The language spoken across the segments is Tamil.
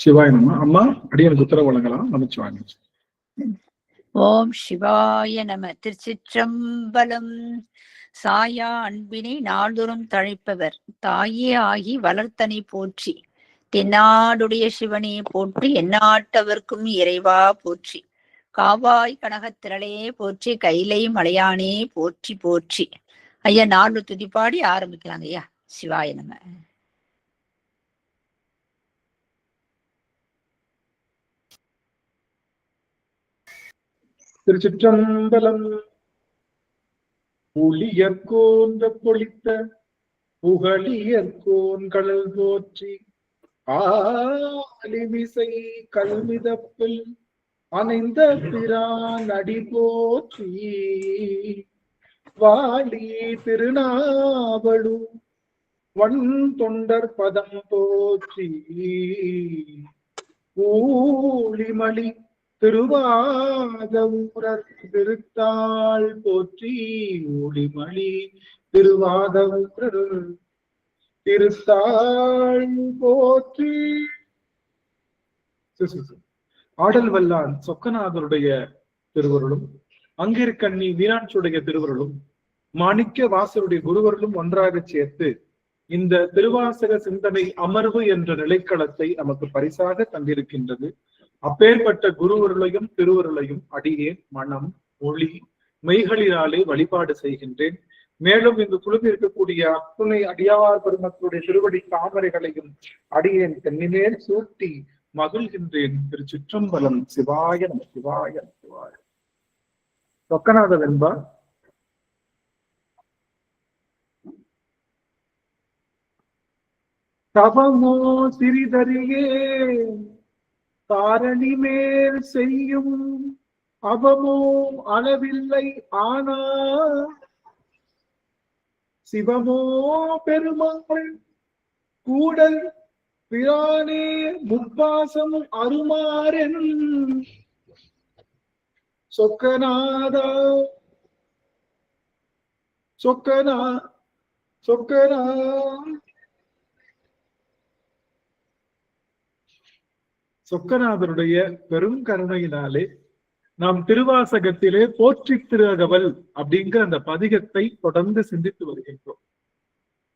சிவாய நம. அம்மா அடியனுக்கு உத்தரவு வழங்கலாம். நமச்சிவாய. ஓம் சிவாய நம. திருச்சிற்றம்பலம். சாயா அன்பினை நாள்தோறும் தழைப்பவர் தாயே ஆகி வளர்த்தனை போற்றி. தென்னாடுடைய சிவனே போற்றி, எந்நாட்டவர்க்கும் இறைவா போற்றி. காவாய் கனகத்திரளே போற்றி, கைலை மலையானே போற்றி போற்றி. ஐயா 4 துதிப்பாடி ஆரம்பிக்கலாங்க ஐயா. சிவாய நம. திருச்சிற்றம்பலம். புலியற்கோன்ற பொழித்த புகழியற்கோன் கடல் போற்றி. ஆலிமிசை கல்மிதப்பில் அணைந்த பிரான் அடி போற்றி. வாலி திருநாவலு வன் தொண்டர் பதம் போற்றி. ஊழிமலி திருவாத ஊரர் திருத்தாள் போற்றி. ஊழிமலி திருவாத ஊரர் திருத்தாள் போற்றி. ஆடல் வல்லான் சொக்கநாதருடைய திருவருளும், அங்கிருக்கண்ணி மீனாட்சியுடைய திருவருளும், மாணிக்க வாசருடைய குருவருளும் ஒன்றாக சேர்த்து இந்த திருவாசக சிந்தனை அமர்வு என்ற நிலைக்களத்தை நமக்கு பரிசாக தந்திருக்கின்றது. அப்பேற்பட்ட குருவருளையும் திருவருளையும் அடியேன் மனம் ஒளி மெய்களினாலே வழிபாடு செய்கின்றேன். மேலும் இந்த குழுவில் இருக்கக்கூடிய அத்துணை அடியார் பெருமக்களுடைய திருவடி தாமரைகளையும் அடியேன் தென்னிமேல் சூட்டி மகிழ்கின்றேன். திருச்சிற்றம்பலம். சிவாய நம. சிவாய சிவாய. சொக்கநாத வெண்பா. தவமோ சிறிதறியே தாரணி மேல் செய்யும் அவமோ அளவில்லை ஆனா சிவமோ பெருமாள் கூடல் பிரானே முப்பாசம் அருமாறன். சொக்கநாதா சொக்கனா சொக்கனா சொக்கநாதருடைய பெரும் கருணையினாலே நாம் திருவாசகத்திலே போற்றி திருஅகவல் அப்படிங்கிற அந்த பதிகத்தை தொடர்ந்து சிந்தித்து வருகின்றோம்.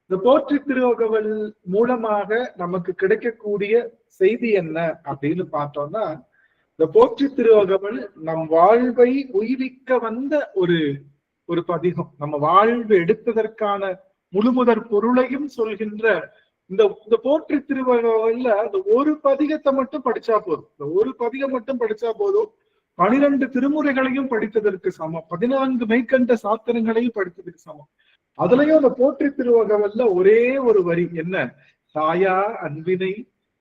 இந்த போற்றி திருஅகவல் மூலமாக நமக்கு கிடைக்கக்கூடிய செய்தி என்ன அப்படின்னு பார்த்தோம்னா, இந்த போற்றி திருஅகவல் நம் வாழ்வை உயிரிக்க வந்த ஒரு பதிகம். நம்ம வாழ்வு எடுத்ததற்கான முழுமுதற் பொருளையும் சொல்கின்ற இந்த போற்றி திருவகவல்ல அந்த ஒரு பதிகத்தை மட்டும் படிச்சா போதும். இந்த ஒரு பதிகம் மட்டும் படிச்சா போதும் 12 திருமுறைகளையும் படித்ததற்கு சமம். 14 மெய்கண்ட சாத்திரங்களையும் படித்ததற்கு சமம். அதுலயும் அந்த போற்றி திருவகவல்ல ஒரே ஒரு வரி என்ன? தாயா அன்பினை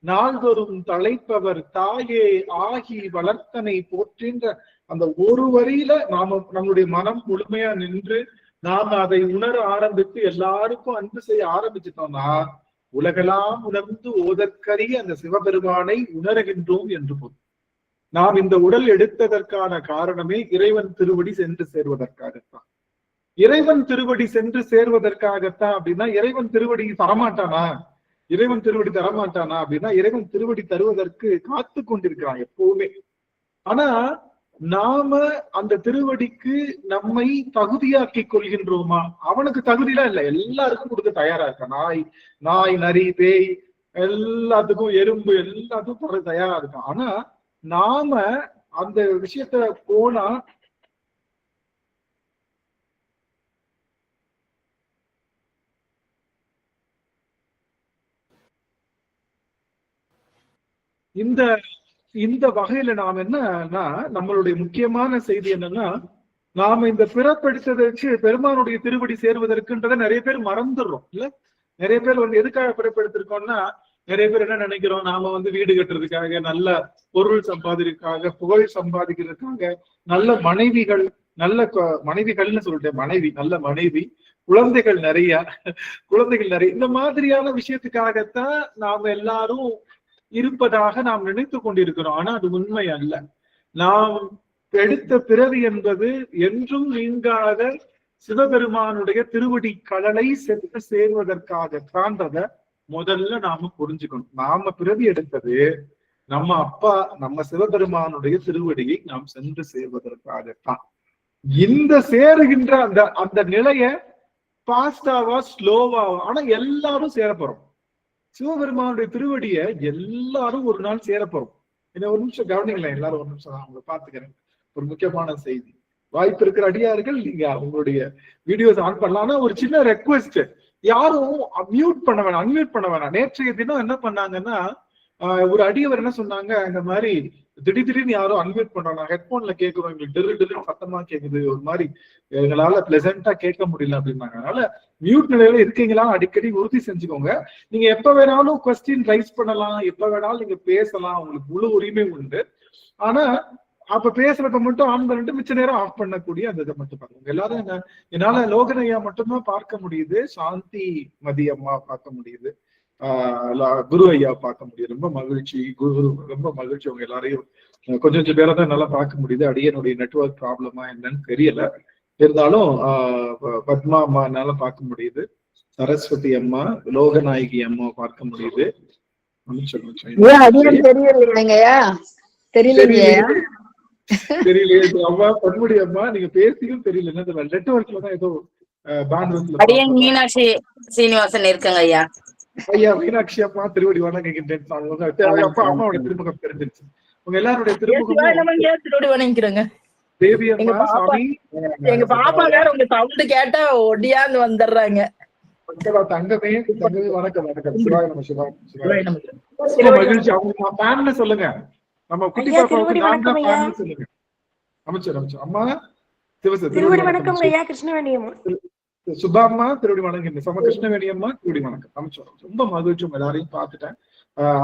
நாள்தோறும் தழைப்பவர் தாயே ஆகி வளர்த்தனை போற்றின்ற அந்த ஒரு வரியில நம்மளுடைய மனம் முழுமையா நின்று நாம அதை உணர ஆரம்பித்து எல்லாருக்கும் அன்பு செய்ய ஆரம்பிச்சிட்டோம்னா உலகெல்லாம் உணர்ந்து ஓதற்கரிய அந்த சிவபெருமானை உணர்கின்றோம் என்று பொருள். நாம் இந்த உடல் எடுத்ததற்கான காரணமே இறைவன் திருவடி சென்று சேர்வதற்காகத்தான். இறைவன் திருவடி சென்று சேர்வதற்காகத்தான் அப்படின்னா இறைவன் திருவடி தரமாட்டானா? இறைவன் திருவடி தரமாட்டானா அப்படின்னா இறைவன் திருவடி தருவதற்கு காத்து கொண்டிருக்கிறான் எப்பவுமே. ஆனா நாம அந்த திருவடிக்கு நம்மை தகுதியாக்கி கொள்கின்றோமா? அவனுக்கு தகுதியெல்லாம் இல்லை, எல்லாருக்கும் கொடுக்க தயாரா இருக்க. நாய் நரி பேய் எல்லாத்துக்கும் எறும்பு எல்லாத்துக்கும் தர தயாரா இருக்கான். ஆனா நாம அந்த விஷயத்த போனா இந்த வகையில நாம் என்னன்னா நம்மளுடைய முக்கியமான செய்தி என்னன்னா, நாம இந்த பிறப்பெடுத்ததை வச்சு பெருமானுடைய திருவடி சேர்வதற்குன்றதை நிறைய பேர் மறந்துடுறோம். இல்ல, நிறைய பேர் எதுக்காக பிறப்பெடுத்திருக்கோம்னா, நிறைய பேர் என்ன நினைக்கிறோம், நாம வீடு கட்டுறதுக்காக, நல்ல பொருள் சம்பாதிக்கிறதுக்காக, புகழ் சம்பாதிக்கிறதுக்காக, நல்ல மனைவிகள், நல்ல மனைவிகள்னு சொல்லிட்டேன், நல்ல மனைவி, குழந்தைகள் நிறைய இந்த மாதிரியான விஷயத்துக்காகத்தான் நாம எல்லாரும் இருப்பதாக நாம் நினைத்து கொண்டிருக்கிறோம். ஆனா அது உண்மை அல்ல. நாம் எடுத்த பிறவி என்பது என்றும் நீங்காத சிவபெருமானுடைய திருவடி கடலை சென்று சேர்வதற்காகத்தான் முதல்ல நாம புரிஞ்சுக்கணும். நாம பிறவி எடுத்தது நம்ம அப்பா நம்ம சிவபெருமானுடைய திருவடியை நாம் சென்று சேர்வதற்காகத்தான். இந்த சேருகின்ற அந்த அந்த நிலைய பாஸ்டாவா ஸ்லோவாவா, ஆனா எல்லாரும் சேர போறோம். சிவபெருமானுடைய திருவடிய எல்லாரும் ஒரு நாள் சேர போறோம். என்ன ஒரு நிமிஷம் கவனிங்களேன், எல்லாரும் ஒரு நிமிஷம் நான் உங்களை பாத்துக்கிறேன். ஒரு முக்கியமான செய்தி. வாய்ப்பு இருக்கிற அடியார்கள் நீங்க உங்களுடைய வீடியோஸ் ஆன் பண்ணலாம். ஆனா ஒரு சின்ன ரெக்வெஸ்ட், யாரும் மியூட் பண்ண வேணாம், அன்மியூட் பண்ண வேணாம். நேற்றைய தினம் என்ன பண்ணாங்கன்னா, ஒரு அடியவர் என்ன சொன்னாங்க, இந்த மாதிரி திடீர்னு யாரும் அன்மியூட் பண்றாங்க, ஹெட்போன்ல கேட்கிறோம், எங்களுக்கு டெரு சத்தமா கேக்குது, ஒரு மாதிரி எங்களால பிளசண்டா கேட்க முடியல அப்படின்னாங்க. அதனால மியூட் நிலையில இருக்கீங்களா அடிக்கடி உறுதி செஞ்சுக்கோங்க. நீங்க எப்ப வேணாலும் கொஸ்டின் ரைஸ் பண்ணலாம், எப்ப வேணாலும் நீங்க பேசலாம், உங்களுக்கு முழு உரிமை உண்டு. ஆனா அப்ப பேசுறத மட்டும் ஆன் பண்ணிட்டு மிச்ச நேரம் ஆஃப் பண்ணக்கூடிய அந்த இதை மட்டும் பாருங்க. எல்லாரும் என்னால லோகனையா மட்டும்தான் பார்க்க முடியுது, சாந்தி மதி அம்மா பார்க்க முடியுது, குரு ஐயா பார்க்க முடியுது. ரொம்ப மகிழ்ச்சி குரு, ரொம்ப மகிழ்ச்சி. அவங்க எல்லாரையும் கொஞ்சம் பேரை தான் நல்லா பார்க்க முடியுது. அடியனுடைய நெட்வொர்க் ப்ராப்ளமா என்னன்னு தெரியல. இருந்தாலும் பத்மா அம்மா என்னால பார்க்க முடியுது, சரஸ்வதி அம்மா, லோகநாயகி அம்மா பார்க்க முடியுது. தெரியலையே அம்மா, பொன்முடி அம்மா, நீங்க பேசியும் தெரியல, என்ன நெட்வொர்க்ல தான் ஏதோ பேண்ட்விட்ல. மீனாட்சி சீனிவாசன் இருக்காங்க ஐயா. ஐயா மீனாட்சி அம்மா திருவடி வணங்குகின்றேன். அப்பா அம்மாவோட திருமுகம் தெரிஞ்சிருச்சு. உங்க எல்லாருடைய திருவடி வணங்கிக்கிறேங்க. தேவி அம்மா, சாமி, எங்க பாப்பா வேற உங்க சவுண்ட் கேட்டா ஒடியாந்து வந்துடுறாங்க. தங்கமே தங்கமே வணக்கம் வணக்கம். சிவாய நம சிவாய நம. மகிழ்ச்சி. அவங்க பேன்ல சொல்லுங்க, நம்ம குட்டி பாப்பாவுக்கு நான் தான் பேன்ல சொல்லுங்க. அமைச்சர் அமைச்சர் அம்மா சிவசர் திருவடி வணக்கம் ஐயா. கிருஷ்ணவேணி அம்மா, சுபாம்மா திருவடி வணங்குங்க. சம கிருஷ்ணவேணி அம்மா திருவடி வணக்கம். அமைச்சர் ரொம்ப மகிழ்ச்சி, எல்லாரையும் பார்த்துட்டேன்.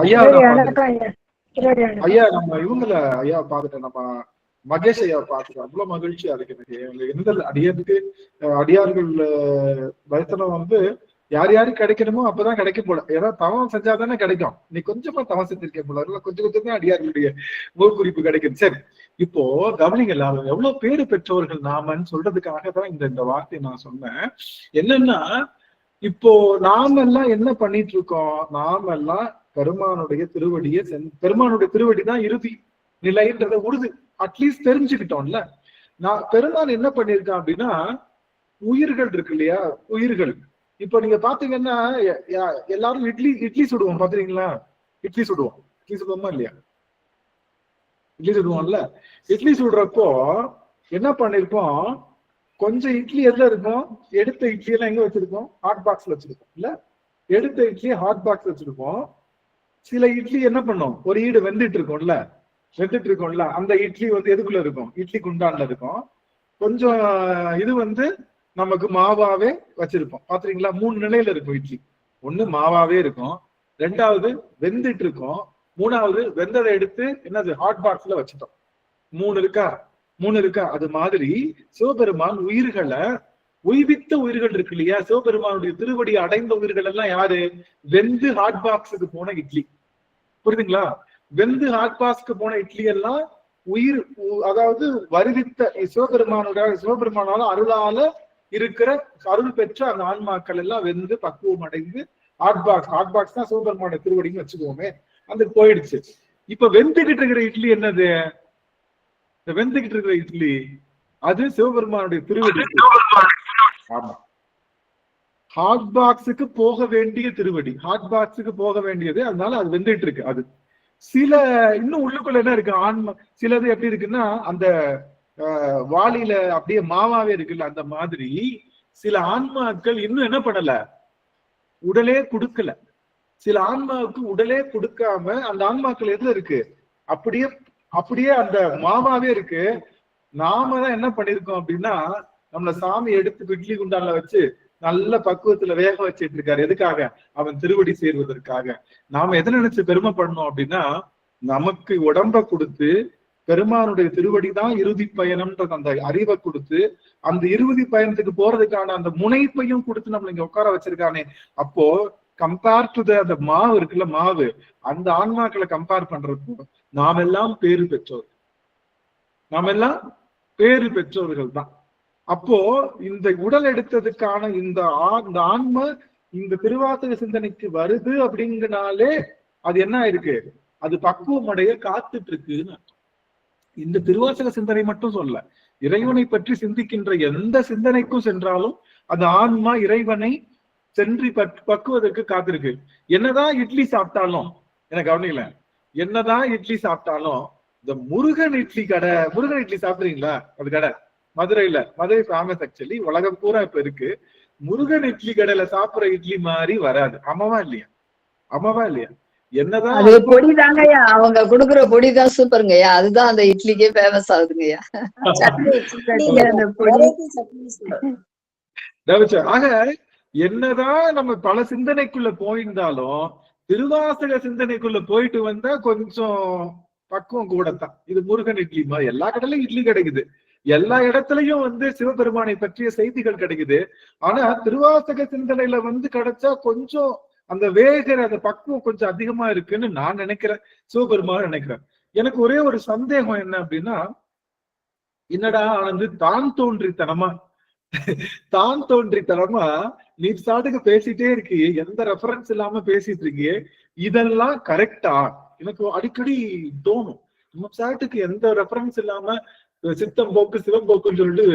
ஐயா ஐயா நம்ம இவங்கள ஐயா பார்த்துட்டேன், நம்ம மகேஷ் ஐயா பார்த்துட்டேன். அவ்வளவு மகிழ்ச்சி. அதுக்கு எனக்கு எந்த அடியாருக்கு அடியார்கள் தரிசனம் வந்து யார் யாருக்கு கிடைக்கணுமோ அப்பதான் கிடைக்கும் போல. ஏன்னா தவம் செஞ்சாதானே கிடைக்கும். நீ கொஞ்சமா தவம் செஞ்சிருக்கேன் போல, கொஞ்சம் கொஞ்சம் அடியார்களுடைய குறிப்பு கிடைக்கும். சரி, இப்போ கவனிங்க எல்லாரும், எவ்வளவு பேரு பெற்றோர்கள் நாமன்னு சொல்றதுக்காக தான் இந்த வார்த்தையை நான் சொன்னேன். என்னன்னா, இப்போ நாம எல்லாம் என்ன பண்ணிட்டு இருக்கோம், நாம எல்லாம் பெருமானுடைய திருவடியை பெருமானுடைய திருவடி தான் இறுதி நிலைன்றத உறுதி அட்லீஸ்ட் தெரிஞ்சுக்கிட்டோம்ல. நான் பெருமான் என்ன பண்ணிருக்கான் அப்படின்னா, உயிர்கள் இருக்கு இல்லையா, உயிர்கள். இப்ப நீங்க பாத்தீங்கன்னா எல்லாரும் இட்லி சுடுவோம், பாத்துறீங்களா? இட்லி சுடுவோமா இல்லையா? இட்லி சுடுவோம்ல. இட்லி சுடுறப்போ என்ன பண்ணிருப்போம், கொஞ்சம் இட்லி எதுல இருக்கும், எடுத்த இட்லி எல்லாம் எங்க வச்சிருக்கோம், ஹாட் பாக்ஸ்ல வச்சிருக்கோம் இல்ல. எடுத்த இட்லி ஹாட் பாக்ஸ் வச்சிருப்போம். சில இட்லி என்ன பண்ணோம், ஒரு ஈடு வெந்துட்டு இருக்கோம்ல, அந்த இட்லி வந்து எதுக்குள்ள இருக்கும், இட்லி குண்டான்ல இருக்கும். கொஞ்சம் இது வந்து நமக்கு மாவாவே வச்சிருப்போம், பாத்துறீங்களா? 3 நிலையில இருக்கும் இட்லி. ஒண்ணு மாவாவே இருக்கும், 2வது வெந்துட்டு இருக்கும், 3வது வெந்ததை எடுத்து என்னது ஹாட் பாக்ஸ்ல வச்சுட்டோம். 3 இருக்கா? அது மாதிரி சிவபெருமான் உயிர்களை உய்வித்த உயிர்கள் இருக்கு இல்லையா, சிவபெருமானுடைய திருவடி அடைந்த உயிர்கள் எல்லாம் யாரு, வெந்து ஹாட் பாக்ஸுக்கு போன இட்லி. புரியுதுங்களா? வெந்து ஹாட் பாக்ஸ்க்கு போன இட்லி எல்லாம் உயிர், அதாவது வருவித்த சிவபெருமானால அருளால இருக்கிற அருள் பெற்ற அந்த ஆன்மாக்கள் எல்லாம் வெந்து பக்குவம் அடைந்து ஹாட் பாக்ஸ் தான் சிவபெருமானுடைய திருவடின்னு வச்சுக்கோமே, அந்த போயிடுச்சு. இப்ப வெந்துகிட்டு இருக்கிற இட்லி என்னது, இந்த வெந்துகிட்டு இருக்கிற இட்லி அது சிவபெருமானுடைய திருவடி. ஆமா, ஹாட் பாக்ஸுக்கு போக வேண்டிய திருவடி, ஹாட் பாக்ஸுக்கு போக வேண்டியது, அதனால அது வெந்துட்டு இருக்கு. அது சில இன்னும் உள்ளுக்குள்ள என்ன இருக்கு, ஆன்மா சிலது எப்படி இருக்குன்னா, அந்த வாளியில அப்படியே மாவாவே இருக்குல்ல, அந்த மாதிரி சில ஆன்மாக்கள் இன்னும் என்ன பண்ணல, உடலே கொடுக்கல. சில ஆன்மாவுக்கு உடலே கொடுக்காம அந்த ஆன்மாக்கள் எதுல இருக்கு, அப்படியே அந்த மாவாவே இருக்கு. நாம தான் என்ன பண்ணிருக்கோம் அப்படின்னா, நம்மள சாமி எடுத்து இட்லி குண்டான்ல வச்சு நல்ல பக்குவத்துல வேக வச்சிட்டு இருக்காரு. எதுக்காக? அவன் திருவடி சேர்வதற்காக. நாம எதை நினைச்சு பெருமைப்படணும் அப்படின்னா, நமக்கு உடம்ப கொடுத்து பெருமானுடைய திருவடி தான் இறுதி பயணம்ன்றது அந்த அறிவை கொடுத்து, அந்த இறுதி பயணத்துக்கு போறதுக்கான அந்த முனைப்பையும் கொடுத்து நம்மள இங்க உட்கார வச்சிருக்கானே. அப்போ கம்பேர் டு அந்த மாவு இருக்குல்ல, மாவு, அந்த ஆன்மாக்களை கம்பேர் பண்றப்போ நாமெல்லாம் பேரு பெற்றோர்கள் தான். அப்போ இந்த உடல் எடுத்ததுக்கான இந்த ஆன்மா இந்த திருவாசக சிந்தனைக்கு வருது அப்படிங்கனாலே அது என்ன ஆயிருக்கு, அது பக்குவம் அடைய காத்துட்டு இருக்குன்னு. இந்த திருவாசக சிந்தனை மட்டும் சொல்ல, இறைவனை பற்றி சிந்திக்கின்ற எந்த சிந்தனைக்கும் சென்றாலும் அந்த ஆன்மா இறைவனை சென்று பக்குவதற்கு காத்திருக்கு. என்னதான் இட்லி சாப்பிட்டாலும், எனக்கு கவனிக்கல, என்னதான் இட்லி சாப்பிட்டாலும் இந்த முருகன் இட்லி கடை, முருகன் இட்லி சாப்பிடுறீங்களா? அது கடை மதுரை ஃபேமஸ், ஆக்சுவலி உலகம் பூரா இப்ப இருக்கு. முருகன் இட்லி கடையில சாப்பிடுற இட்லி மாதிரி வராது. ஆமாவா இல்லையா? என்னதான் அது பொடிதாங்கய்யா, அவங்க குடுக்குற பொடிதான் சூப்பருங்கய்யா. அதுதான் அந்த இட்லிக்கே ஃபேமஸ் ஆகுதுங்கய்யா. ஆக என்னதான் நம்ம பல சிந்தனைக்குள்ள போயிருந்தாலும் திருவாசக சிந்தனைக்குள்ள போயிட்டு வந்தா கொஞ்சம் பக்குவம் கூடத்தான். இது முருகன் இட்லி மாதிரி எல்லா கடையிலும் இட்லி கிடைக்குது, எல்லா இடத்துலயும் சிவபெருமானை பற்றிய செய்திகள் கிடைக்குது. ஆனா திருவாசக சிந்தனையில கிடைச்சா கொஞ்சம் அந்த அந்த பக்குவம் கொஞ்சம் அதிகமா இருக்குன்னு நான் நினைக்கிறேன், சிவபெருமான் நினைக்கிறேன். எனக்கு ஒரே ஒரு சந்தேகம் என்ன அப்படின்னா, என்னடா தான் தோன்றித்தனமா நீ சாட்டுக்கு பேசிட்டே இருக்கியே, எந்த ரெஃபரன்ஸ் இல்லாம பேசிட்டு இருக்கியே, இதெல்லாம் கரெக்டா? எனக்கு அடிக்கடி தோணும், நம்ம சாட்டுக்கு எந்த ரெஃபரன்ஸ் இல்லாம சித்தம் போக்கு சிவம் போக்குன்னு சொல்லிட்டு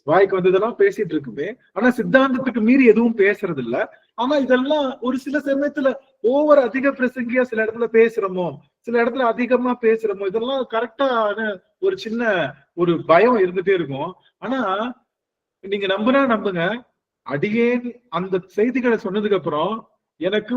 வாய்க்கு வந்ததெல்லாம் பேசிட்டு இருக்குமே, ஆனா சித்தாந்தத்துக்கு மீறி எதுவும் பேசுறது இல்ல. ஆனா இதெல்லாம் ஒரு சில சமயத்துல ஓவர் அதிக பிரசங்கியா சில இடத்துல பேசுறோமோ, சில இடத்துல அதிகமா பேசுறோமோ, இதெல்லாம் கரெக்டான ஒரு சின்ன ஒரு பயம் இருந்துட்டே இருக்கும். ஆனா நீங்க நம்புங்க, அடியேன் அந்த செய்திகளை சொன்னதுக்கு அப்புறம் எனக்கு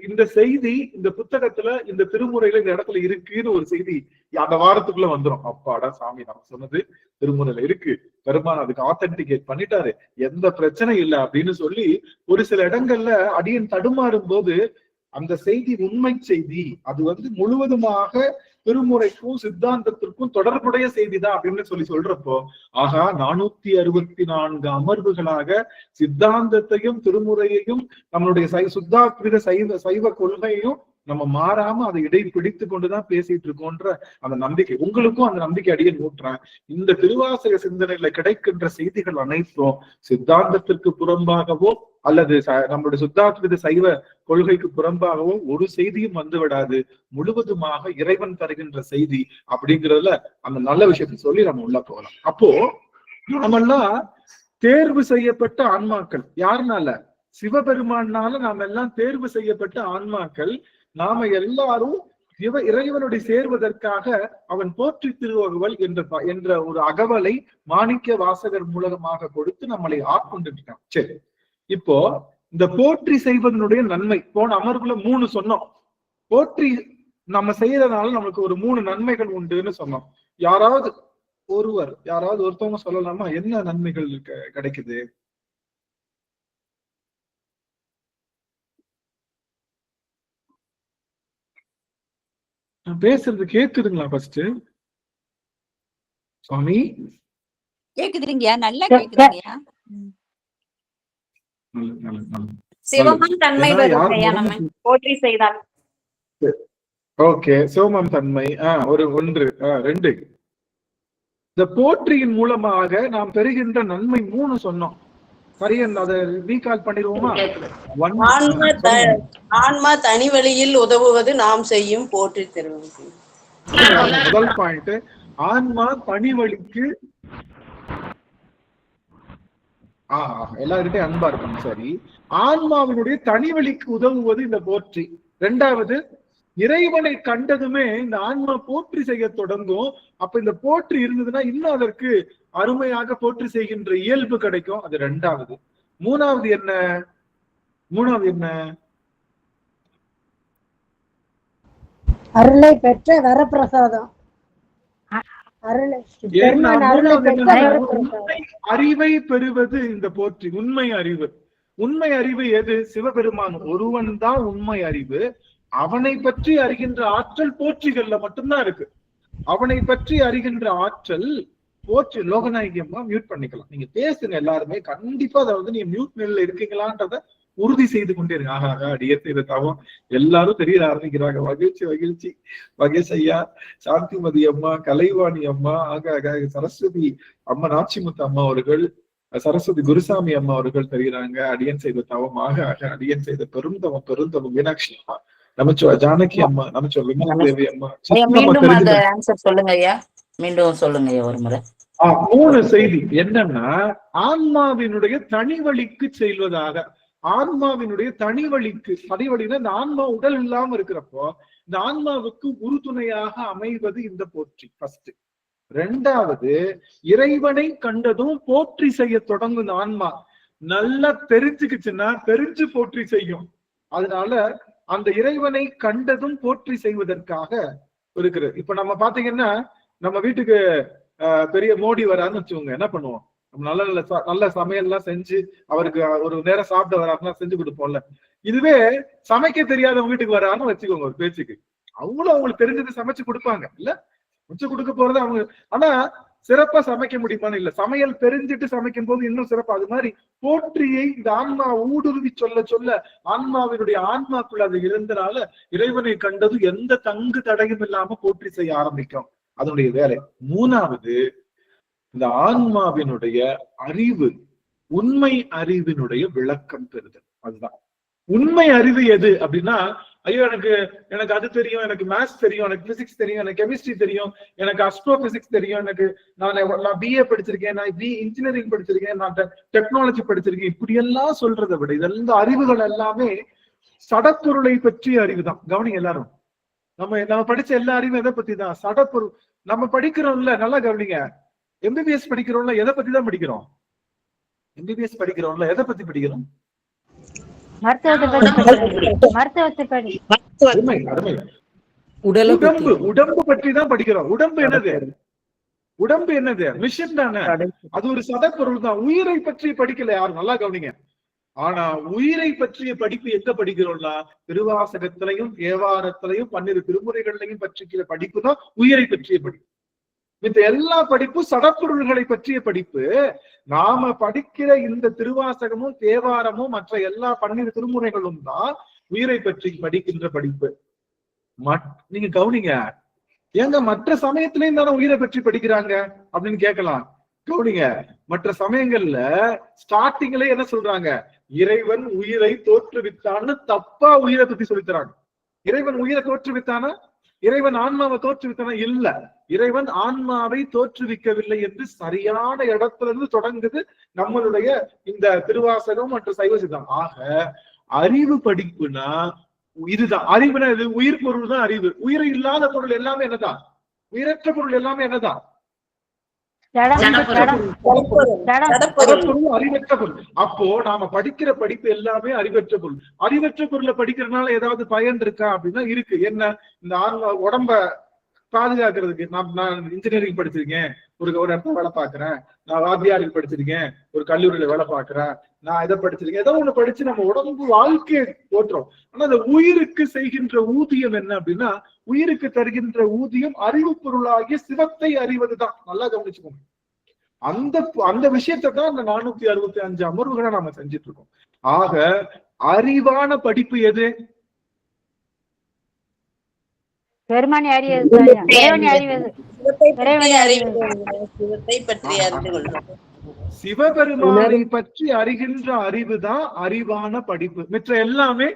இந்த செய்தி இந்த புத்தகத்துல இந்த திருமுறையில இந்த இடத்துல இருக்குன்னு ஒரு செய்தி அந்த வாரத்துக்குள்ள வந்துடும். அப்பாடா சாமி நம்ம சொன்னது திருமுறையில இருக்கு, பெருமான் அதுக்கு ஆத்தென்டிகேட் பண்ணிட்டாரு, எந்த பிரச்சனை இல்லை அப்படின்னு சொல்லி ஒரு சில இடங்கள்ல அடியேன் தடுமாறும் போது அந்த செய்தி உண்மை செய்தி, அது முழுவதுமாக திருமுறைக்கும் சித்தாந்தத்திற்கும் தொடர்புடைய செய்திதான் அப்படின்னு சொல்றப்போ, ஆகா 464 அமர்வுகளாக சித்தாந்தத்தையும் திருமுறையையும் நம்மளுடைய சுத்தாத்வித சைவ கொள்கையையும் நம்ம மாறாம அதை இடை பிடித்து கொண்டுதான் பேசிட்டு இருக்கோன்ற அந்த நம்பிக்கை உங்களுக்கும் அந்த நம்பிக்கை அடியேன் ஊட்டுறேன். இந்த திருவாசக சிந்தனையில கிடைக்கின்ற செய்திகள் அனைத்தும் சித்தாந்தத்திற்கு புறம்பாகவோ அல்லது நம்மளுடைய சுத்தாத்வித சைவ கொள்கைக்கு புறம்பாகவோ ஒரு செய்தியும் விடாது, முழுவதுமாக இறைவன் தருகின்ற செய்தி அப்படிங்கிறதுல அந்த நல்ல விஷயத்தை சொல்லி நம்ம உள்ள போகலாம். அப்போ நாமெல்லாம் தேர்வு செய்யப்பட்ட ஆன்மாக்கள். யாருனால? சிவபெருமானால நாம எல்லாம் தேர்வு செய்யப்பட்ட ஆன்மாக்கள். நாம எல்லாரும் இறைவனுடைய சேர்வதற்காக அவன் போற்றி திருவகவல் என்ற ஒரு அகவலை மாணிக்க வாசகர் மூலமாக கொடுத்து நம்மளை ஆட்கொண்டிருக்கான். சரி, இப்போ இந்த போற்றி செய்வதனுடைய நன்மை போன அமர்வுல 3 சொன்னோம். போற்றி நம்ம செய்யறதுனால நம்மளுக்கு ஒரு 3 நன்மைகள் உண்டுன்னு சொன்னோம். யாராவது ஒருத்தவங்க சொல்லலாமா என்ன நன்மைகள் கிடைக்குது? நான் பேசுறது கேக்குதுங்களா? ஃபர்ஸ்ட் சுவாமி கேக்குதுங்கயா, நல்லா கேக்குதுங்கயா. சிவமம் தன்மை வரும் போற்றி செய்தால். ஓகே, சிவமம் தன்மை ஒன்று 2. இந்த போற்றியின் மூலமாக நாம் பெறுகின்ற நன்மை 3 சொன்னோம். சரியா? அதை ரீகால் பண்ணிடுவோமா? ஆன்மா தனி வழியில் உதவுவது நாம் செய்யும் போற்றி திருவகவல். முதல் பாயிண்ட், ஆன்மா தனி வழிக்கு எல்லாருக்கிட்டையும் அன்பா இருக்கும். சரி, ஆன்மாவினுடைய தனி வழிக்கு உதவுவது இந்த போற்றி. 2வது, இறைவனை கண்டதுமே இந்த ஆன்மா போற்றி செய்ய தொடங்கும். அப்ப இந்த போற்றி இருந்ததுன்னா இன்னும் அதற்கு அருமையாக போற்றி செய்கின்ற இயல்பு கிடைக்கும். அது 2வது. 3வது என்ன? அருளை பெற்ற வரப்பிரசாதம். அறிவை பெறுவது இந்த போற்றி. உண்மை அறிவு எது? சிவபெருமான் ஒருவன் தான் உண்மை அறிவு. அவனை பற்றி அறிகின்ற ஆற்றல் போற்றிகள்ல மட்டும்தான் இருக்கு. அவனை பற்றி அறிகின்ற ஆற்றல் போற்றி. லோகநாயகி அம்மா மியூட் பண்ணிக்கலாம், நீங்க பேசுங்க எல்லாருமே. கண்டிப்பா அதை நீங்க மியூட் மேல இருக்கீங்களான்றத உறுதி செய்து கொண்டே இருக்கு. ஆஹா, அடியே செய்த தவம் எல்லாரும் தெரிய ஆரம்பிக்கிறாங்க. மகிழ்ச்சி. மகேஷ் ஐயா, சாந்திமதி அம்மா, கலைவாணி அம்மா, சரஸ்வதி அம்மா, நாச்சிமுத்து அம்மா அவர்கள், சரஸ்வதி குருசாமி அம்மா அவர்கள் தெரிகிறாங்க. அடியன் செய்த தவம் அடியன் செய்த பெருந்தவம் மீனாட்சி அம்மா, ஜானகி அம்மா, நமச்சிவாய விமலா தேவி அம்மா, ஐயா சின்னம்மா மீண்டும் அந்த தெரிஞ்சுக்கணும். ஆன்சர் சொல்லுங்க ஐயா, மீண்டும் சொல்லுங்க ஐயா ஒரு முறை. 3 செய்தி என்னன்னா, ஆன்மாவினுடைய தனிவழிக்கு செல்வதாக, ஆன்மாவினுடைய தனிவழினா இந்த ஆன்மா உடல் இல்லாம இருக்கிறப்போ இந்த ஆன்மாவுக்கு உறுதுணையாக அமைவது இந்த போற்றி ஃபர்ஸ்ட். 2வது, இறைவனை கண்டதும் போற்றி செய்ய தொடங்கும் இந்த ஆன்மா. நல்லா தெரிஞ்சுக்குச்சுன்னா தெரிஞ்சு போற்றி செய்யும். அதனால அந்த இறைவனை கண்டதும் போற்றி செய்வதற்காக இருக்கிறது. இப்ப நம்ம பாத்தீங்கன்னா, நம்ம வீட்டுக்கு பெரிய மோடி வரான்னு வச்சுக்கோங்க, என்ன பண்ணுவோம், நம்ம நல்ல சமையல் எல்லாம் செஞ்சு அவருக்கு ஒரு நேரம் சாப்பிட வராருன்னா செஞ்சு கொடுப்போம்ல. இதுவே சமைக்க தெரியாதவங்க வீட்டுக்கு வராருன்னு வச்சுக்கோங்க ஒரு பேச்சுக்கு, அவங்களுக்கு தெரிஞ்சது சமைச்சு கொடுப்பாங்க இல்ல, வச்சு கொடுக்க போறது அவங்க. ஆனா சிறப்பா சமைக்க முடியுமான்னு இல்ல, சமையல் தெரிஞ்சுட்டு சமைக்கும் போது இன்னும் சிறப்பா. அது மாதிரி போற்றியை இந்த ஆன்மா ஊடுருவி சொல்ல ஆன்மாவினுடைய ஆன்மாக்குள்ள அது இருந்தனால இறைவனை கண்டது எந்த தங்கு தடையும் இல்லாம போற்றி செய்ய ஆரம்பிக்கும், அதனுடைய வேலை. 3வது, இந்த ஆன்மாவினுடைய அறிவு, உண்மை அறிவினுடைய விளக்கம் பெறுதல். அதுதான் உண்மை அறிவு. எது அப்படின்னா, ஐயோ எனக்கு அது தெரியும், எனக்கு மேத்ஸ் தெரியும், எனக்கு பிசிக்ஸ் தெரியும், எனக்கு கெமிஸ்ட்ரி தெரியும், எனக்கு அஸ்ட்ரோபிசிக்ஸ் தெரியும், நான் பிஏ படிச்சிருக்கேன், நான் இன்ஜினியரிங் படிச்சிருக்கேன், நான் டெக்னாலஜி படிச்சிருக்கேன், இப்படி எல்லாம் சொல்றதை விட இதெல்லாம் அறிவுகள் எல்லாமே சடப்பொருளை பற்றிய அறிவு தான். கவனிங்க எல்லாரும், நம்ம படிச்ச எல்லா அறிவும் எதை பத்தி தான்? சடப்பொருள். நம்ம படிக்கிறோம்ல, நல்லா கவனிங்க, எம்பிபிஎஸ் படிக்கிறோம்ல, எதை பத்தி தான் படிக்கிறோம்? எம்பிபிஎஸ் படிக்கிறோம்ல, எதை பத்தி படிக்கிறோம்? உடம்பு பற்றி தான் படிக்கிறோம். உடம்பு என்னது? மிஷின் தானே, அது ஒரு சடப்பொருள் தான். உயிரை பற்றி படிக்கல யாரும், நல்லா கவனிங்க. ஆனா உயிரை பற்றிய படிப்பு எங்க படிக்கிறோம்னா, திருவாசகத்திலையும் தேவாரத்திலையும் 12 திருமுறைகள்லையும் பற்றிக்கிற படிப்பு தான் உயிரை பற்றிய படிப்பு. இந்த எல்லா படிப்பும் சடப்பொருள்களை பற்றிய படிப்பு. நாம படிக்கிற இந்த திருவாசகமும் தேவாரமும் மற்ற எல்லா 12 திருமுறைகளும் தான் உயிரை பற்றி படிக்கின்ற படிப்பு. நீங்க கவனிங்க, ஏங்க மற்ற சமயத்திலையும் தானே உயிரை பற்றி படிக்கிறாங்க அப்படின்னு கேட்கலாம். கவனிங்க, மற்ற சமயங்கள்ல ஸ்டார்டிங்ல என்ன சொல்றாங்க, இறைவன் உயிரை தோற்றுவித்தான்னு தப்பா உயிரை பத்தி சொல்லித்தராங்க. இறைவன் உயிரை தோற்றுவித்தானா? இறைவன் ஆன்மாவை தோற்றுவித்தானா? இல்ல, இறைவன் ஆன்மாவை தோற்றுவிக்கவில்லை என்று சரியான இடத்துல இருந்து தொடங்குது நம்மளுடைய இந்த திருவாசகம் மற்றும் சைவ சித்தாந்தம். ஆக அறிவு படிப்புனா இதுதான். அறிவுனா இது உயிர் பொருள் தான் அறிவு. உயிரை இல்லாத பொருள் எல்லாமே என்னதான்? உயிரற்ற பொருள் எல்லாமே என்னதான்? அறிவற்ற பொருள். அப்போ நாம படிக்கிற படிப்பு எல்லாமே அறிவற்ற பொருள். அறிவற்ற பொருளை படிக்கிறதுனால ஏதாவது பயன் இருக்கா அப்படின்னா இருக்கு. என்ன? இந்த ஆன்மா உடம்ப பாதுகாக்கிறதுக்கு நான் இன்ஜினியரிங் படிச்சிருக்கேன், ஒரு இடத்துல வேலை பாக்குறேன், நான் வாத்தியாரில் படிச்சிருக்கேன், ஒரு கல்லூரியில வேலை பாக்குறேன், நான் இதை படிச்சிருக்கேன், ஏதோ ஒண்ணு படிச்சு நம்ம உடம்பு வாழ்க்கையை போட்டுறோம். ஆனா அந்த உயிருக்கு செய்கின்ற ஊதியம் என்ன அப்படின்னா, உயிருக்கு தருகின்ற ஊதியம் அறிவு பொருளாகிய சிவத்தை அறிவதுதான். நல்லா கவனிச்சுக்கோங்க. அந்த விஷயத்தை தான் அந்த 465 அமர்வுகளை நாம செஞ்சுட்டு இருக்கோம். ஆக அறிவான படிப்பு எது? சிவபெருமானை பற்றி அறிகின்ற அறிவு தான் அறிவான படிப்பு. மற்ற எல்லாமே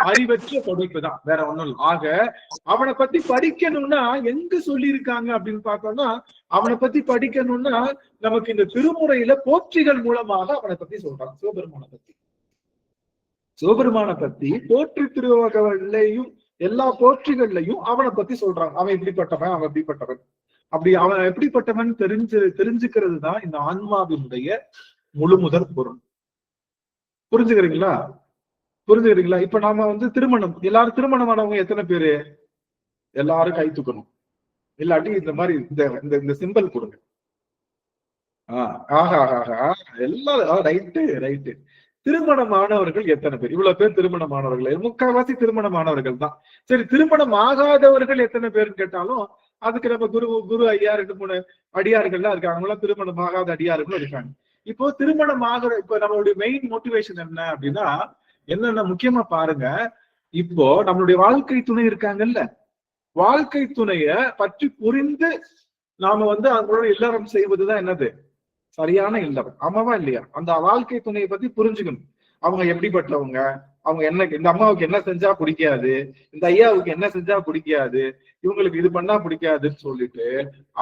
அறிவற்ற படிப்பு தான், வேற ஒண்ணும் இல்லை. ஆக அவனை பத்தி படிக்கணும்னா எங்க சொல்லி இருக்காங்க அப்படின்னு பார்த்தோம்னா, அவனை பத்தி படிக்கணும்னா நமக்கு இந்த திருமுறையில போற்றிகள் மூலமாக அவனை பத்தி சொல்றான். சிவபெருமானை பத்தி போற்றி திருவகவல்லையும் எல்லா போற்றிகள்லையும் அவனை பத்தி சொல்றாங்க. அவன் எப்படிப்பட்டவன், அவன் எப்படிப்பட்டவன், அப்படி அவன் எப்படிப்பட்டவன் தெரிஞ்சுக்கிறது தான் இந்த ஆன்மாவினுடைய முழுமுதற் பொருள். புரிஞ்சுக்கிறீங்களா? இப்ப நாம திருமணம், எல்லாரும் திருமணமானவங்க எத்தனை பேரு? எல்லாரும் கை தூக்கணும். இல்லாட்டி இந்த மாதிரி இந்த சிம்பல் கொடுங்க. எல்லாரும் ரைட்டு. திருமணமானவர்கள் எத்தனை பேர்? இவ்வளவு பேர் திருமணமானவர்கள், முக்கால்வாசி திருமணமானவர்கள் தான். சரி, திருமணம் ஆகாதவர்கள் எத்தனை பேர்னு கேட்டாலும் அதுக்கு நம்ம குரு ஐயா 2-3 அடியார்கள்லாம் இருக்காங்க. அவங்களாம் திருமணம் ஆகாத அடியார்களும் இருக்காங்க. இப்போ திருமணம் ஆகிற இப்ப நம்மளுடைய மெயின் மோட்டிவேஷன் என்ன அப்படின்னா, என்னன்னா முக்கியமா பாருங்க, இப்போ நம்மளுடைய வாழ்க்கை துணை இருக்காங்கல்ல, வாழ்க்கை துணைய பற்றி புரிந்து நாம அவங்களோட இல்லறம் செய்வதுதான் என்னது? சரியான இல்லறம். ஆமாவா இல்லையா? அந்த வாழ்க்கை துணையை பத்தி புரிஞ்சுக்கணும். அவங்க எப்படிப்பட்டவங்க, அவங்க என்ன இந்த அம்மாவுக்கு என்ன செஞ்சா பிடிக்காது, இந்த ஐயாவுக்கு என்ன செஞ்சா பிடிக்காது, இவங்களுக்கு இது பண்ணா பிடிக்காதுன்னு சொல்லிட்டு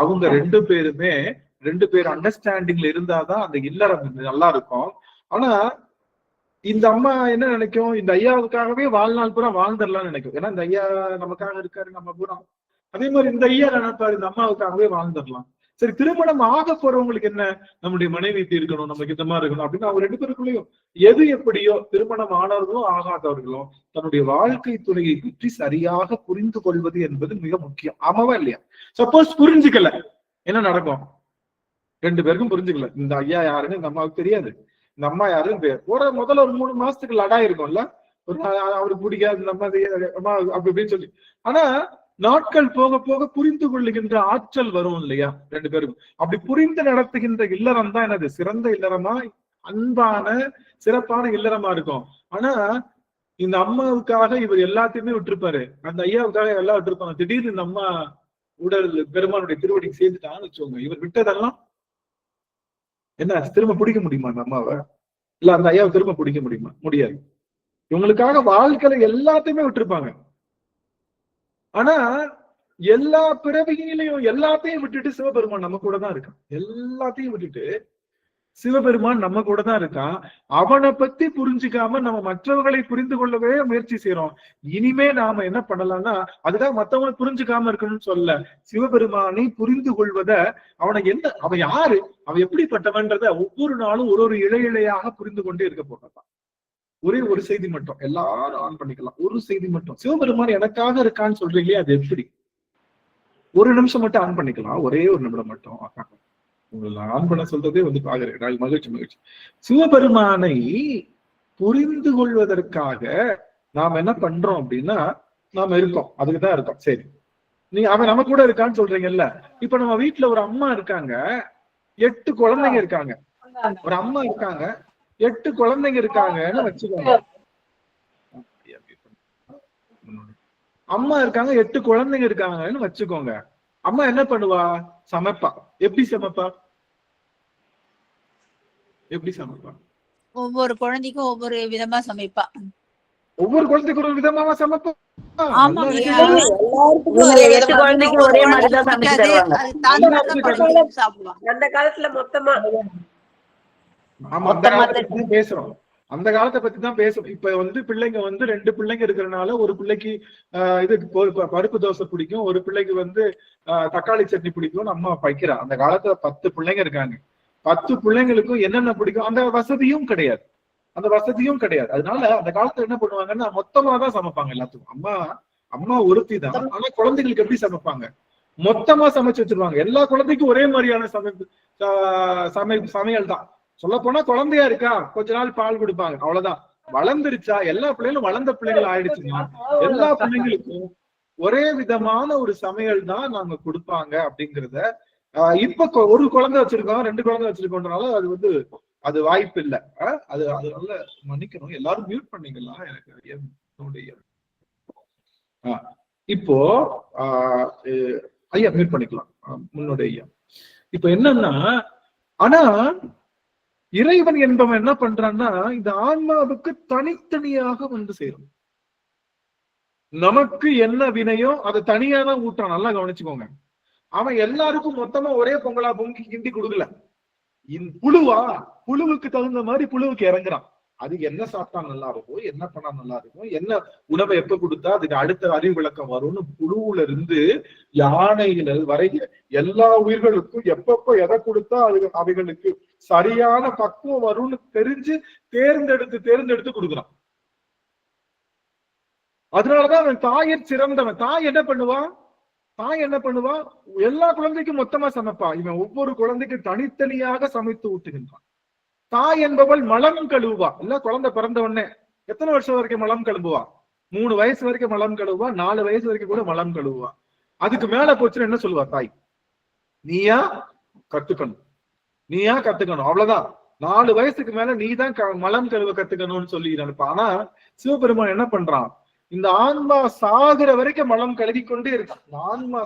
அவங்க ரெண்டு பேர் அண்டர்ஸ்டாண்டிங்ல இருந்தாதான் அந்த இல்லறம் நல்லா இருக்கும். ஆனா இந்த அம்மா என்ன நினைக்கும், இந்த ஐயாவுக்காகவே வாழ்நாள் பூரா வாழ்ந்துடலாம்னு நினைக்கும். ஏன்னா இந்த ஐயா நமக்காக இருக்காரு நம்ம பூரா. அதே மாதிரி இந்த ஐயா நினைப்பாரு இந்த அம்மாவுக்காகவே வாழ்ந்துடலாம். சரி, திருமணம் ஆக போறவங்களுக்கு என்ன, நம்முடைய மனைவி இப்படி இருக்கணும், நமக்கு இந்த மாதிரி இருக்கணும் அப்படின்னு அவங்க ரெண்டு பேருக்குள்ளேயும் எது எப்படியோ திருமணம் ஆனவர்களும் ஆகாதவர்களும் தன்னுடைய வாழ்க்கை துணையை பற்றி சரியாக புரிந்து கொள்வது என்பது மிக முக்கியம். ஆமாவா இல்லையா? சப்போஸ் புரிஞ்சுக்கல என்ன நடக்கும்? ரெண்டு பேருக்கும் புரிஞ்சுக்கல, இந்த ஐயா யாருன்னு இந்த அம்மாவுக்கு தெரியாது, இந்த அம்மா யாருன்னு முதல்ல ஒரு 3 மாசத்துக்கு லடா இருக்கும்ல, அவருக்கு பிடிக்காது இந்த அம்மா அப்படி இப்படின்னு சொல்லி. ஆனா நாட்கள் போக போக புரிந்து கொள்ளுகின்ற ஆற்றல் வரும் இல்லையா ரெண்டு பேருக்கும். அப்படி புரிந்து நடத்துகின்ற இல்லறம் தான் என்னது சிறந்த இல்லறமா, அன்பான சிறப்பான இல்லறமா இருக்கும். ஆனா இந்த அம்மாவுக்காக இவர் எல்லாத்தையுமே விட்டுருப்பாரு, அந்த ஐயாவுக்காக எல்லாம் விட்டுருப்பாங்க. திடீர்னு இந்த அம்மா உடல் பெருமானுடைய திருவடிக்கு சேர்ந்துட்டான்னு வச்சுக்கோங்க, இவர் விட்டதெல்லாம் என்ன திரும்ப பிடிக்க முடியுமா அந்த அம்மாவை? இல்ல அந்த ஐயாவை திரும்ப பிடிக்க முடியுமா? முடியாது. இவங்களுக்காக வாழ்க்கையில எல்லாத்தையுமே விட்டுருப்பாங்க. ஆனா எல்லா பிறவியிலையும் எல்லாத்தையும் விட்டுட்டு சிவபெருமான் நம்ம கூட தான் இருக்கான். எல்லாத்தையும் விட்டுட்டு சிவபெருமான் நம்ம கூட தான் இருக்கான். அவனை பத்தி புரிஞ்சுக்காம நம்ம மற்றவர்களை புரிந்து கொள்ளவே முயற்சி செய்யறோம். இனிமே நாம என்ன பண்ணலாம்னா, அதுதான் மத்தவங்களை புரிஞ்சுக்காம இருக்கணும்னு சொல்ல, சிவபெருமானை புரிந்து கொள்வத அவன் யாரு, அவன் எப்படிப்பட்டவன்றத ஒவ்வொரு நாளும் ஒரு இழையாக புரிந்து கொண்டே இருக்க போறதான். ஒரே ஒரு செய்தி மட்டும் எல்லாரும் ஆன் பண்ணிக்கலாம், ஒரு செய்தி மட்டும். சிவபெருமான் எனக்காக இருக்கான்னு சொல்றீங்களே, அது எப்படி? ஒரு நிமிஷம் மட்டும் ஆன் பண்ணிக்கலாம், ஒரே ஒரு நிமிடம் மட்டும் உங்களை ஆன் பண்ண சொல்றதே பாக்குறேன். மகிழ்ச்சி. சிவபெருமானை புரிந்து கொள்வதற்காக நாம் என்ன பண்றோம் அப்படின்னா, நாம இருக்கோம், அதுக்குதான் இருக்கோம். சரி, அவன் நம்ம கூட இருக்கான்னு சொல்றீங்கல்ல. இப்ப நம்ம வீட்டுல ஒரு அம்மா இருக்காங்க, 8 குழந்தைங்க இருக்காங்க. ஒரு அம்மா இருக்காங்க, 8 குழந்தைங்க இருக்காங்கன்னு வச்சுக்கோங்க. அம்மா இருக்காங்க, 8 குழந்தைங்க இருக்காங்கன்னு வச்சுக்கோங்க. அம்மா என்ன பண்ணுவா? சமைப்பா. எப்படி சமைப்பா? ஒவ்வொரு குழந்தைக்கும் ஒவ்வொரு விதமா சமைப்பா. ஒவ்வொரு குழந்தைக்கும் ஒரு விதமா சமைப்பா. குழந்தைக்கு ஒரே மாதிரிதான் சமைச்சு தருவாங்க. அந்த காலத்துல மொத்தமா. ஆமா, அந்த காலத்தை பத்தி பேசுறோம். அந்த காலத்தை பத்தி தான் பேசுறோம். இப்ப பிள்ளைங்க 2 பிள்ளைங்க இருக்கிறதுனால ஒரு பிள்ளைக்கு இது பருப்பு தோசை பிடிக்கும், ஒரு பிள்ளைக்கு தக்காளி சட்னி பிடிக்கும்னு அம்மா வைக்கிறா. அந்த காலத்துல 10 பிள்ளைங்க இருக்காங்க. 10 பிள்ளைங்களுக்கும் என்னென்ன பிடிக்கும் அந்த வசதியும் கிடையாது. அதனால அந்த காலத்துல என்ன பண்ணுவாங்கன்னா, மொத்தமா தான் சமைப்பாங்க எல்லாத்துக்கும். அம்மா ஒருத்தி தான். ஆனா குழந்தைகளுக்கு எப்படி சமைப்பாங்க? மொத்தமா சமைச்சு வச்சிருவாங்க. எல்லா குழந்தைக்கும் ஒரே மாதிரியான சமையல் தான். சொல்ல போனா குழந்தையா இருக்கா, கொஞ்ச நாள் பால் கொடுப்பாங்க, அவ்வளவுதான். வளர்ந்துருச்சா, எல்லா பிள்ளைகளும் வளர்ந்த பிள்ளைகள் ஆயிடுச்சுன்னா எல்லா பிள்ளைங்களுக்கும் ஒரே விதமான ஒரு சமையல் தான் நாங்க கொடுப்பாங்க அப்படிங்கிறத இப்ப ஒரு குழந்தை வச்சிருக்கோம், 2 குழந்தை வச்சிருக்கோன்றனால அது வாய்ப்பு இல்லை. அதனால மன்னிக்கணும், எல்லாரும் மியூட் பண்ணீங்களா? எனக்கு இப்போ ஐயா மியூட் பண்ணிக்கலாம், முன்னோட ஐயா. இப்ப என்னன்னா, ஆனா இறைவன் என்பவன் என்ன பண்றான்னா, இந்த ஆன்மாவுக்கு தனித்தனியாக சேரும். நமக்கு என்ன வினையோ அதை தனியா தான் ஊட்டுறான். நல்லா கவனிச்சுக்கோங்க. அவன் எல்லாருக்கும் மொத்தமா ஒரே பொங்கலா பொங்கி கிண்டி கொடுக்கல. புழுவுக்கு தகுந்த மாதிரி புழுவுக்கு இறங்குறான். அது என்ன சாப்பிட்டா நல்லா இருக்கும், என்ன பண்ணா நல்லா இருக்கும், என்ன உணவை எப்ப கொடுத்தா அதுக்கு அடுத்த அறிவு விளக்கம் வரும்னு புழுவுல இருந்து யானைகள் வரை எல்லா உயிர்களுக்கும் எப்பப்ப எதை கொடுத்தா அவைகளுக்கு சரியான பக்குவம் வரும்னு தெரிஞ்சு தேர்ந்தெடுத்து கொடுக்குறான். அதனாலதான் அவன் தாயிற் சிறந்தவன். தாய் என்ன பண்ணுவா? எல்லா குழந்தைக்கும் மொத்தமா சமைப்பா. இவன் ஒவ்வொரு குழந்தைக்கும் தனித்தனியாக சமைத்து ஊட்டுகின்றான். தாய் என்பவள் மலம் கழுவுவா. இல்ல, குழந்தை பிறந்த உடனே எத்தனை வருஷம் வரைக்கும் மலம் கழுவுவா? 3 வயசு வரைக்கும் மலம் கழுவுவா, 4 வயசு வரைக்கும் கூட மலம் கழுவுவா. அதுக்கு மேல போச்சுன்னா என்ன சொல்லுவா தாய்? நீயா கத்துக்கணும், அவ்வளவுதான். 4 வயசுக்கு மேல நீதான் மலம் கழுவ கத்துக்கணும்னு சொல்லி நினைப்பா. ஆனா சிவபெருமான் என்ன பண்றான்? இந்த ஆன்மா சாகுற வரைக்கும் மலம் கழுவி கொண்டே இருக்கான். ஆன்மா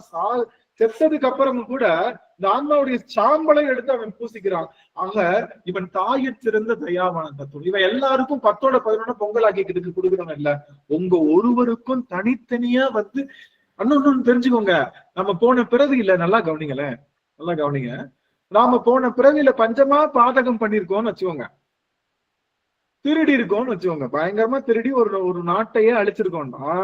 செத்ததுக்கு அப்புறம் கூட இந்த ஆன்மாவுடைய சாம்பலை எடுத்து அவன் பூசிக்கிறான். ஆக இவன் தாயிற் சிறந்த தயாவான தத்துவம். இவன் எல்லாருக்கும் 10-11 பொங்கல் ஆக்கிக்கிட்டு கொடுக்குறவன் இல்ல, உங்க ஒருவருக்கும் தனித்தனியா வந்து இன்னொன்னு தெரிஞ்சுக்கோங்க. நம்ம போன பிறவியில நல்லா கவனிங்களேன், நல்லா கவனிங்க. நாம போன பிறவியில பஞ்சமா பாதகம் பண்ணிருக்கோம்னு வச்சுக்கோங்க, திருடி இருக்கோம்னு வச்சுக்கோங்க, பயங்கரமா திருடி ஒரு நாட்டையே அழிச்சிருக்கோம்னா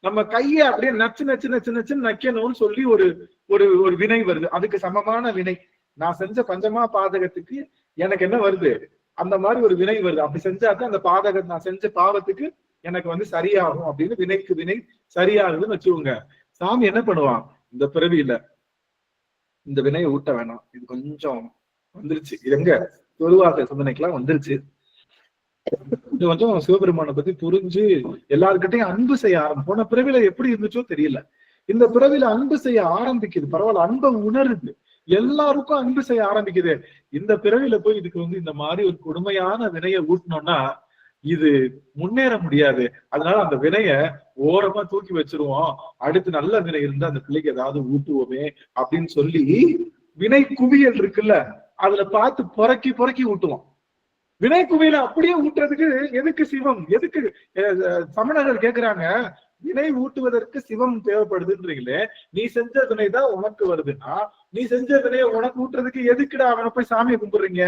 நம்ம கைய அப்படியே நச்சு நச்சு நச்சு நச்சுன்னு நக்கணும்னு சொல்லி ஒரு ஒரு ஒரு வினை வருது. அதுக்கு சமமான வினை நான் செஞ்ச பஞ்சமா பாதகத்துக்கு எனக்கு என்ன வருது, அந்த மாதிரி ஒரு வினை வருது. அப்படி செஞ்சாதான் அந்த பாதகம் நான் செஞ்ச பாவத்துக்கு எனக்கு வந்து சரியாகும் அப்படின்னு வினைக்கு வினை சரியாகுதுன்னு வச்சுக்கோங்க. சாமி என்ன பண்ணுவான், இந்த பிறவியில இந்த வினையை ஊட்ட வேணாம், இது கொஞ்சம் வந்துருச்சு, இது எங்க தொழுவாச சிந்தனைக்கெல்லாம் வந்துருச்சு, இது கொஞ்சம் சிவபெருமானை பத்தி புரிஞ்சு எல்லாருக்கிட்டையும் அன்பு செய்ய போன பிறவில எப்படி இருந்துச்சோ தெரியல, இந்த பிறவில அன்பு செய்ய ஆரம்பிக்குது. பரவாயில்ல, அன்பை உணருது, எல்லாருக்கும் அன்பு செய்ய ஆரம்பிக்குது. இந்த பிறவில போய் இதுக்கு வந்து இந்த மாதிரி ஒரு கொடுமையான வினையை ஊட்டினோம்னா இது முன்னேற முடியாது. அதனால அந்த வினைய ஓரமா தூக்கி வச்சிருவோம், அடுத்து நல்ல வினை இருந்தா அந்த பிள்ளைக்கு ஏதாவது ஊட்டுவோமே அப்படின்னு சொல்லி வினை குவியல் இருக்குல்ல, அதுல பார்த்து பொறக்கி பொறக்கி ஊட்டுவோம். வினை குவியல அப்படியே ஊட்டுறதுக்கு எதுக்கு சிவம், எதுக்கு சமணர்கள் கேக்குறாங்க, வினை ஊட்டுவதற்கு சிவம் தேவைப்படுதுன்றீங்களே, நீ செஞ்ச வினை தான் உனக்கு வருதுன்னா நீ செஞ்ச வினையை உனக்கு ஊட்டுறதுக்கு எதுக்குடா அவனை போய் சாமியை கும்பிடுறீங்க?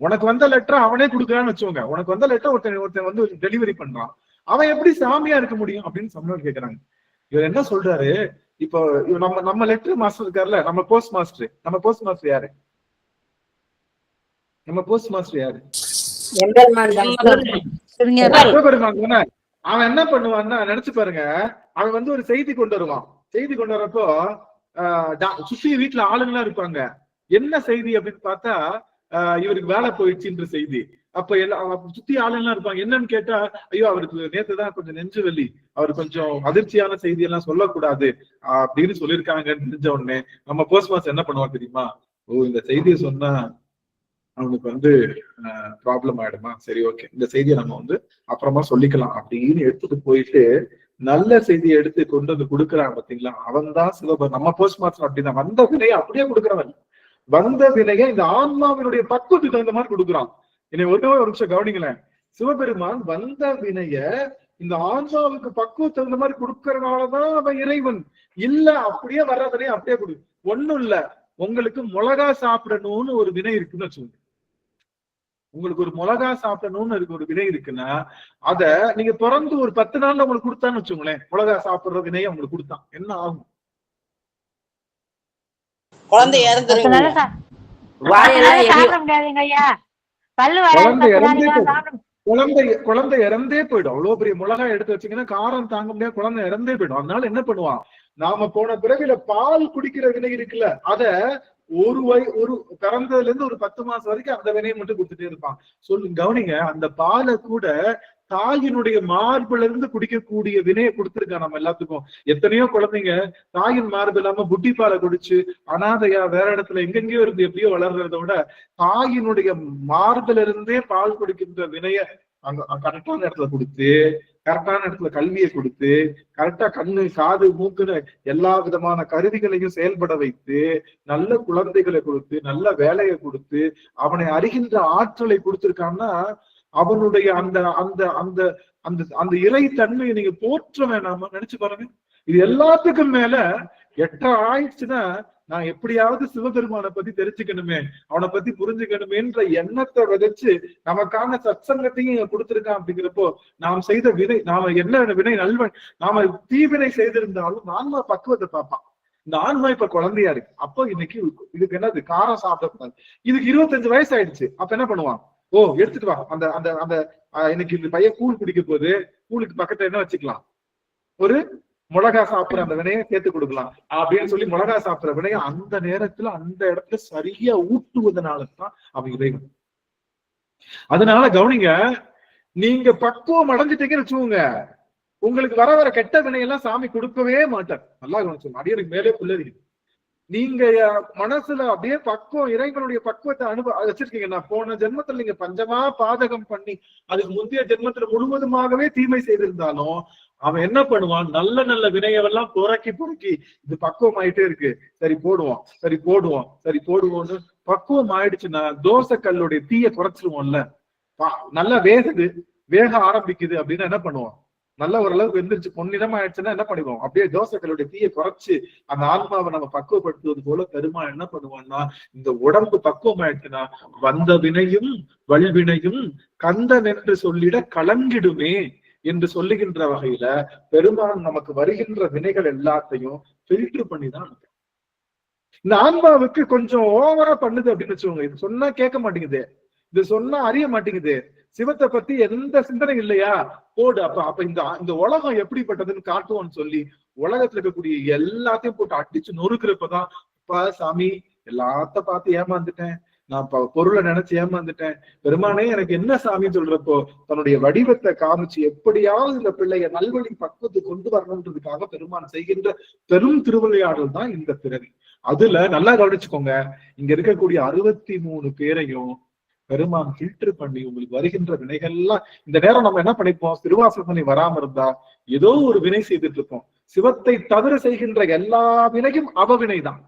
உனக்கு வந்த லெட்டர் அவனே கொடுக்குறான்னு வச்சுக்கோங்க, உனக்கு வந்த லெட்டர் ஒருத்தன் வந்து டெலிவரி பண்றான், அவன் எப்படி சாமியா இருக்க முடியும் அப்படின்னு சமணர்கள் கேக்குறாங்க. இவர் என்ன சொல்றாரு, இப்போ நம்ம லெட்டர் மாஸ்டர் இருக்காருல்ல, நம்ம போஸ்ட் மாஸ்டர் யாரு? நம்ம போஸ்ட் மாஸ்டர் யாரு? அவன் என்ன பண்ணுவான்னா, நினைச்சு பாருங்க, அவன் வந்து ஒரு செய்தி கொண்டு வருவான். செய்தி கொண்டு வரப்போ சுத்தி வீட்டுல ஆளுங்கெல்லாம் இருப்பாங்க. என்ன செய்தி அப்படின்னு பார்த்தா இவருக்கு வேலை போயிடுச்சுன்ற செய்தி. அப்ப சுத்தி ஆளுங்கெல்லாம் இருப்பாங்க. என்னன்னு கேட்டா, ஐயோ அவருக்கு நேத்துதான் கொஞ்சம் நெஞ்சு வலி, அவர் கொஞ்சம் அதிர்ச்சியான செய்தி எல்லாம் சொல்லக்கூடாது அப்படின்னு சொல்லியிருக்காங்கன்னு தெரிஞ்ச உடனே நம்ம போஸ்ட் மாஸ்டர் என்ன பண்ணுவாங்க தெரியுமா, ஓ இந்த செய்தியை சொன்னா அவனுக்கு வந்து ப்ராப்ளம் ஆயிடுமா, சரி ஓகே இந்த செய்தியை நம்ம வந்து அப்புறமா சொல்லிக்கலாம் அப்படின்னு எடுத்துட்டு போயிட்டு நல்ல செய்தியை எடுத்து கொண்டு வந்து கொடுக்குறான். பாத்தீங்களா, அவன் தான் சிவபெருமான். நம்ம போஸ்ட் மாஸ்டர் அப்படிதான், வந்த வினையை அப்படியே கொடுக்குறவன். வந்த வினையை இந்த ஆன்மாவினுடைய பக்குவத்துக்கு தகுந்த மாதிரி கொடுக்குறான். என்னை ஒரு நிமிஷம் கவனிங்களேன், சிவபெருமான் வந்த வினைய இந்த ஆன்மாவுக்கு பக்குவத்துக்கு தகுந்த மாதிரி கொடுக்கறதுனாலதான் அவன் இறைவன். இல்ல அப்படியே வர்ற வினையை அப்படியே கொடு. ஒண்ணும் இல்ல, உங்களுக்கு மிளகா சாப்பிடணும்னு ஒரு வினை இருக்குன்னு வச்சுக்கோங்க, உங்களுக்கு ஒரு மிளகா சாப்பிடணும்னு இருக்கு ஒரு வினை இருக்குன்னா அத நீங்க பிறந்து ஒரு 10 நாள்ல உங்களுக்கு கொடுத்தான்னு வச்சுக்கோங்களேன், மிளகா சாப்பிடுற வினையை உங்களுக்கு கொடுத்தான் என்ன ஆகும்? குழந்தை இறந்துருங்க, குழந்தை இறந்தே போயிடும். அவ்வளவு பெரிய மிளகா எடுத்து வச்சீங்கன்னா காரம் தாங்க முடியாது, குழந்தை இறந்தே போயிடும். அதனால என்ன பண்ணுவான், நாம போன பிறவில பால் குடிக்கிற வினை இருக்குல்ல, அத ஒரு பிறந்ததுல இருந்து ஒரு 10 மாசம் வரைக்கும் அந்த வினையை மட்டும் கொடுத்துட்டே இருப்பான். கவனிங்க, அந்த பாலை கூட தாயினுடைய மார்புல இருந்து குடிக்கக்கூடிய வினையை கொடுத்துருக்கான் நம்ம எல்லாத்துக்கும். எத்தனையோ குழந்தைங்க தாயின் மார்பு இல்லாம புட்டி பாலை குடிச்சு அனாதையா வேற இடத்துல எங்கெங்கயோ இருந்து எப்படியோ வளர்றத விட தாயினுடைய மார்புல இருந்தே பால் குடிக்கின்ற வினைய அங்க கரெக்டான இடத்துல கொடுத்து, கரெக்டான இடத்துல கல்வியை கொடுத்து, கரெக்டா கண்ணு காது மூக்குன்னு எல்லா விதமான கருவிகளையும் செயல்பட வைத்து, நல்ல குழந்தைகளை கொடுத்து, நல்ல வேலையை கொடுத்து, அவனை அறிகின்ற ஆற்றலை கொடுத்திருக்கான்னா அவனுடைய அந்த அந்த அந்த அந்த அந்த இறை தன்மையை நீங்க போற்ற வேணாமா? நினைச்சு பாருங்க. இது எல்லாத்துக்கும் மேல 8 ஆயிடுச்சுன்னா நான் எப்படியாவது சிவபெருமானை பத்தி தெரிஞ்சுக்கணுமே, அவனை பத்தி புரிஞ்சுக்கணுமேன்ற எண்ணத்தை விதைச்சு நமக்கான சத்சங்கத்தையும் கொடுத்திருக்கான். அப்படிங்கிறப்போ நாம் செய்த வினை, நாம என்ன வினை நல்வன், நாம தீவினை செய்திருந்தாலும் ஆன்மா பக்குவத்தை பார்ப்பான். இந்த ஆன்மா இப்ப குழந்தையா இருக்கு, அப்போ இன்னைக்கு இதுக்கு என்னது காரம் சாப்பிடக்கூடாது. இதுக்கு 25 வயசு ஆயிடுச்சு, அப்ப என்ன பண்ணுவான், ஓ எடுத்துட்டு வா அந்த அந்த அந்த இன்னைக்கு இந்த பையன் கூழ் குடிக்க போது, கூழுக்கு பக்கத்துல என்ன வச்சுக்கலாம், ஒரு மிளகா சாப்பிடுற அந்த வினையை சேர்த்து கொடுக்கலாம் அப்படின்னு சொல்லி மிளகா சாப்பிடுற வினையை அந்த நேரத்துல அந்த இடத்துல சரியா ஊட்டுவதனாலதான் அவன் இறைவன். அதனால கவனிங்க, நீங்க பக்குவம் அடைஞ்சிட்டீங்கன்னு வச்சுக்கோங்க, உங்களுக்கு வர வர கெட்ட வினையெல்லாம் சாமி கொடுக்கவே மாட்டார். நல்லா கவனிச்சு, அடியனுக்கு மேலே புள்ளறீங்க. நீங்க மனசுல அப்படியே பக்குவம், இறைவனுடைய பக்குவத்தை வச்சிருக்கீங்கன்னா, போன ஜென்மத்துல நீங்க பஞ்சமா பாதகம் பண்ணி அதுக்கு முந்தைய ஜென்மத்துல முழுவதுமாகவே தீமை செய்திருந்தாலும் அவன் என்ன பண்ணுவான், நல்ல நல்ல வினையெல்லாம் பொறுக்கி இது பக்குவம் ஆயிட்டே இருக்கு, சரி போடுவோம்னு பக்குவம் ஆயிடுச்சுன்னா தோசை கல்லுடைய தீய குறைச்சிருவோம்ல. நல்லா வேக ஆரம்பிக்குது அப்படின்னா என்ன பண்ணுவோம், நல்ல ஓரளவுக்கு வெந்துருச்சு பொன்னிறமா ஆயிடுச்சுன்னா என்ன பண்ணுவோம், அப்படியே தோசைகளுடைய தீயை குறைச்சு அந்த ஆன்மாவை நம்ம பக்குவப்படுத்துவது போல பெருமாள் என்ன பண்ணுவான்னா, இந்த உடம்பு பக்குவம் ஆயிடுச்சுன்னா வந்த வினையும் வல்வினையும் கந்தன் என்று சொல்லிட கலங்கிடுமே என்று சொல்லுகின்ற வகையில பெருமாள் நமக்கு வருகின்ற வினைகள் எல்லாத்தையும் ஃபில்டர் பண்ணிதான் அனுப்பும். இந்த ஆன்மாவுக்கு கொஞ்சம் ஓவரா பண்ணுது அப்படின்னு வச்சுக்கோங்க. இது சொன்னா கேட்க மாட்டேங்குது, இது சொன்னா அறிய மாட்டேங்குது, சிவத்தை பத்தி எந்த சிந்தனை இல்லையா, போடு அப்ப இந்த உலகம் எப்படிப்பட்டதுன்னு காட்டுவோம்னு சொல்லி உலகத்துல இருக்கக்கூடிய எல்லாத்தையும் போட்டு அடிச்சு நொறுக்கிறப்பதான், அப்ப சாமி எல்லாத்த பார்த்து ஏமாந்துட்டேன், நான் பொருளை நினைச்சு ஏமாந்துட்டேன், பெருமானே எனக்கு என்ன சாமின்னு சொல்றப்போ தன்னுடைய வடிவத்தை காமிச்சு எப்படியாவது இந்த பிள்ளைய நல்வழி பக்குவத்தை கொண்டு வரணும்ன்றதுக்காக பெருமான் செய்கின்ற பெரும் திருவிளையாடல் தான் இந்த பிறவி. அதுல நல்லா கவனிச்சுக்கோங்க, இங்க இருக்கக்கூடிய 63 பேரையும் பெருமான் ஃபில்டர் பண்ணி உங்களுக்கு வருகின்ற வினைகள்லாம், இந்த நேரம் நம்ம என்ன பண்ணிப்போம், திருவாசகனை வராம இருந்தா ஏதோ ஒரு வினை செய்துட்டு இருப்போம். சிவத்தை தவிர செய்கின்ற எல்லா வினையும் அவவினைதான்.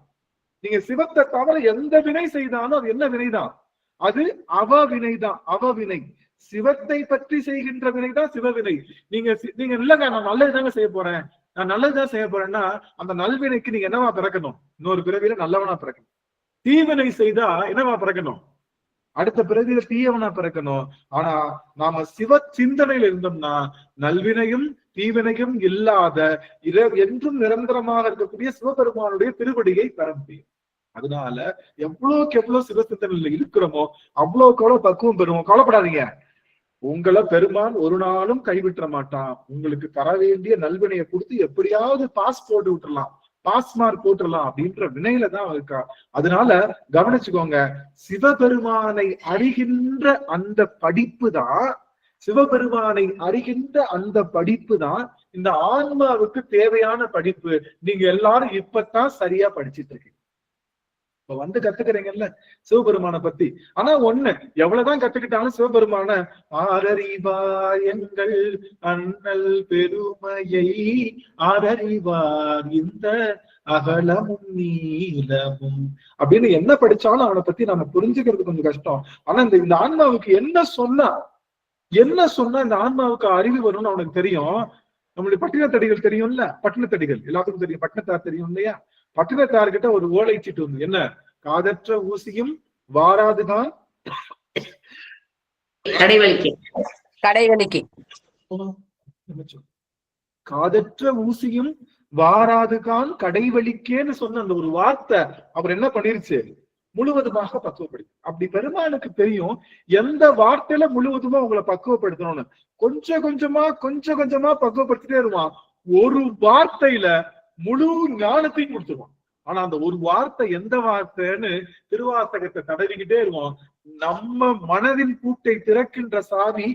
நீங்க சிவத்தை தவிர எந்த வினை செய்தாலும் அது என்ன வினைதான், அது அவவினைதான், அவவினை. சிவத்தை பற்றி செய்கின்ற வினைதான் சிவவினை. நீங்க இல்லங்க நான் நல்லதுதாங்க செய்ய போறேன், நான் நல்லதுதான் செய்ய போறேன்னா அந்த நல்வினைக்கு நீங்க என்னவா பிறக்கணும், இன்னொரு பிறவியில நல்லவனா பிறக்கணும். தீவினை செய்தா என்னவா பிறக்கணும், அடுத்த பிறவியில தீயவனா பிறக்கணும். ஆனா நாம சிவ சிந்தனையில இருந்தோம்னா நல்வினையும் தீவினையும் இல்லாத என்றும் நிரந்தரமாக இருக்கக்கூடிய சிவபெருமானுடைய திருவடியை பெற முடியும். அதனால எவ்வளவுக்கு எவ்வளவு சிவ சிந்தனையில இருக்கிறோமோ அவ்வளவுக்கு எவ்வளவு பக்குவம் பெறுவோம். கவலைப்படாதீங்க, உங்களை பெருமான் ஒரு நாளும் கைவிட்ட மாட்டான். உங்களுக்கு தர வேண்டிய நல்வினையை கொடுத்து எப்படியாவது பாஸ் போட்டு விட்டுறலாம், பாஸ் மார்க் போட்டுடலாம் அப்படின்ற வினையில தான் இருக்கா. அதனால கவனிச்சுக்கோங்க, சிவபெருமானை அறிகின்ற அந்த படிப்பு தான், சிவபெருமானை அறிகின்ற அந்த படிப்பு தான் இந்த ஆன்மாவுக்கு தேவையான படிப்பு. நீங்க எல்லாரும் இப்பதான் சரியா படிச்சுட்டு இருக்கீங்க, இப்ப வந்து கத்துக்கிறீங்கல்ல சிவபெருமான பத்தி. ஆனா ஒண்ணு, எவ்வளவுதான் கத்துக்கிட்டாலும் சிவபெருமான ஆரறிவார் எங்கள் அண்ணல் பெருமையை, ஆரறிவார் இந்த அகலமும் நீளமும் அப்படின்னு என்ன படிச்சாலும் அவனை பத்தி நம்ம புரிஞ்சுக்கிறது கொஞ்சம் கஷ்டம். ஆனா இந்த ஆன்மாவுக்கு என்ன சொன்னா இந்த ஆன்மாவுக்கு அறிவு வரும்னு அவனுக்கு தெரியும். நம்மளுடைய பட்டினத்தடிகள் தெரியும்ல, பட்டினத்தடிகள் எல்லாத்துக்கும் தெரியும், பட்டினத்தார் தெரியும் இல்லையா. பட்டினத்தார்கிட்ட ஒரு ஓலைச்சீட்டு வந்து என்ன, காதற்ற ஊசியும் வாராதுதான் காதற்ற ஊசியும் வாராதுகான் கடைவழிக்கேன்னு சொன்ன அந்த ஒரு வார்த்தை அவர் என்ன பண்ணிருச்சு, முழுவதுமாக பக்குவப்படுத்தி. அப்படி பெருமானுக்கு தெரியும் எந்த வார்த்தையில முழுவதுமா உங்களை பக்குவப்படுத்தணும்னு. கொஞ்சம் கொஞ்சமா பக்குவப்படுத்திட்டே இருவான். ஒரு வார்த்தையில முழு ஞானத்தையும் கொடுத்துருவான். ஆனா அந்த ஒரு வார்த்தை எந்த வார்த்தைன்னு திருவாசகத்தை தடவிக்கிட்டே இருவோம். நம்ம மனதின் பூட்டை திறக்கின்ற சாவி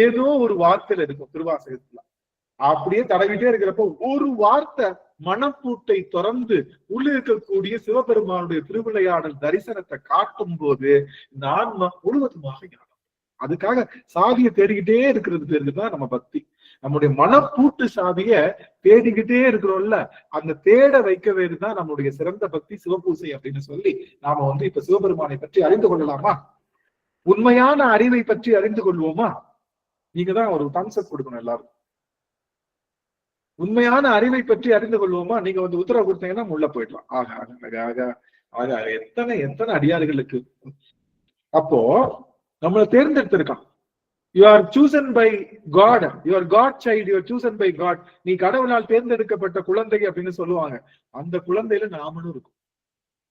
ஏதோ ஒரு வார்த்தையில இருக்கும் திருவாசகத்துல. அப்படியே தடவிட்டே இருக்கிறப்ப ஒரு வார்த்தை மனப்பூட்டை திறந்து உள்ள இருக்கக்கூடிய சிவபெருமானுடைய திருவிளையாடல் தரிசனத்தை காட்டும் போது இந்த ஆன்மா முழுவதுமாக ஞானம். அதுக்காக சாவியை தேடிக்கிட்டே இருக்கிறது பேருக்குதான் நம்ம பக்தி. நம்முடைய மனப்பூட்டு சாவிய தேடிக்கிட்டே இருக்கிறோம்ல, அந்த தேட வைக்க வேறுதான் நம்மளுடைய சிறந்த பக்தி சிவபூசை அப்படின்னு சொல்லி நாம வந்து இப்ப சிவபெருமானை பற்றி அறிந்து கொள்ளலாமா? உண்மையான அறிவை பற்றி அறிந்து கொள்வோமா? நீங்க தான் ஒரு கான்செப்ட் கொடுக்கணும் எல்லாரும். உண்மையான அறிவை பற்றி அறிந்து கொள்வோமா? நீங்க வந்து உத்தரவு கொடுத்தீங்கன்னா உள்ள போயிடலாம். ஆக எத்தனை அடியார்களுக்கு அப்போ நம்மளை தேர்ந்தெடுத்திருக்கான். You are chosen by God. You are God child. You are chosen by God. நீ கடவுளால் தேர்ந்தெடுக்கப்பட்ட குழந்தை அப்படின்னு சொல்லுவாங்க. அந்த குழந்தையில நாமளும் இருக்கும்.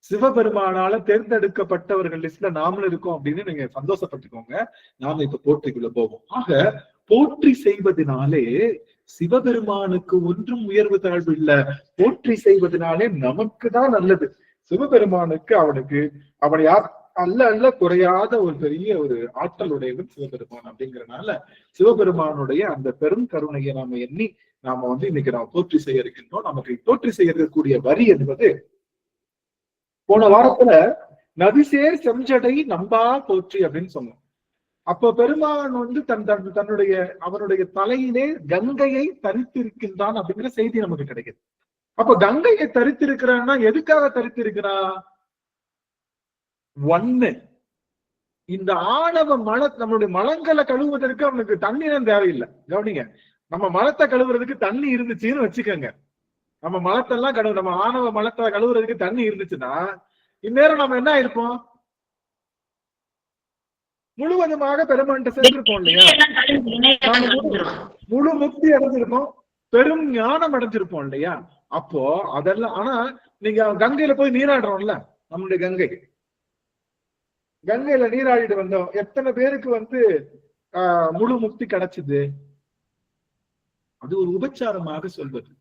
சிவபெருமானால தேர்ந்தெடுக்கப்பட்டவர்கள் லிஸ்ட்ல நாமளும் இருக்கோம் அப்படின்னு நீங்க சந்தோஷப்பட்டுக்கோங்க. நாம இப்ப போற்றிக்குள்ள போவோம். ஆக போற்றி செய்வதனாலே சிவபெருமானுக்கு ஒன்றும் உயர்வு தாழ்வு இல்ல. போற்றி செய்வதனாலே நமக்கு தான் நல்லது. சிவபெருமானுக்கு அவனை யார் அல்ல குறையாத ஒரு பெரிய ஒரு ஆற்றலுடையவன் சிவபெருமான். அப்படிங்கறதுனால சிவபெருமானுடைய அந்த பெரும் கருணையை நாம எண்ணி நாம வந்து இன்னைக்கு நாம போற்றி செய்ய இருக்கின்றோம். நமக்கு போற்றி செய்யக்கூடிய வரி என்பது போன வாரத்துல நதிசேர் செஞ்சடை நம்பா போற்றி அப்படின்னு சொன்னோம். அப்போ பெருமான் வந்து தன்னுடைய அவனுடைய தலையிலே கங்கையை தரித்திருக்கின்றான் அப்படிங்கிற செய்தி நமக்கு கிடைக்குது. அப்ப கங்கையை தரித்திருக்கிறான்னா எதுக்காக தரித்திருக்கிறா? ஒண்ணு, இந்த ஆணவ நம்மளுடைய மலங்களை கழுவுவதற்கு அவனுக்கு தண்ணீரம் தேவையில்லை. கவனிங்க, நம்ம மலத்தை கழுவுறதுக்கு தண்ணி இருந்துச்சுன்னு வச்சுக்கோங்க. நம்ம மலத்தெல்லாம் நம்ம ஆணவ மலத்தை கழுவுறதுக்கு தண்ணி இருந்துச்சுன்னா இந்நேரம் நம்ம என்ன ஆயிருப்போம்? முழுவதுமாக பெருமான்ட்ட சேர்ந்திருப்போம் இல்லையா? முழு முக்தி அடைஞ்சிருப்போம், பெரும் ஞானம் அடைஞ்சிருப்போம் இல்லையா? அப்போ அதெல்லாம் ஆனா நீங்க கங்கையில போய் நீராடுறோம்ல, நம்மளுடைய கங்கையில நீராடிட்டு வந்தோம். எத்தனை பேருக்கு வந்து முழு முக்தி கிடைச்சது? அது ஒரு உபச்சாரமாக சொல்வது.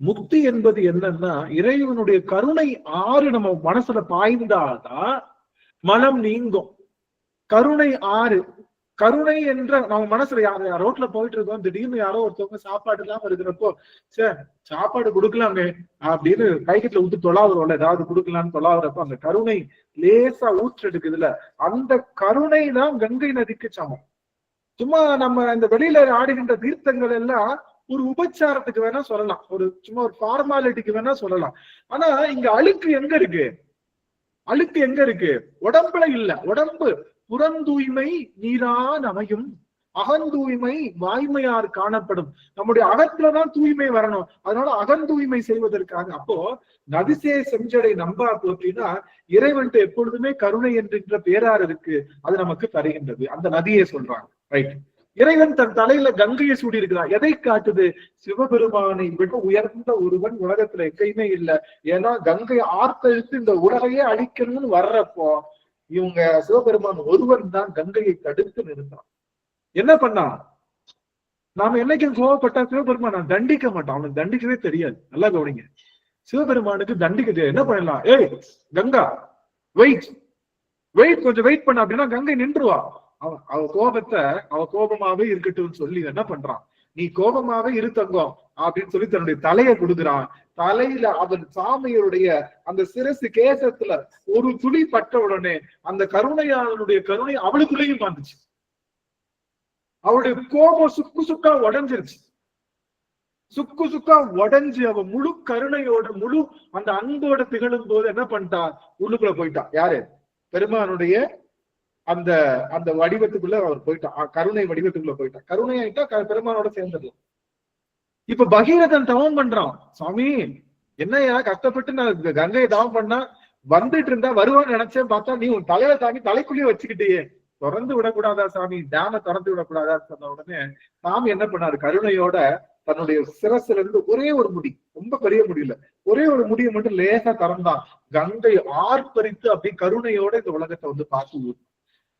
முக்தி என்பது என்னன்னா இறைவனுடைய கருணை ஆறு நம்ம மனசுல பாய்ந்தாதான் மனம் நீங்கும். கருணை ஆறு, கருணை என்ற நம்ம மனசுல ரோட்ல போயிட்டு இருக்கோம், திடீர்னு யாரோ ஒருத்தவங்க சாப்பாடு இல்லாம இருக்கிறப்போ சார் சாப்பாடு கொடுக்கலாமே அப்படின்னு கைக்கட்டுல ஊத்து தொலாவுறோம்ல, ஏதாவது கொடுக்கலாம்னு தொலாவுறப்போ அந்த கருணை லேசா ஊற்றெடுக்குதுல, அந்த கருணை தான் கங்கை நதிக்கு சமம். சும்மா நம்ம இந்த வெளியில ஆடுகின்ற தீர்த்தங்கள் எல்லாம் ஒரு உபச்சாரத்துக்கு வேணா சொல்லலாம், சும்மா ஒரு ஃபார்மாலிட்டிக்கு வேணா சொல்லலாம். ஆனா இங்க அழுக்கு எங்க இருக்கு? அழுக்கு எங்க இருக்கு? உடம்புல இல்ல. உடம்பு புறந்தூய்மை நீரான் அமையும், அகந்தூய்மை வாய்மையார் காணப்படும். நம்முடைய அகத்துலதான் தூய்மை வரணும். அதனால அகந்தூய்மை செய்வதற்காக அப்போ நதிசே செஞ்சடை நம்பா போற்றினா இறைவன்ட்டு எப்பொழுதுமே கருணை என்கின்ற பேராறு இருக்கு, அது நமக்கு தருகின்றது. அந்த நதியை சொல்றாங்க. ரைட். இறைவன் தன் தலையில கங்கையை சூடி இருக்கிறான். எதை காட்டுது? சிவபெருமானை விட உயர்ந்த ஒருவன் உலகத்துல எங்கேயுமே இல்லை. ஏன்னா கங்கை ஆர்த்தெழுத்து இந்த உலகையே அழிக்கணும்னு வர்றப்போ இவங்க சிவபெருமான் ஒருவன் தான் கங்கையை தடுத்து நிறுத்தான். என்ன பண்ணான்? நாம என்னைக்கும் கோவப்பட்டா சிவபெருமான் நான் தண்டிக்க மாட்டான், அவனுக்கு தண்டிக்கவே தெரியாது. நல்லா கவனிங்க, சிவபெருமானுக்கு தண்டிக்க தெரியாது. என்ன பண்ணலாம்? ஏய் கங்கா வெயிட் வெயிட், கொஞ்சம் வெயிட் பண்ண அப்படின்னா கங்கை நின்றுவா. அவ கோபத்தை அவ கோபமாவே இருக்கட்டும் சொல்லி என்ன பண்றான்? நீ கோபமாவே இருத்தங்கம் அப்படின்னு சொல்லி தன்னுடைய தலையை கொடுக்குறான். தலையில அவன் சாமியுடைய அந்த சிரசு கேசத்துல ஒரு துளி பட்ட உடனே அந்த கருணையாளனுடைய கருணை அவளுக்குள்ளேயும் வந்துச்சு. அவளுடைய கோபம் சுக்கு சுக்கா உடஞ்சிருச்சு. சுக்கு சுக்கா உடஞ்சு அவ முழு கருணையோட முழு அந்த அன்போட திகழும் போது என்ன பண்ணிட்டா? உள்ளுக்குள்ள போயிட்டான். யாரு? பெருமானுடைய அந்த அந்த வடிவத்துக்குள்ள அவர் போயிட்டான், கருணை வடிவத்துக்குள்ள போயிட்டான். கருணை ஆயிட்டா பெருமானோட சேர்ந்துடலாம். இப்ப பகீரதன் தவம் பண்றான். சுவாமி என்னையா கஷ்டப்பட்டு நான் கங்கையை தவம் பண்ணா வந்துட்டு இருந்தா வருவான்னு நினைச்சேன், பார்த்தா நீ உன் தலையில தாங்கி தலைக்குள்ளேயே வச்சுக்கிட்டே திறந்து விடக்கூடாதா சாமி, டேம திறந்து விடக்கூடாதான்னு சொன்ன உடனே சாமி என்ன பண்ணாரு? கருணையோட தன்னுடைய சிரசுல இருந்து ஒரே ஒரு முடி, ரொம்ப பெரிய முடியல, ஒரே ஒரு முடியை மட்டும் லேசா திறந்தான். கங்கை ஆர்ப்பரித்து அப்படி கருணையோட இந்த உலகத்தை வந்து பார்த்து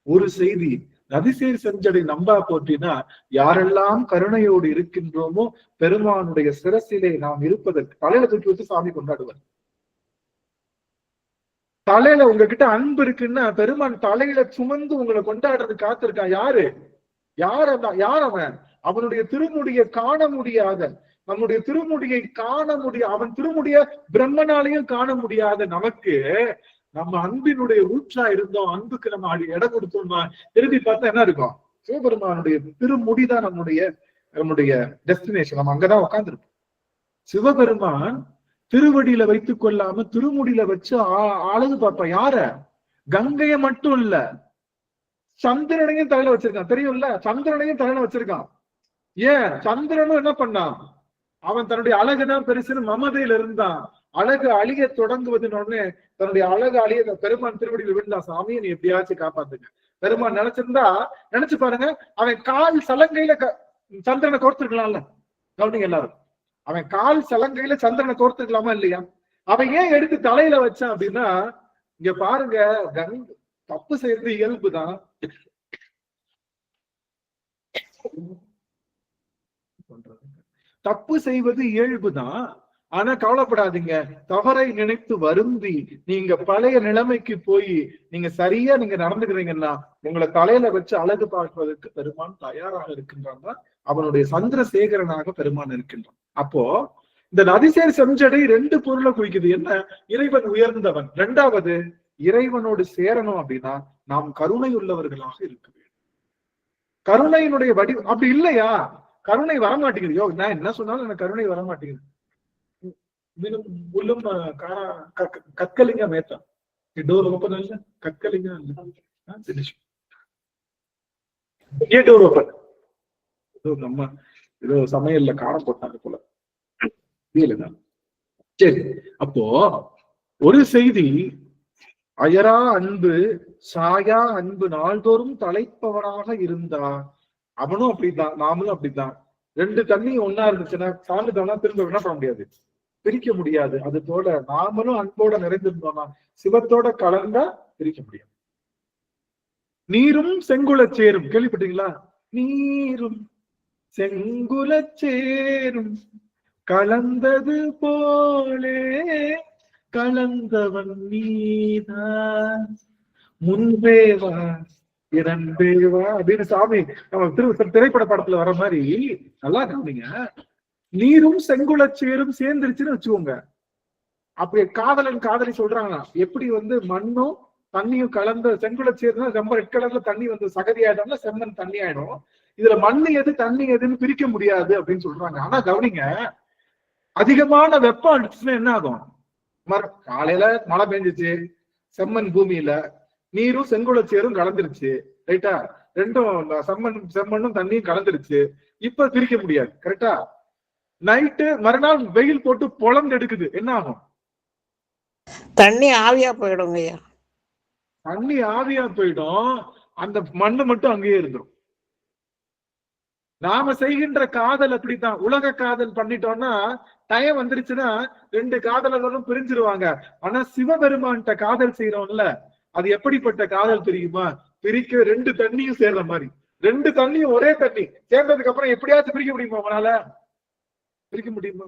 ஒரு செய்தி. நதிசேர் செஞ்சடை நம்பா போற்றினா யாரெல்லாம் கருணையோடு இருக்கின்றோமோ பெருமானுடைய சிரசிலே நாம் இருப்பதற்கு தலையில தூக்கி வச்சு சாமி கொண்டாடுவார். தலையில உங்ககிட்ட அன்பு இருக்குன்னா பெருமான் தலையில சுமந்து உங்களை கொண்டாடுறது காத்திருக்கான். யார் அவன்? அவனுடைய திருமுடியை காண முடியாத, நம்முடைய திருமுடியை காண முடியாது, அவன் திருமுடிய பிரம்மனாலையும் காண முடியாத நமக்கு நம்ம அன்பினுடைய ஊற்றா இருந்தோம், அன்புக்கு நம்ம இடம் கொடுத்தோம்னா திரும்பி பார்த்தா என்ன இருக்கும்? சிவபெருமானுடைய திருமுடிதான் நம்முடைய டெஸ்டினேஷன். நம்ம அங்கதான் உட்கார்ந்துருப்போம். சிவபெருமான் திருவடியில வைத்துக் கொள்ளாம திருமுடியில வச்சு அழகு பார்ப்பான். யார? கங்கைய மட்டும் இல்ல, சந்திரனையும் தலையில வச்சிருக்கான். தெரியும்ல, சந்திரனையும் தலையில வச்சிருக்கான். ஏன்? சந்திரனும் என்ன பண்ணான்? அவன் தன்னுடைய அழகுதான் பெருசுன்னு மமதையில இருந்தான். அழகு அழிய தொடங்குவதுன்னு உடனே தன்னுடைய அழகு அழிய பெருமான் திருவடியில் விழுந்தான். சாமியை நீ எப்படியாச்சும் காப்பாத்துங்க. பெருமான் நினைச்சிருந்தா நினைச்சு பாருங்க, அவன் கால் சலங்கையில சந்திரனை கோர்த்துருக்கலாம்ல. கவனிங்க எல்லாரும், அவன் கால் சலங்கையில சந்திரனை கோர்த்துக்கலாமா இல்லையா? அவன் ஏன் எடுத்து தலையில வச்சான் அப்படின்னா, இங்க பாருங்க, தப்பு செய்யறது இயல்புதான். தப்பு செய்வது இயல்புதான். ஆனா கவலைப்படாதீங்க, தவறை நினைத்து வருந்தி நீங்க பழைய நிலைமைக்கு போய் நீங்க சரியா நீங்க நடந்துக்கிறீங்கன்னா உங்களை தலையில வச்சு அழகு பார்ப்பதற்கு பெருமான் தயாராக இருக்கின்றான். அவனுடைய சந்திரசேகரனாக பெருமான் இருக்கின்றான். அப்போ இந்த நதிசேர் செஞ்சடை ரெண்டு பொருளை குறிக்குது. என்ன? இறைவன் உயர்ந்தவன். இரண்டாவது, இறைவனோடு சேரணும் அப்படின்னா நாம் கருணை உள்ளவர்களாக இருக்க வேண்டும். கருணையினுடைய வடிவம் அப்படி இல்லையா? கருணை வரமாட்டேங்குது. யோ நான் என்ன சொன்னாலும் எனக்கு கருணை வரமாட்டேங்குது. முள்ளும் கற்கலிங்க மேத்தா டோர் ஓப்பன் இல்ல, கற்கலிங்க டோர் ஓப்பன். நம்ம ஏதோ சமையல்ல காரம் போட்டாங்க போல. சரி, அப்போ ஒரு செய்தி, அயரா அன்பு சாயா அன்பு நாள்தோறும் தலைப்பவனாக இருந்தா அவனும் அப்படித்தான், நாமளும் அப்படித்தான். ரெண்டு தண்ணி ஒன்னா இருந்துச்சுன்னா சார்ந்துட்டோம்னா திரும்ப என்ன பண்ண முடியாது, பிரிக்க முடியாது. அது போல நாமளும் அன்போட நிறைந்திருந்தோம்னா சிவத்தோட கலந்தா பிரிக்க முடியும். நீரும் செங்குலச் சேரும், கேள்விப்பட்டீங்களா? நீரும் செங்குலச் சேரும் கலந்தது போலே கலந்தவன் நீதான் முன்பேவா இரண்டேவா அப்படின்னு சாமி நம்ம திரைப்பட படத்துல வர மாதிரி நல்லா கவனிங்க. நீரும் செங்குலச் சேரும் சேர்ந்துருச்சுன்னு வச்சுக்கோங்க. அப்படி காதலன் காதலி சொல்றாங்கன்னா எப்படி மண்ணும் தண்ணியும் கலந்த செங்குலச் சேர்னா ரொம்ப ரெட் கலர்ல தண்ணி சகதி ஆயிடும்ல, செம்மண் தண்ணி ஆயிடும். இதுல மண்ணு எது தண்ணி எதுன்னு பிரிக்க முடியாது அப்படின்னு சொல்றாங்க. ஆனா கவனிங்க, அதிகமான வெப்பம் அடிச்சுன்னா என்ன ஆகும்? காலையில மழை பெஞ்சிச்சு, செம்மண் பூமியில நீரும் செங்குலச் சேரும் கலந்துருச்சு, ரைட்டா? ரெண்டும் செம்மண்ணும் தண்ணியும் கலந்துருச்சு. இப்ப பிரிக்க முடியாது, கரெக்டா? நைட்டு மறுநாள் வெயில் போட்டு பொழந்து எடுக்குது, என்ன ஆகும்? தண்ணி ஆவியா போயிடும் ஐயா. தண்ணி ஆவியா போயிடும், அந்த மண்ணு மட்டும் அங்கேயே இருந்துரும். நாம செய்கின்ற காதல் அப்படித்தான். உலக காதல் பண்ணிட்டோம்னா டயம் வந்துருச்சுன்னா ரெண்டு காதலர்களும் பிரிஞ்சிருவாங்க. ஆனா சிவபெருமான்கிட்ட காதல் செய்யறோம்ல, அது எப்படிப்பட்ட காதல் தெரியுமா? பிரிக்க ரெண்டு தண்ணியும் சேர்ற மாதிரி. ரெண்டு தண்ணியும் ஒரே தண்ணி சேர்ந்ததுக்கு அப்புறம் எப்படியாச்சும் பிரிக்க முடியுமா? அவனால பிரிக்க முடியுமா?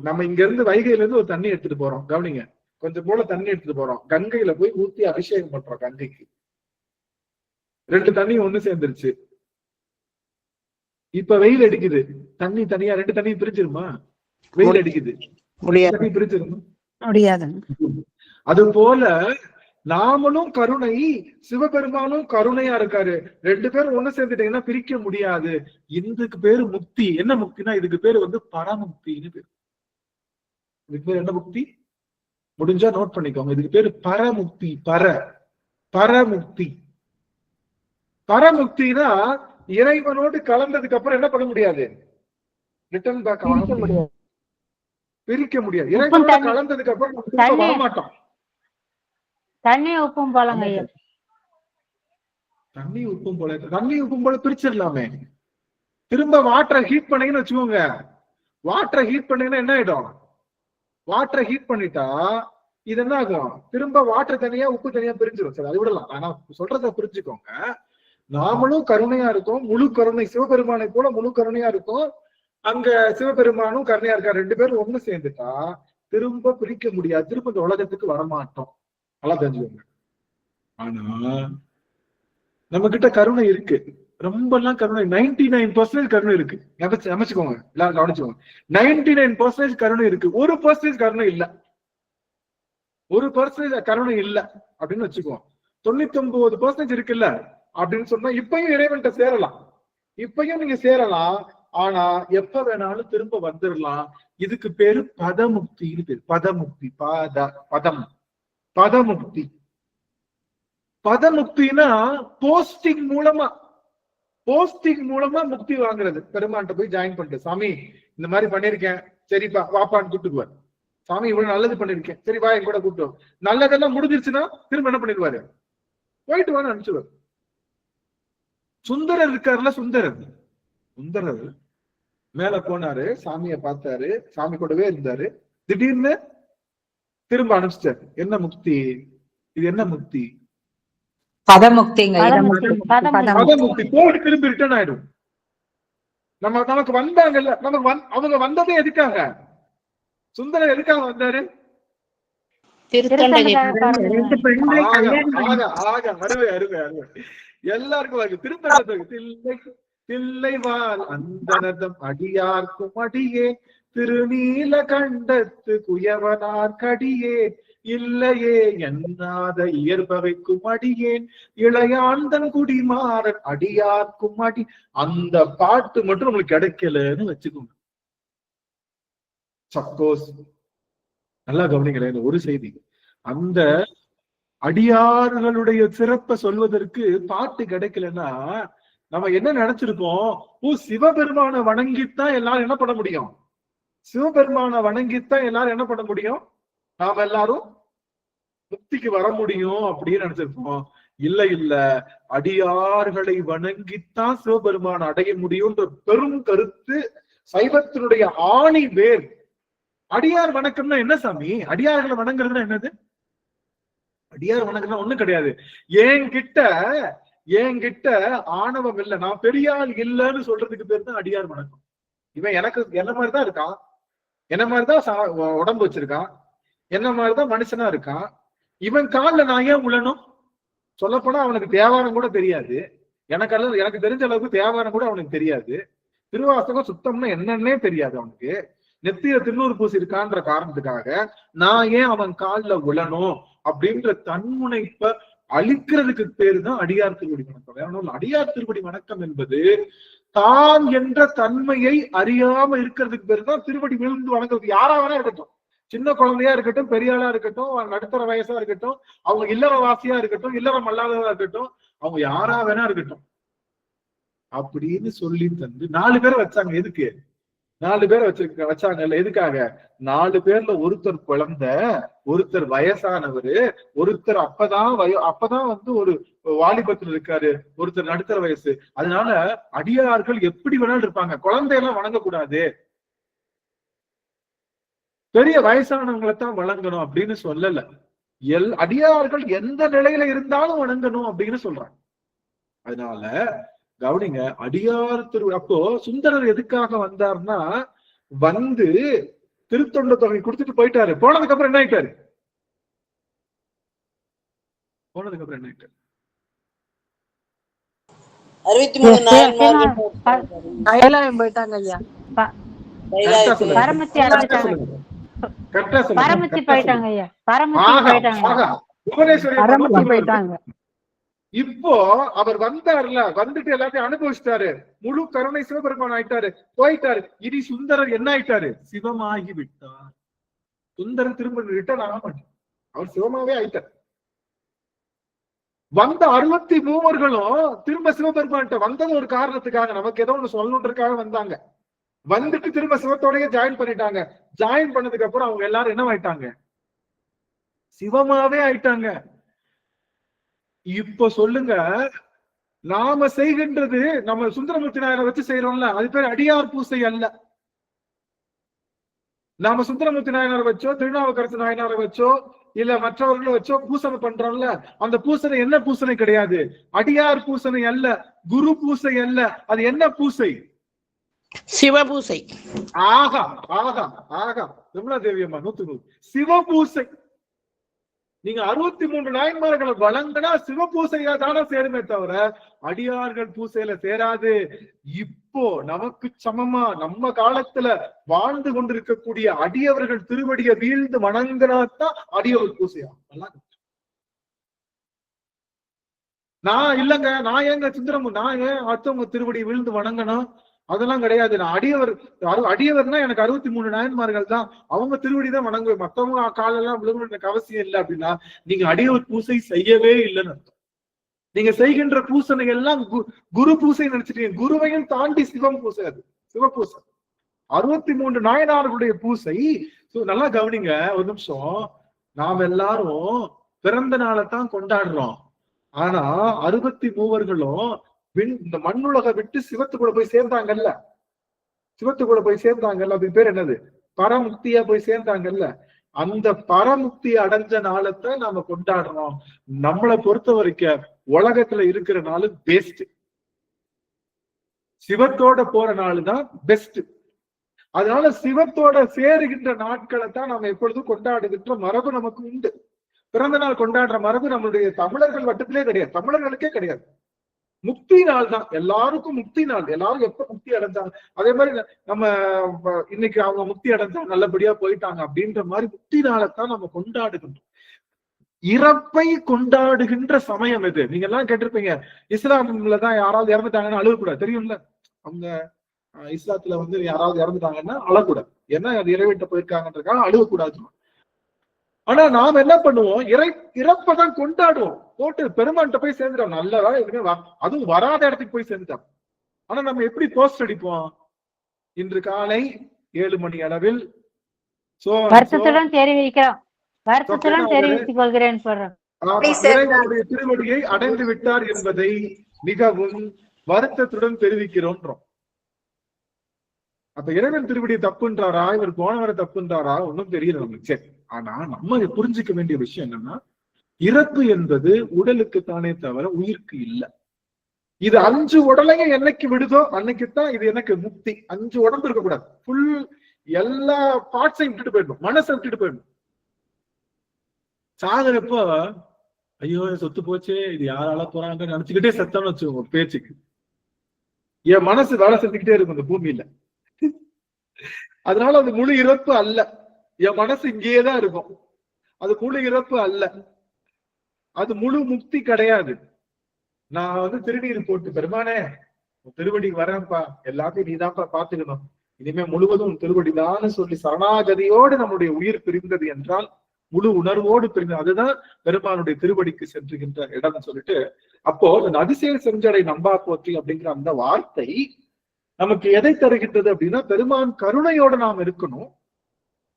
நம்ம இங்க இருந்து வைகையில இருந்து ஒரு தண்ணி எடுத்துட்டு போறோம், கவனிங்க, கொஞ்சம் போல தண்ணி எடுத்துட்டு போறோம், கங்கையில போய் ஊத்தி அபிஷேகம் பண்றோம். கங்கைக்கு ரெண்டு தண்ணியும் ஒண்ணு சேர்ந்துருச்சு. இப்ப வெயில் அடிக்குது, தண்ணி தனியா ரெண்டு தண்ணி பிரிச்சிருமா? வெயில் அடிக்குது, தண்ணி பிரிச்சிருமா? முடியாது. அது போல நாமளும் கருணை, சிவபெருமானும் கருணையா இருக்காரு. ரெண்டு பேரும் ஒண்ணு சேர்ந்துட்டீங்கன்னா பிரிக்க முடியாது. இதுக்கு பேரு முக்தி. என்ன முக்தினா இதுக்கு பேரு பரமுக்தின்னு பேரு. இதுக்கு பேரு என்ன முக்தி? முடிஞ்சா நோட் பண்ணிக்கோங்க. இதுக்கு பேரு பரமுக்தி. பரமுக்தி. பரமுக்தினா இறைவனோடு கலந்ததுக்கு அப்புறம் என்ன பண்ண முடியாது? ரிட்டர்ன் பேக் ஆக முடியாது, பிரிக்க முடியாது. இறைவனோட கலந்ததுக்கு அப்புறம் வர மாட்டோம். தண்ணி உப்பும் போலங்க ஐயா. தண்ணி உப்பும் போல பிரிச்சிடலாமே. திரும்ப வாட்டரை ஹீட் பண்ணீங்கன்னு வச்சுக்கோங்க. வாட்டரை ஹீட் பண்ணீங்கன்னா என்ன ஆயிடும்? வாட்டரை ஹீட் பண்ணிட்டா இது என்ன ஆகும்? திரும்ப வாட்டர் தனியா உப்பு தனியா பிரிஞ்சிடும். சரி, அது விடலாம். ஆனா சொல்றத புரிஞ்சுக்கோங்க. நாமளும் கருணையா இருக்கும், முழு கருணை, சிவபெருமானை போல முழு கருணையா இருக்கும். அங்க சிவபெருமானும் கருணையா இருக்காரு. ரெண்டு பேரும் ஒண்ணு சேர்ந்துட்டா திரும்ப பிரிக்க முடியாது. திரும்ப இந்த உலகத்துக்கு வரமாட்டோம். நல்லா தெரிஞ்சுக்கோங்க. ஆனா நம்ம கிட்ட கருணை இருக்கு, ரொம்ப எல்லாம் கருணை 99% கருணை இருக்கு. அமைச்சுக்கோங்க, எல்லாரும் கவனிச்சுக்கோங்க. 99% கருணை இருக்கு, 1% கருணை இல்ல. 1% கருணை இல்ல அப்படின்னு வச்சுக்குவோம். 99% இருக்குல்ல அப்படின்னு சொன்னா இப்பயும் இறைவன்கிட்ட சேரலாம். இப்பயும் நீங்க சேரலாம். ஆனா எப்ப வேணாலும் திரும்ப வந்துடலாம். இதுக்கு பேரு பதமுக்தின்னு பேரு. பதமுக்தி. பதமுக்தி. பதமுக்தினா போஸ்டிங் மூலமா முக்தி வாங்குறது. பெருமான்கிட்ட போய் ஜாயின் பண்ணிட்டு, சாமி இந்த மாதிரி பண்ணிருக்கேன், சரிப்பா வாப்பான்னு கூப்பிட்டுக்குவார். சாமி இவ்வளவு நல்லது பண்ணிருக்கேன், சரி வா என் கூட கூப்பிட்டு. நல்லதெல்லாம் முடிஞ்சிருச்சுன்னா திரும்ப என்ன பண்ணிடுவாரு? போயிட்டு வான்னு அனுப்பிச்சுவார். சுந்தரர் இருக்காருல்ல, சுந்தரர் மேல போனாரு, சாமியை பார்த்தாரு, சாமி கூடவே இருந்தாரு. திடீர்னு திரும்ப அனுப்பிச்சிட்டாரு. என்ன முக்தி இது? என்ன முக்தி? பதமுக்திங்க. பதமுக்தி. போய் திரும்பி ரிட்டர்ன் ஆயிடும். நமக்கு வந்தாங்கல்ல, அவங்க வந்ததே எதுக்காக? சுந்தரர் எதுக்காக வந்தாரு? அருமை. எல்லாருக்கும் திருத்தண்டத்துக்கு தில்லைவாள் அந்தனதம் அடியார்க்கும் அடியே திருநீல கண்டத்து குயவனார் கடியே இல்லையே என்னாத இயற்பகைக்கும் அடியேன் இளையாந்தன் குடிமாறன் அடியார்க்கும் அடி. அந்த பாட்டு மட்டும் உங்களுக்கு கிடைக்கலன்னு வச்சுக்கோங்க. சப்போஸ் நல்லா கவனிங்களேன் ஒரு செய்தி, அந்த அடியார்களுடைய சிறப்பை சொல்வதற்கு பாட்டு கிடைக்கலன்னா நம்ம என்ன நினைச்சிருப்போம், சிவபெருமான வணங்கித்தான் எல்லாரும் என்ன பண்ண முடியும், சிவபெருமான வணங்கித்தான் எல்லாரும் என்ன பண்ண முடியும், நாம எல்லாரும் முக்திக்கு வர முடியும் அப்படின்னு நினைச்சிருப்போம். இல்ல அடியார்களை வணங்கித்தான் சிவபெருமான அடைய முடியும்ன்ற பெரும் கருத்து சைவத்தினுடைய ஆணி வேர். அடியார் வணக்கம்னா என்ன சாமி, அடியார்களை வணங்குறதுன்னா என்னது, அடியார் வணக்கம்னா ஒண்ணும் கிடையாது. என்கிட்ட ஆணவம் இல்லை, நான் பெரியாள் இல்லைன்னு சொல்றதுக்கு பேர் தான் அடியார் வணக்கம். இவன் எனக்கு என்ன மாதிரிதான் இருக்கான், என்ன மாதிரிதான் உடம்பு வச்சிருக்கான், என்ன மாதிரிதான் மனுஷனா இருக்கான், இவன் காலில் நான் ஏன் உழணும்? சொல்லப்போனா அவனுக்கு தேவாரம் கூட தெரியாது, எனக்கு தெரிஞ்ச அளவுக்கு தேவாரம் கூட அவனுக்கு தெரியாது, திருவாசகம் சுத்தம்னா என்னன்னே தெரியாது அவனுக்கு, நெத்தியில திருநூறு பூசி இருக்கான்ற காரணத்துக்காக நான் ஏன் அவன் காலில் உழணும் அப்படின்ற தன்முனைப்ப அழிக்கிறதுக்கு பேரு தான் அடியார் திருவடி வணக்கம். வேற ஒன்றும். அடியார் திருவடி வணக்கம் என்பது தான் என்ற தன்மையை அறியாம இருக்கிறதுக்கு பேரு தான் திருவடி விழுந்து வணக்கம். யாரா வேணா இருக்கட்டும், சின்ன குழந்தையா இருக்கட்டும், பெரிய ஆளா இருக்கட்டும், நடுத்தர வயசா இருக்கட்டும், அவங்க இல்லற வாசியா இருக்கட்டும், இல்லறம் அல்லாததா இருக்கட்டும், அவங்க யாரா வேணா இருக்கட்டும் அப்படின்னு சொல்லி தந்து 4 பேரை வச்சாங்க. எதுக்கு 4 பேரை வச்சாங்கல்ல, எதுக்காக? 4 பேர்ல ஒருத்தர் குழந்தை, ஒருத்தர் வயசானவரு, ஒருத்தர் அப்பதான் வந்து ஒரு வாலிபத்தில் இருக்காரு, ஒருத்தர் நடுத்தர வயசு. அதனால அடியார்கள் எப்படி வேணாலும் இருப்பாங்க, குழந்தையெல்லாம் வணங்கக்கூடாது, பெரிய வயசானவங்களைத்தான் வணங்கணும் அப்படின்னு சொல்லல. அடியார்கள் எந்த நிலையில இருந்தாலும் வணங்கணும் அப்படின்னு சொல்றாங்க. அதனால கவனிங்க, அடியார் அப்போ சுந்தரர் எதுக்காக வந்தார்னா, வந்து திருத்தொண்ட தொகை கொடுத்துட்டு போயிட்டாரு. போனதுக்கு அப்புறம் என்ன ஆயிட்டாரு? போனதுக்கு அப்புறம் என்ன ஆயிட்டாரு? 63 கைலாயம் போயிட்டாங்க ஐயா. பரமத்தி அடைஞ்சிட்டாங்க. பரமத்தி போயிட்டாங்க ஐயா. பரமத்தி போயிட்டாங்க. இப்போ அவர் வந்தாருல, வந்துட்டு எல்லாத்தையும் அனுபவிச்சிட்டாரு, முழு கருணை சிவபெருமான் ஆயிட்டாரு, போயிட்டாரு. இனி சுந்தரர் என்ன ஆயிட்டாரு? சிவமாகி விட்டார். சுந்தரர் திரும்ப ரிட்டர்ன் ஆக மாட்டார், அவர் சிவமாவே ஆயிட்டார். வந்த 63 திரும்ப சிவபெருமான்கிட்ட வந்தது ஒரு காரணத்துக்காக, நமக்கு ஏதோ ஒண்ணு சொல்லணுன்றதுக்காக வந்தாங்க. வந்துட்டு திரும்ப சிவத்தோடய ஜாயின் பண்ணிட்டாங்க. ஜாயின் பண்ணதுக்கு அப்புறம் அவங்க எல்லாரும் என்ன ஆயிட்டாங்க? சிவமாவே ஆயிட்டாங்க. இப்ப சொல்லுங்க, நாம செய்கின்றது, நம்ம சுந்தரமூர்த்தி நாயனை வச்சு செய்யறோம்ல, அது பேர் அடியார் பூசை அல்ல. நாம சுந்தரமூர்த்தி நாயனாரை வச்சோ, திருநாவுக்கரசு நாயனாரை வச்சோ, இல்ல மற்றவர்களை வச்சோ பூசனை பண்றோம்ல, அந்த பூசனை என்ன பூசனை கிடையாது, அடியார் பூசனை அல்ல, குரு பூசை அல்ல. அது என்ன பூசை? சிவபூசை. ஆகா ஆகா ஆகா, விமலா தேவி அம்மா 100 சிவபூசை. நீங்க 63 நாயன்மார்களை வழங்கினா சிவபூசையா தானே சேருமே தவிர அடியார்கள் பூசையில சேராது. இப்போ நமக்கு சமமா நம்ம காலத்துல வாழ்ந்து கொண்டிருக்கக்கூடிய அடியவர்கள் திருவடியை வீழ்ந்து வணங்கினாத்தான் அடியவர் பூசையா. நான் இல்லங்க, நான் ஏங்க சுந்தரமு, நான் ஏன் அடுத்தவங்க திருவடியை வீழ்ந்து வணங்கணும்? அதெல்லாம் கிடையாது. நான் அடியவர்னா எனக்கு 63 நாயன்மார்கள் தான், அவங்க திருவடி தான் வணங்குவேன், மத்தவங்க காலெல்லாம் விழுங்கணும் எனக்கு அவசியம் இல்லை அப்படின்னா நீங்க அடியவர் பூசை செய்யவே இல்லைன்னு அர்த்தம். நீங்க செய்கின்ற பூசனை எல்லாம் குரு பூசை நினைச்சிட்டீங்க. குருவையும் தாண்டி சிவம் பூசை, அது சிவபூசை. 63 நாயனார்களுடைய பூசை. நல்லா கவனிங்க ஒரு நிமிஷம். நாம் எல்லாரும் பிறந்த நாளைத்தான் கொண்டாடுறோம். ஆனா 63 இந்த மண்ணுலக விட்டு சிவத்துக்குள்ள போய் சேர்ந்தாங்கல்ல, சிவத்துக்குள்ள போய் சேர்ந்தாங்கல்ல, அதுக்கு பேர் என்னது? பரமுக்தியா போய் சேர்ந்தாங்கல்ல. அந்த பரமுக்தி அடைஞ்ச நாளைத்தான் நாம கொண்டாடுறோம். நம்மளை பொறுத்த வரைக்கும் உலகத்துல இருக்கிற நாள் பெஸ்ட், சிவத்தோட போற நாள் தான் பெஸ்ட். அதனால சிவத்தோட சேருகின்ற நாட்களை தான் நாம எப்பொழுதும் கொண்டாடுகின்ற மரபு நமக்கு உண்டு. பிறந்த நாள் கொண்டாடுற மரபு நம்மளுடைய தமிழர்கள் வட்டத்திலே கிடையாது, தமிழர்களுக்கே கிடையாது. முக்தி நாள் தான் எல்லாருக்கும் முக்தி நாள். எல்லாரும் எப்ப முக்தி அடைஞ்சாங்க, அதே மாதிரி நம்ம இன்னைக்கு அவங்க முக்தி அடைஞ்சா நல்லபடியா போயிட்டாங்க அப்படின்ற மாதிரி முக்தி நாளைத்தான் நம்ம கொண்டாடுகின்றோம். இறப்பை கொண்டாடுகின்ற சமயம் இது. நீங்க எல்லாம் கேட்டிருப்பீங்க, இஸ்லாம்ல தான் யாராவது இறந்துட்டாங்கன்னா அழுகக்கூடாது, தெரியும்ல. அவங்க இஸ்லாத்துல வந்து யாராவது இறந்துட்டாங்கன்னா அழக்கூடாது, ஏன்னா அது இறைவன்கிட்ட போயிருக்காங்கன்றதுக்காக அழுகக்கூடாது. ஆனா நாம என்ன பண்ணுவோம், இறப்பதான் கொண்டாடுவோம், போட்டு பெருமான்கிட்ட போய் சேர்ந்துட்டோம், நல்லதா எதுவுமே அதுவும் வராத இடத்துக்கு போய் சேர்ந்துட்டோம். ஆனா நம்ம எப்படி போஸ்ட் அடிப்போம், இன்று காலை 7 மணி அளவில் வருத்தத்துடன் தெரிவிக்கிறோம், வருத்தத்துடன் தெரிவித்துக் கொள்கிறேன் சொல்றேன். இறைவனுடைய திருவடியை அடைந்து விட்டார் என்பதை மிகவும் வருத்தத்துடன் தெரிவிக்கிறோன்றோம். அப்ப இறைவன் திருவடி தப்புன்றாரா, இவர் போனவரை தப்புன்றாரா, ஒன்னும் தெரியல நமக்கு. சரி, ஆனா நம்ம புரிஞ்சுக்க வேண்டிய விஷயம் என்னன்னா, இறப்பு என்பது உடலுக்கு தானே தவிர உயிருக்கு இல்லை. இது 5 உடலையும் என்னைக்கு விடுதோ அன்னைக்குத்தான் இது எனக்கு முக்தி. 5 உடம்பு இருக்கக்கூடாது, ஃபுல் எல்லா பார்ட்ஸையும் விட்டுட்டு போயிடணும், மனசை விட்டுட்டு போயிடணும். சாகுறப்போ ஐயோ சொத்து போச்சே, இது யாரால போறாங்கன்னு நினைச்சுக்கிட்டே செத்தான்னு வச்சுக்கோங்க பேச்சுக்கு, என் மனசு வேலை செஞ்சுக்கிட்டே இருக்கும் இந்த பூமியில. அதனால அது முழு இறப்பு அல்ல, என் மனசு இங்கேயேதான் இருக்கும். அது முழு இறப்பு அல்ல, அது முழு முக்தி கிடையாது. நான் வந்து திருநீர் போட்டு பெருமானே திருவடிக்கு வரேன்ப்பா, எல்லாத்தையும் நீதான்ப்பா பாத்துக்கணும், இனிமே முழுவதும் திருவடிதான்னு சொல்லி சரணாகதியோடு நம்முடைய உயிர் பிரிந்தது என்றால், முழு உணர்வோடு பிரிந்தது, அதுதான் பெருமானுடைய திருவடிக்கு சென்றுகின்ற இடம்னு சொல்லிட்டு, அப்போ அந்த அதிசய செஞ்சடை நம்பா போற்றி அப்படிங்கிற அந்த வார்த்தை நமக்கு எதை தருகின்றது அப்படின்னா, பெருமான் கருணையோட நாம் இருக்கணும்.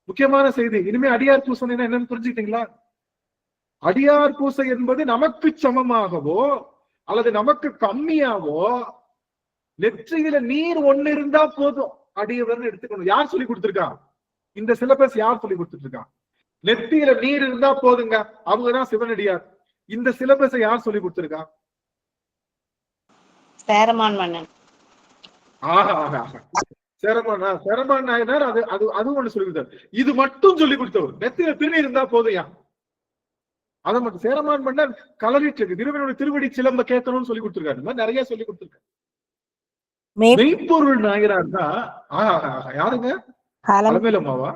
முக்கியமான செய்தி, இனிமே அடியார் பூசை என்னன்னு புரிஞ்சுக்கிட்டீங்களா? அடியார் பூசை என்பது நமக்கு சமமாகவோ அல்லது நமக்கு கம்மியாவோ, நெற்றியில நீர் ஒண்ணு இருந்தா போதும் அடியவர்னு எடுத்துக்கணும். யார் சொல்லி கொடுத்திருக்கா? இந்த சிலபஸ் யார் சொல்லி கொடுத்துட்டு இருக்கா? நெத்தியில நீர் இருந்தா போதுங்க, அவங்கதான் சிவனடியார். இந்த சிலபஸை யார் சொல்லி கொடுத்திருக்கா? சேரமான் மன்னன். சேரமான் நாயனார் அது ஒண்ணு சொல்லி கொடுத்தாரு. இது மட்டும் சொல்லி கொடுத்தவர். நெத்தியில திருநீர் இருந்தா போதும், அதை மட்டும் சேரமான் மன்னர் கலரிட்டு இருக்கு. திருவனுடைய திருவடி சிலம்ப கேட்கணும்னு சொல்லி கொடுத்திருக்காரு. இந்த மாதிரி நிறைய சொல்லி கொடுத்திருக்காரு. மெய்ப்பொருள் நாயனார் தான் யாருங்க? அலமேலம்மாவா?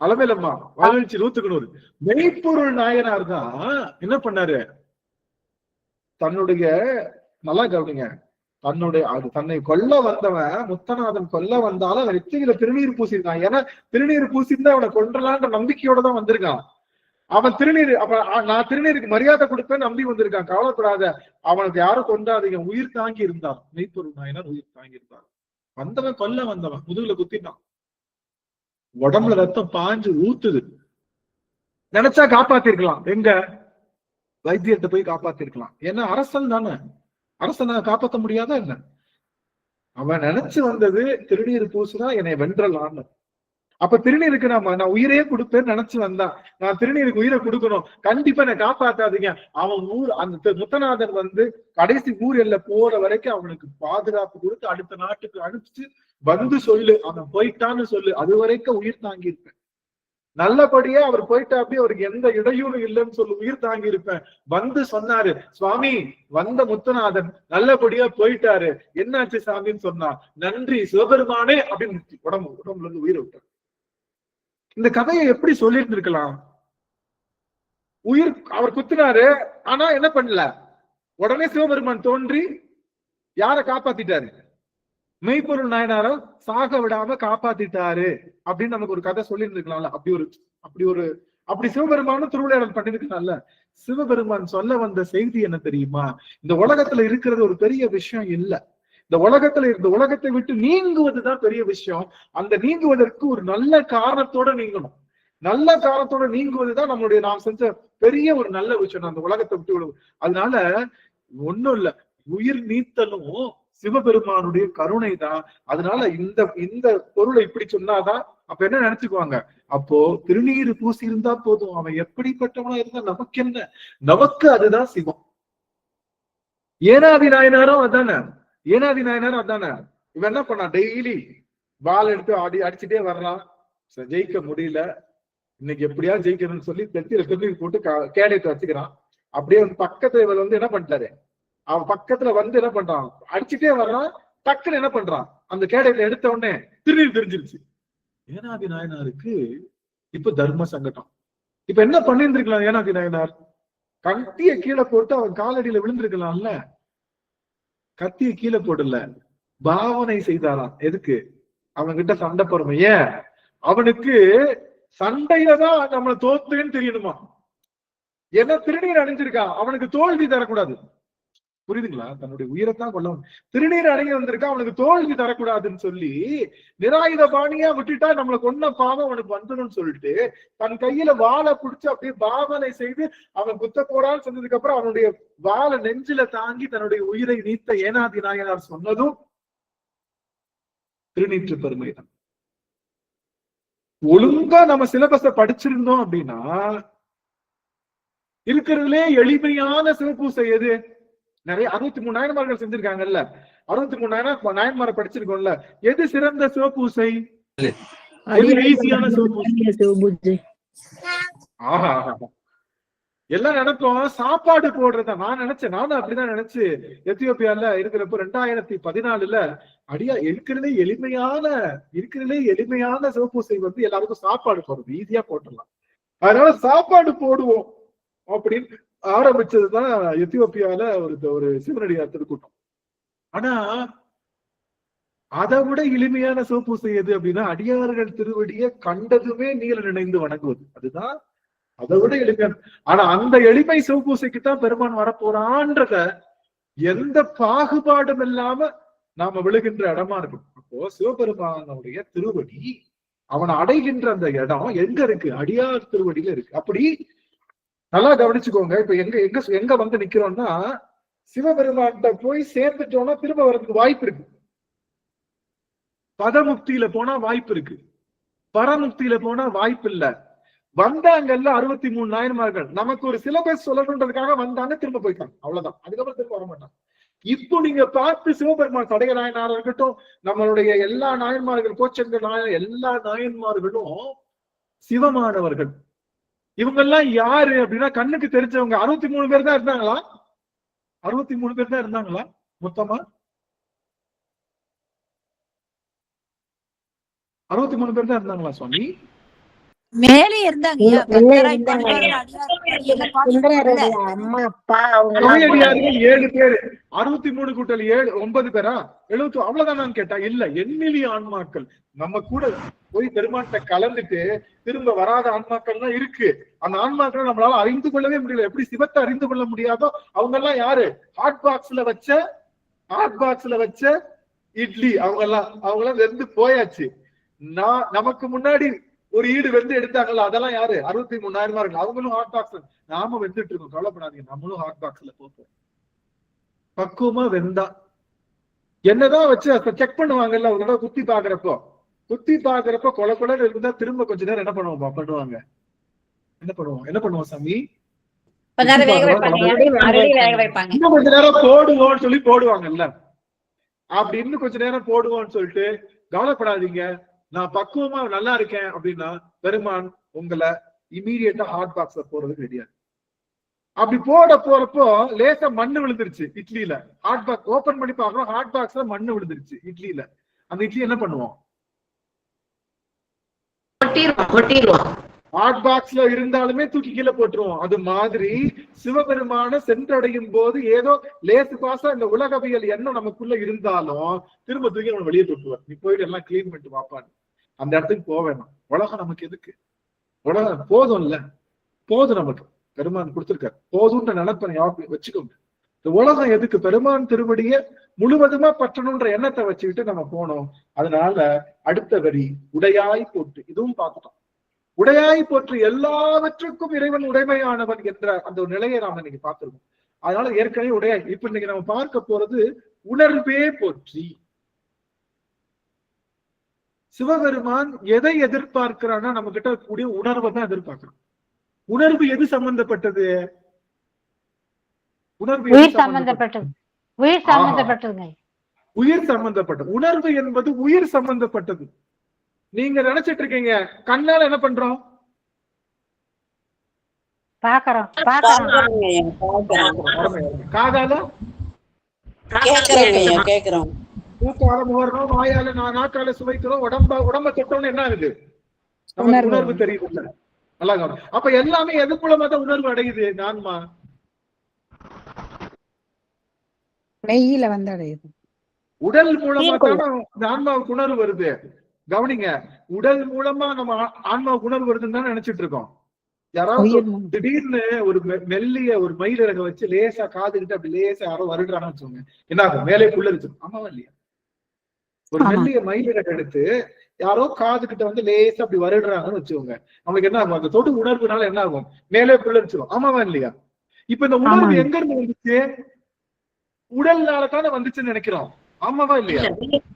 அலமேலம்மா வாழ்ச்சி 100. மெய்ப்பொருள் நாயனார் தான் என்ன பண்ணாரு, தன்னுடைய நல்லா கவனிங்க, தன்னை கொல்ல வந்தவன் முத்தநாதன் கொல்ல வந்தாலும் நெத்தியில திருநீர் பூசிருக்கான். ஏன்னா திருநீர் பூசிருந்தா அவனை கொன்றலான்ற நம்பிக்கையோட தான் வந்திருக்கான். அவன் திருநீர், அப்ப நான் திருநீருக்கு மரியாதை கொடுப்பேன்னு நம்பி வந்திருக்கான். கவலைப்படாத, அவனுக்கு யாரும் கொண்டாதீங்க, உயிர் தாங்கி இருந்தான். மெய்ப்பொருள் நாயனார் உயிர் தாங்கி இருந்தார். வந்தவன் கொல்ல வந்தவன் முதுகுல குத்தினான், உடம்புல ரத்தம் பாஞ்சு ஊத்துது. நினைச்சா காப்பாத்திருக்கலாம், எங்க வைத்தியத்தை போய் காப்பாத்திருக்கலாம். ஏன்னா அரசன் தானே, அரசனை காப்பாற்ற முடியாதா என்ன? அவன் நினைச்சு வந்தது திருநீர் பூசுனா என்னை வென்றலான்னு. அப்ப திருநீருக்கு நான் உயிரையே கொடுப்பேன்னு நினைச்சு வந்தான். நான் திருநீருக்கு உயிரை கொடுக்கணும், கண்டிப்பா என்னை காப்பாத்தாதீங்க. அவன் ஊர் அந்த முத்தநாதன் வந்து கடைசி ஊர் எல்ல போற வரைக்கும் அவனுக்கு பாதுகாப்பு கொடுத்து அடுத்த நாட்டுக்கு அனுப்பிச்சு வந்து சொல்லு, அவன் போயிட்டான்னு சொல்லு, அது வரைக்கும் உயிர் தாங்கி இருப்பேன். நல்லபடியா அவர் போயிட்டா அப்படி அவருக்கு எந்த இடையூறும் இல்லைன்னு சொல்லி உயிர் தாங்கி இருப்பேன். வந்து சொன்னாரு, சுவாமி வந்த முத்தநாதன் நல்லபடியா போயிட்டாரு, என்னாச்சு சாமின்னு சொன்னா, நன்றி சிவபெருமானே அப்படின்னு உடம்புல இருந்து உயிரை விட்டார். இந்த கதையை எப்படி சொல்லிட்டு இருக்கலாம்? உயிர் அவர் குத்தினாரு, ஆனா என்ன பண்ணல, உடனே சிவபெருமான் தோன்றி யார காப்பாத்திட்டாரு? மெய்ப்பொருள் நாயனார சாக விடாம காப்பாத்திட்டாரு அப்படின்னு நமக்கு ஒரு கதை சொல்லி இருந்துக்கலாம்ல. அப்படி சிவபெருமானும் திருவிளையாடல் பண்ணிருக்கலாம்ல. சிவபெருமான் சொல்ல வந்த செய்தி என்ன தெரியுமா? இந்த உலகத்துல இருக்கிறது ஒரு பெரிய விஷயம் இல்ல, இந்த உலகத்தை விட்டு நீங்குவதுதான் பெரிய விஷயம். அந்த நீங்குவதற்கு ஒரு நல்ல காரணத்தோட நீங்கணும். நல்ல காரணத்தோட நீங்குவதுதான் நம்மளுடைய நாம் செஞ்ச பெரிய ஒரு நல்ல விஷயம், அந்த உலகத்தை விட்டு விடுவோம். அதனால ஒண்ணும் இல்ல, உயிர் நீத்தலும் சிவபெருமானுடைய கருணை தான். அதனால இந்த பொருளை இப்படி சொன்னாதான் அப்ப என்ன நினைச்சுக்குவாங்க, அப்போ திருநீர் பூசி இருந்தா போதும், அவன் எப்படிப்பட்டவனா இருந்தா நமக்கு என்ன, நமக்கு அதுதான் சிவம். ஏனாதி நாயனாரும் அதானே, இவன் என்ன பண்ணா, டெய்லி பால் எடுத்து அடிச்சுட்டே வர்றான். ஜெயிக்க முடியல, இன்னைக்கு எப்படியா ஜெயிக்கணும்னு சொல்லி தெத்தியில திருநீர் போட்டு கேடயத்தை வச்சுக்கிறான். அப்படியே பக்கத்துல இவர் வந்து என்ன பண்ணிட்டாரு, அவன் பக்கத்துல வந்து என்ன பண்றான், அடிச்சுட்டே வர்றான். டக்குன்னு என்ன பண்றான், அந்த கேடயத்தை எடுத்த உடனே திருநீர் தெரிஞ்சிருச்சு. ஏனாதி நாயனாருக்கு இப்ப தர்ம சங்கடம். இப்ப என்ன பண்ணிருந்திருக்கலாம் ஏனாதி நாயனார்? கத்திய கீழே போட்டு அவன் காலடியில விழுந்திருக்கலாம்ல. கத்திய கீழே போடல, பாவனை செய்தாராம். எதுக்கு? அவன் கிட்ட சண்டை போறோம். ஏன்? அவனுக்கு சண்டையில தான் நம்மள தோத்துன்னு தெரியணுமா? ஏன்னா திருநீர் அணிஞ்சிருக்கான், அவனுக்கு தோல்வி தரக்கூடாது. புரியுதுங்களா? தன்னுடைய உயிரைத்தான் கொள்ள திருநீர் அணிஞ்சு வந்திருக்கான், அவனுக்கு தோல்வி தரக்கூடாதுன்னு சொல்லி நிராயுத பாணியா விட்டுட்டா நம்மளை கொன்ன பாவம் அவனுக்கு வந்துடும் சொல்லிட்டு தன் கையில வாழை பிடிச்சு அப்படியே பாவனை செய்து அவன் குத்த போறான்னு சொன்னதுக்கு அப்புறம் அவனுடைய வாழை நெஞ்சில தாங்கி தன்னுடைய உயிரை நீத்த ஏனாதி நாயனார் சொன்னதும் திருநீற்று பெருமைதான். ஒழுங்கா நம்ம சிலபஸ படிச்சிருந்தோம் அப்படின்னா இருக்கிறதுலே எளிமையான சிவபூசை எது? நிறைய 63 நாயன்மார்கள் செஞ்சிருக்காங்கல்ல, 63 நாயன்மாரை படிச்சிருக்கோம்ல, எது சிறந்த சிவபூசை? ஈஸியான சிவபூசை. ஆஹா, எல்லாம் நினைப்போம் சாப்பாடு போடுறதா. நானும் அப்படிதான் நினைச்சு எத்தியோப்பியால இருக்கிறப்போ 2014 அடியா இருக்கிறதுலே எளிமையான சிவபூசை வந்து எல்லாருக்கும் சாப்பாடு போடுறது, ஈஸியா போட்டுடலாம், அதனால சாப்பாடு போடுவோம் அப்படின்னு ஆரம்பிச்சதுதான் எத்தியோப்பியால ஒரு சிவனடியார் திருக்கூட்டம். ஆனா அதை விட எளிமையான சிவபூசை எது அப்படின்னா அடியார்கள் திருவடியை கண்டதுமே நீல நினைந்து வணங்குவது. அதுதான் அதை விட எளிமையான. ஆனா அந்த எளிமை சிவபூசைக்குத்தான் பெருமான் வரப்போறான்றத எந்த பாகுபாடும் இல்லாம நாம விழுகின்ற இடமா இருக்கும். அப்போ சிவபெருமானுடைய திருவடி அவனை அடைகின்ற அந்த இடம் எங்க இருக்கு? அடியார் திருவடியில இருக்கு. அப்படி நல்லா கவனிச்சுக்கோங்க. இப்ப எங்க வந்து நிக்கிறோம்னா சிவபெருமான்கிட்ட போய் சேர்ந்துட்டோம்னா திரும்ப வர்றதுக்கு வாய்ப்பு இருக்கு. பதமுக்தியில போனா வாய்ப்பு இருக்கு, பரமுக்தியில போனா வாய்ப்பு இல்ல. வந்தாங்கல்ல 63 நாயன்மார்கள், நமக்கு ஒரு சிலபஸ் சொல்லணுன்றதுக்காக வந்தாங்க, திரும்ப போயிட்டாங்க, அவ்வளவுதான். அதுக்கப்புறம் திரும்ப வர மாட்டாங்க. இப்போ நீங்க பார்த்து சிவபெருமான் சடைய நாயனாரா இருக்கட்டும், நம்மளுடைய எல்லா நாயன்மார்கள், கோச்சங்க நாயன், எல்லா நாயன்மார்களும் சிவமானவர்கள். இவங்கெல்லாம் யாரு அப்படின்னா கண்ணுக்கு தெரிஞ்சவங்க. 63 பேர் தான் இருந்தாங்களா? 63 பேர் தான் இருந்தாங்களா மொத்தமா? 63 பேர் தான் இருந்தாங்களா சுவாமி? மேலே இருந்தாங்க. அம்மா அப்பா அவங்க 7 பேர். 63 கூட்டல் 7 9 பேரா? 70 அவ்வளவுதான் கேட்டா இல்ல, எண்ணிலி ஆன்மாக்கள் நம்ம கூட போய் பெருமாட்ட கலந்துட்டு திரும்ப வராத ஆன்மாக்கள் தான் இருக்கு. அந்த ஆன்மாக்களை நம்மளால அறிந்து கொள்ளவே முடியல. எப்படி சிவத்தை அறிந்து கொள்ள முடியாதோ அவங்க எல்லாம் யாரு? ஹாட் பாக்ஸ்ல வச்ச இட்லி. அவங்க எல்லாம் வெந்து போயாச்சு. நமக்கு முன்னாடி ஒரு ஈடு வெந்து எடுத்தாங்கல்ல, அதெல்லாம் யாரு? 63 நாயன்மார்கள். அவங்களும் ஹாட் பாக்ஸ். நாம வெந்துட்டு இருக்கோம், கவலைப்படாதீங்க, நம்மளும் ஹாட் பாக்ஸ்ல போப்போம். பக்குவமா வெந்தா என்னதான் வச்சு செக் பண்ணுவாங்கல்ல, ஒரு தடவை குத்தி பாக்குறப்போ கொலை இருந்தா திரும்ப கொஞ்ச நேரம் என்ன பண்ணுவாங்க? என்ன பண்ணுவோம் சாமி? இன்னும் கொஞ்ச நேரம் போடுவோம்னு சொல்லி போடுவாங்கல்ல. அப்படி இன்னும் கொஞ்ச நேரம் போடுவோம்னு சொல்லிட்டு கவலைப்படாதீங்க, நான் பக்குவமா நல்லா இருக்கேன் அப்படின்னா பெருமான் உங்களை இமீடியட்டா ஹாட் பாக்ஸ்ல போறதுக்கு ரெடியா. அப்படி போறப்போ லேசா மண்ணு விழுந்துருச்சு இட்லியில. ஹாட் பாக்ஸ் ஓபன் பண்ணி பாக்குறோம், ஹாட் பாக்ஸ்ல மண்ணு விழுந்துருச்சு இட்லியில. அந்த இட்லி என்ன பண்ணுவோம்? ஹாட் பாக்ஸ்ல இருந்தாலுமே தூக்கி கீழே போட்டுருவோம். அது மாதிரி சிவபெருமான சென்றடையும் போது ஏதோ லேசு பாசா இந்த உலகவியல் என்ன நமக்குள்ள இருந்தாலும் திரும்ப தூக்கி நம்ம வெளியே தொட்டுவார். நீ போயிட்டு எல்லாம் கிளீன் பண்ணிட்டு வாப்பான்னு. அந்த இடத்துக்கு போக வேணாம். உலகம் நமக்கு எதுக்கு? உலகம் போதும் இல்ல, போதும் நமக்கு. பெருமான் கொடுத்திருக்காரு, போதும்ன்ற நினைப்பனை வச்சுக்கோங்க. இந்த உலகம் எதுக்கு? பெருமான் திருவடிய முழுவதுமா பற்றணும்ன்ற எண்ணத்தை வச்சுக்கிட்டு நம்ம போனோம். அதனால அடுத்த வரி உடையாய் போட்டு, இதுவும் பார்த்துட்டோம். உடையாய் போற்று எல்லாவற்றுக்கும் இறைவன் உடைமையானவன் என்ற அந்த ஒரு நிலையை நாம இன்னைக்கு பார்த்திருக்கோம். அதனால ஏற்கனவே உடையாய். இப்ப இன்னைக்கு நம்ம பார்க்க போறது உணர்வே போற்றி. சிவபெருமான் எதை எதிர்பார்க்கிறான்னா நம்ம கிட்ட கூடிய உணர்வை தான் எதிர்பார்க்கிறான். உணர்வு எது சம்பந்தப்பட்டது? உணர்வு உயிர் சம்பந்தப்பட்டது. உயிர் சம்பந்தப்பட்டது. உணர்வு என்பது உயிர் சம்பந்தப்பட்டது. நீங்க நினைச்சிட்டு இருக்கீங்க கண்ணால என்ன பண்றோம்? பாக்குறோம். காதால கேக்குறோம். மூக்கால முகர்றோம், வாயால நாக்கால சுவைக்கிறோம், உடம்ப தொட்டோம்னு என்ன ஆகுது? நமக்கு உணர்வு தெரியுது இல்ல? நல்லா கவனி. அப்ப எல்லாமே எது மூலமா தான் உணர்வு அடையுது? ஆன்மா மெய்யில வந்து அடையுது. உடல் மூலமா தானே ஆன்மாவுக்கு உணர்வு வருது. கவனிங்க, உடல் மூலமா நம்ம ஆன்மாவுக்கு உணர்வு வருதுன்னு தான் நினைச்சிட்டு இருக்கோம். யாராவது திடீர்னு ஒரு மெல்லிய ஒரு மயிலிறக வச்சு லேசா காதுகிட்டு அப்படி லேசா யாரோ வருடுறான்னு வச்சுக்கோங்க, என்ன ஆகும்? மேலே புல்லரிச்சு. ஆமாவா இல்லையா? ஒரு மெல்லிய மயிலிறக எடுத்து யாரோ காது கிட்ட வந்து லேசா அப்படி வருடுறாங்கன்னு வச்சுக்கோங்க, அவங்களுக்கு என்ன ஆகும்? அந்த தொடு உணர்வுனால என்ன ஆகும்? மேலே புல்லரிச்சிடும். ஆமாவா இல்லையா? இப்ப இந்த உணர்வு எங்க இருந்து வந்துச்சு? உடல்னால தானே வந்துச்சுன்னு நினைக்கிறோம். ஆமாவா இல்லையா?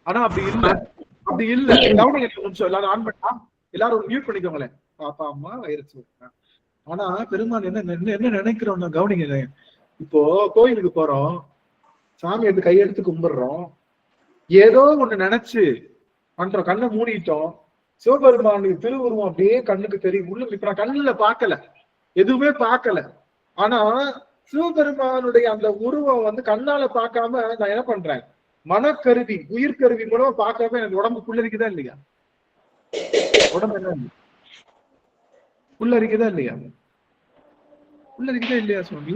ஆனா அப்படி இல்ல, அப்படி இல்ல. எல்லாரும் ஆன் பண்ணா, எல்லாரும் மியூட் பண்ணிக்கோங்களேன். பாப்பா அம்மா வயிறு. ஆனா பெருமான் என்ன நினைக்கிறோம்னா, கவனிங்க, இப்போ கோயிலுக்கு போறோம், சாமி எடுத்து கையெடுத்து கும்பிடுறோம், ஏதோ ஒண்ணு நினைச்சு பண்றோம், கண்ணை மூடிட்டோம், சிவபெருமானுக்கு திருவுருவம் அப்படியே கண்ணுக்கு தெரியும். உள்ள இப்ப நான் கண்ணுல பாக்கல, எதுவுமே பார்க்கல, ஆனா சிவபெருமானுடைய அந்த உருவம் வந்து கண்ணால பார்க்காம நான் என்ன பண்றேன்? மனக்கருவி, உயிர்கருவி மூலமா பார்க்காம எனக்கு உடம்பு புல்லரிக்குதா இல்லையா? உடம்பு என்ன புல்லரிக்குதா இல்லையா? புல்லரிக்குதா இல்லையா சுவாமி?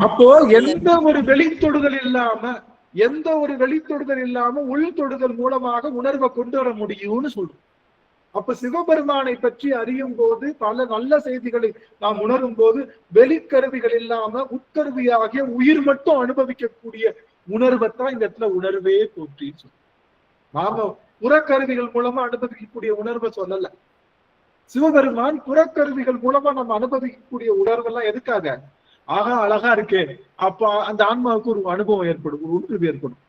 அப்போ எந்த ஒரு வெளித்தொடுதல் இல்லாம, எந்த ஒரு வெளித்தொடுதல் இல்லாம உள் தொடுதல் மூலமாக உணர்வை கொண்டு வர முடியும்னு சொல்றோம். அப்ப சிவபெருமானை பற்றி அறியும் போது, பல நல்ல செய்திகளை நாம் உணரும் போது, வெளிக்கருவிகள் இல்லாம உட்கருவியாகிய உயிர் மட்டும் அனுபவிக்கக்கூடிய உணர்வைத்தான் இந்த இடத்துல உணர்வே போற்றின்னு சொல்றோம். நாம புறக்கருவிகள் மூலமா அனுபவிக்கக்கூடிய உணர்வை சொல்லல. சிவபெருமான் புறக்கருவிகள் மூலமா நம்ம அனுபவிக்கக்கூடிய உணர்வெல்லாம் எதுக்காக? ஆகா அழகா இருக்கே, அப்ப அந்த ஆன்மாவுக்கு ஒரு அனுபவம் ஏற்படும், ஒரு உணர்வு ஏற்படும்.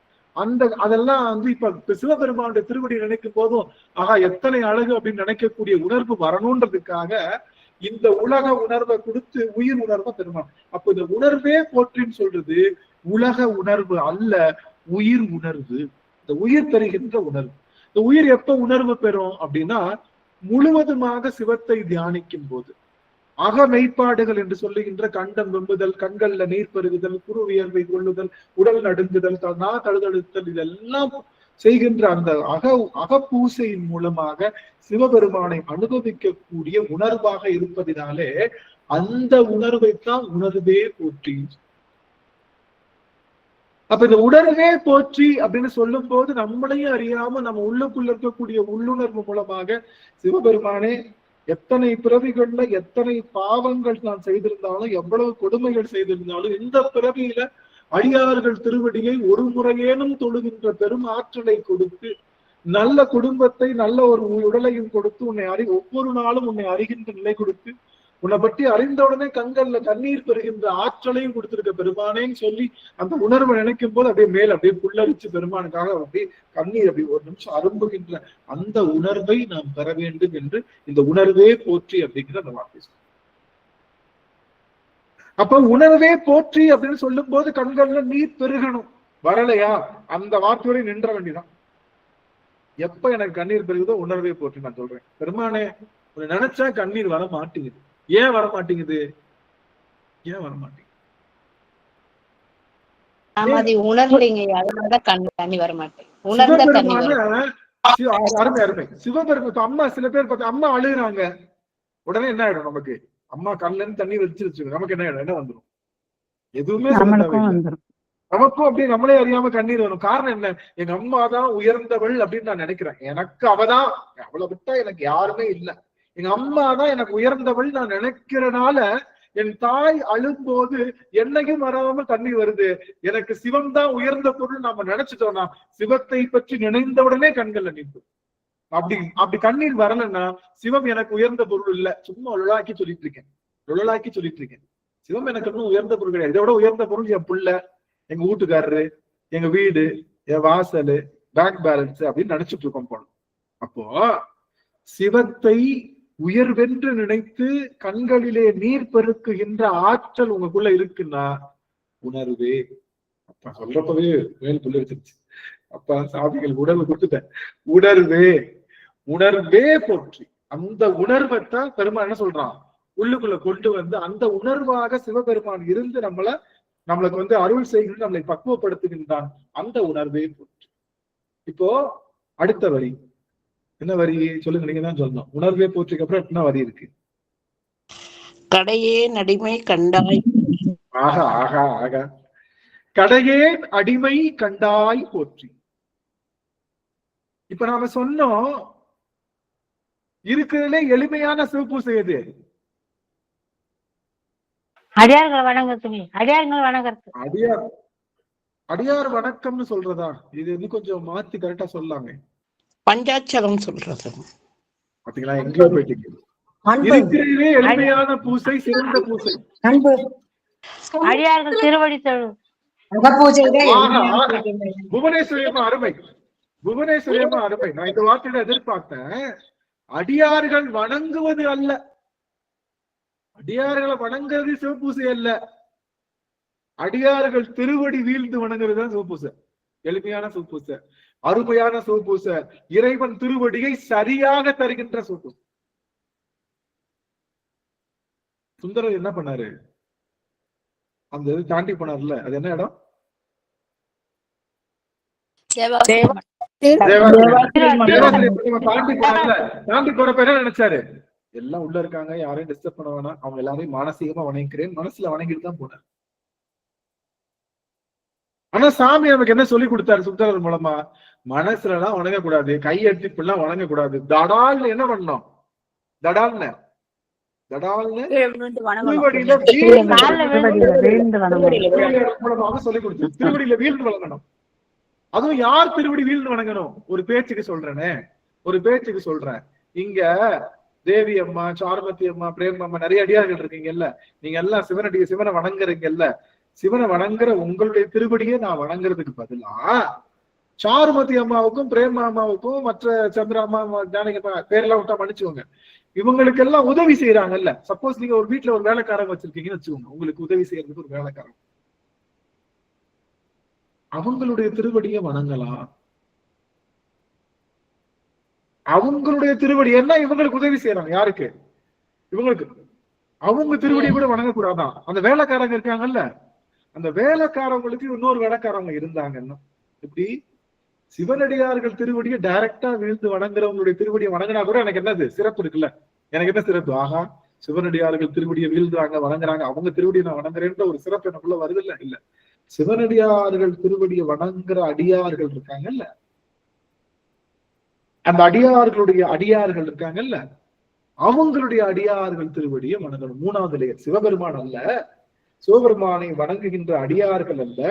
அதெல்லாம் வந்து இப்ப சிவபெருமானுடைய திருவடி நினைக்கும் போதும் ஆகா எத்தனை அழகு அப்படின்னு நினைக்கக்கூடிய உணர்வு வரணுன்றதுக்காக இந்த உலக உணர்வை கொடுத்து உயிர் உணர்வை பெருமான். அப்ப இந்த உணர்வே போற்றின்னு சொல்றது உலக உணர்வு அல்ல, உயிர் உணர்வு. இந்த உயிர் பெறுகின்ற உணர்வு. இந்த உயிர் எப்ப உணர்வு பெறும் அப்படின்னா, முழுவதுமாக சிவத்தை தியானிக்கும் போது. அக மெய்ப்பாடுகள் என்று சொல்லுகின்ற கண்டம் வெம்புதல், கண்கள்ல நீர் பெருகுதல், குருவியர்வை கொள்ளுதல், உடல் நடுங்குதல், நா தழுதழுத்தல், இதெல்லாம் செய்கின்ற அந்த அகப்பூசையின் மூலமாக சிவபெருமானை அனுபவிக்கக்கூடிய உணர்வாக இருப்பதினாலே அந்த உணர்வைத்தான் உணர்வே போற்றி. அப்ப இந்த உணர்வே போற்றி அப்படின்னு சொல்லும் போது நம்மளையும் அறியாம நம்ம உள்ளுக்குள்ள இருக்கக்கூடிய உள்ளுணர்வு மூலமாக சிவபெருமானே எத்தனை பிறவிகள்ல எத்தனை பாவங்கள் நான் செய்திருந்தாலும், எவ்வளவு கொடுமைகள் செய்திருந்தாலும், இந்த பிறவியில அடியார்கள் திருவடியை ஒரு முறையேனும் தொழுகின்ற பெரும் ஆற்றலை கொடுத்து, நல்ல குடும்பத்தை, நல்ல ஒரு உடலையும் கொடுத்து, ஒவ்வொரு நாளும் உன்னை அறிகின்ற நிலை கொடுத்து, உன்னை பற்றி அறிந்தவுடனே கண்கள்ல கண்ணீர் பெறுகின்ற ஆற்றலையும் கொடுத்திருக்க பெருமானேன்னு சொல்லி அந்த உணர்வை நினைக்கும் போது அப்படியே மேல அப்படியே புல்லரிச்சு பெருமானுக்காக அப்படியே கண்ணீர் அப்படி ஒரு நிமிஷம் அரும்புகின்ற அந்த உணர்வை நாம் பெற வேண்டும் என்று இந்த உணர்வே போற்றி அப்படிங்கிற அந்த வார்த்தை. அப்ப உணர்வே போற்றி அப்படின்னு சொல்லும் போது கண்கள்ல நீர் பெருகணும். வரலையா அந்த வார்த்தையோட நின்ற வேண்டிதான். எப்ப எனக்கு கண்ணீர் பெருகுதோ உணர்வே போற்றி நான் சொல்றேன். பெருமானே நினைச்சா கண்ணீர் வர மாட்டேங்குது. ஏன் வர மாட்டேங்குது? ஏன் வர மாட்டேங்குது? அருமை அருமை. சிவபெருமான் அம்மா சில பேர் பார்த்து அம்மா அழுகுறாங்க, உடனே என்ன ஆயிடும் நமக்கு? அம்மா கண்ணுல இருந்து தண்ணி வச்சிருச்சு, நமக்கு என்ன ஆயிடும்? என்ன வந்துடும்? எதுவுமே நமக்கும் அப்படியே நம்மளே அறியாம கண்ணீர் வரும். காரணம் என்ன? எங்க அம்மா தான் உயர்ந்தவள் அப்படின்னு நான் நினைக்கிறேன். எனக்கு அவதான், அவளை விட்டா எனக்கு யாருமே இல்லை. எங்க அம்மா தான் எனக்கு உயர்ந்தவள் நான் நினைக்கிறனால என் தாய் அழும்போது என்னையும் வராம கண்ணீர் வருது. எனக்கு சிவம் தான் உயர்ந்த பொருள் நாம நினைச்சிட்டோம்னா, சிவத்தை பற்றி நினைந்தவுடனே கண்கள்ல நிற்போம். அப்படி கண்ணீர் வரலன்னா சிவம் எனக்கு உயர்ந்த பொருள் இல்ல, சும்மா உழலாக்கி சொல்லிட்டு இருக்கேன். சிவம் எனக்கு இன்னும் உயர்ந்த பொருள் கிடையாது. இதை விட உயர்ந்த பொருள் என் புள்ள, எங்க வீட்டுக்காரரு, எங்க வீடு, என் வாசல், பேங்க் பேலன்ஸ் அப்படின்னு நினைச்சிட்டு இருக்கோம் போல. அப்போ சிவத்தை உயர்வென்று நினைத்து கண்களிலே நீர் பெருக்குகின்ற ஆற்றல் உங்களுக்குள்ள இருக்குன்னா உணர்வே. அப்ப சொல்றப்பவே மேல் புள்ளிருச்சு. அப்ப சாமிகள் உணர்வு கொடுத்துட்டேன். உணர்வே போற்றி. அந்த உணர்வைத்தான் பெருமான் என்ன சொல்றான்? உள்ளுக்குள்ள கொண்டு வந்து அந்த உணர்வாக சிவபெருமான் இருந்து நம்மளுக்கு வந்து அருள் செய்கின்ற, நம்மளை பக்குவப்படுத்துகின்றான். அந்த உணர்வே போற்றி. இப்போ அடுத்த வரி, என்ன வரி சொல்லுங்க, நீங்க தான் சொல்லணும். உணர்வே போற்றிக்கு அப்புறம் என்ன வரி இருக்கு? கடையே நடிமை கண்டாய். ஆகா ஆகா ஆகா. கடையே அடிமை கண்டாய் போற்றி. இப்ப நாம சொன்னோம் இருக்கிறதுல எளிமையான சிவபூசை எது? அடியார்கள் வணங்குறது. அடியார்கள் வணங்குறது. அடியார் அடியார் வணக்கம்னு சொல்றதா? இது இன்னும் கொஞ்சம் மாத்தி கரெக்டா சொல்லாமே. பஞ்சாட்சரம் சொல்றது. பாத்தீங்களா, எங்கேயோ போயிட்டு இருக்கிறதே எளிமையான பூசை, சிறந்த பூசை. அடியார்கள் திருவடி தொழு. புவனேஸ்வரியமா அருமை, புவனேஸ்வரியமா அருமை. நான் இந்த வார்த்தையில எதிர்பார்த்தேன். அடியார்கள் வணங்குவது அல்ல, அடியார்களை வணங்குறது சிவபூசை அல்ல, அடியார்கள் திருவடி வீழ்ந்து வணங்குறது தான் சிவபூசை. எளிமையான சிவபூசை, அருமையான சிவபூசை, இறைவன் திருவடியை சரியாக தருகின்ற சிவபூசை. சுந்தரர் என்ன பண்ணாரு? அந்த இது தாண்டி போனார்ல, அது என்ன இடம்? தாண்டி போறப்ப என்ன நினைச்சாரு? எல்லாம் உள்ள இருக்காங்க, யாரையும் டிஸ்டர்ப் பண்ண வேணாம், அவங்க எல்லாரையும் மானசீகமா வணங்கிக்கிறேன், மனசுல வணங்கிட்டு தான் போனார். ஆனா சாமி நமக்கு என்ன சொல்லி கொடுத்தாரு சுந்தரர் மூலமா? மனசுல எல்லாம் வணங்க கூடாது, கையெடுத்து இப்படிலாம் வணங்க கூடாது. தடால்னு என்ன பண்ணணும்? தடால்னு சொல்லி கொடுத்து திருவடியில வீழ்ந்து வணங்கணும். அதுவும் யார் திருவடி வீழ்ந்து வணங்கணும்? ஒரு பேச்சுக்கு சொல்றேனே, ஒரு பேச்சுக்கு சொல்றேன். இங்க தேவி அம்மா, சாருமதி அம்மா, பிரேம அம்மா, நிறைய அடியார்கள் இருக்கீங்கல்ல, நீங்க எல்லாம் சிவனை வணங்குறீங்கல்ல. சிவனை வணங்குற உங்களுடைய திருவடியை நான் வணங்குறதுக்கு பதிலா சாருமதி அம்மாவுக்கும் பிரேம அம்மாவுக்கும் மற்ற சந்திர அம்மா, ஜானகி அம்மா பேரெல்லாம் விட்டா மன்னிச்சுக்கோங்க, இவங்களுக்கு எல்லாம் உதவி செய்யறாங்கல்ல. சப்போஸ் நீங்க ஒரு வீட்டுல ஒரு வேலைக்காரங்க வச்சிருக்கீங்கன்னு வச்சுக்கோங்க, உங்களுக்கு உதவி செய்யறதுக்கு ஒரு வேலைக்காரங்க, அவங்களுடைய திருவடியை வணங்கலாம். அவங்களுடைய திருவடி என்ன? இவங்களுக்கு உதவி செய்யறாங்க. யாருக்கு? இவங்களுக்கு. அவங்க திருவடியை கூட வணங்கக்கூடாதான். அந்த வேலைக்காரங்க இருக்காங்கல்ல, அந்த வேலைக்காரங்களுக்கு இன்னொரு வேலைக்காரங்க இருந்தாங்கன்னா இப்படி சிவனடியார்கள் திருவடியை டைரக்டா வீழ்ந்து வணங்குறவங்களுடைய திருவடியை வணங்கினா கூட எனக்கு என்னது சிறப்பு இருக்குல்ல? எனக்கு என்ன சிறப்பு? ஆகா, சிவனடியார்கள் திருவடியை வீழ்ந்துறாங்க, வணங்குறாங்க, அவங்க திருவடியை நான் வணங்குறேன்ற ஒரு சிறப்பு எனக்குள்ள வருது இல்ல? இல்ல, சிவனடியார்கள் திருவடியை வணங்குற அடியார்கள் இருக்காங்கல்ல, அந்த அடியார்கள் இருக்காங்கல்ல, அவங்களுடைய அடியார்கள் திருவடியை வணங்கணும். மூணாவது லேயர். சிவபெருமான் அல்ல, சிவபெருமானை வணங்குகின்ற அடியார்கள் அல்ல,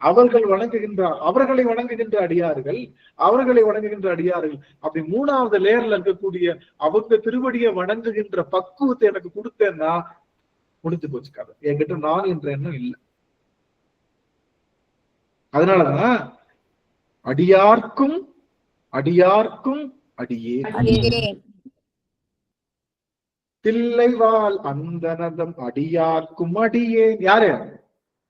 அவர்களை வணங்குகின்ற அடியார்கள், அப்படி மூணாவது லேயர்ல இருக்கக்கூடிய அவங்க திருவடியை வணங்குகின்ற பக்குவத்தை எனக்கு கொடுத்தேன்னா முடிஞ்சு போச்சு கதை. என்கிட்ட நான் என்ற எண்ணம் இல்லை. அதனாலதான் அடியார்க்கும் அடியே தில்லைவாள் அந்தனதம் அடியார்க்கும் அடியேன். யாரு?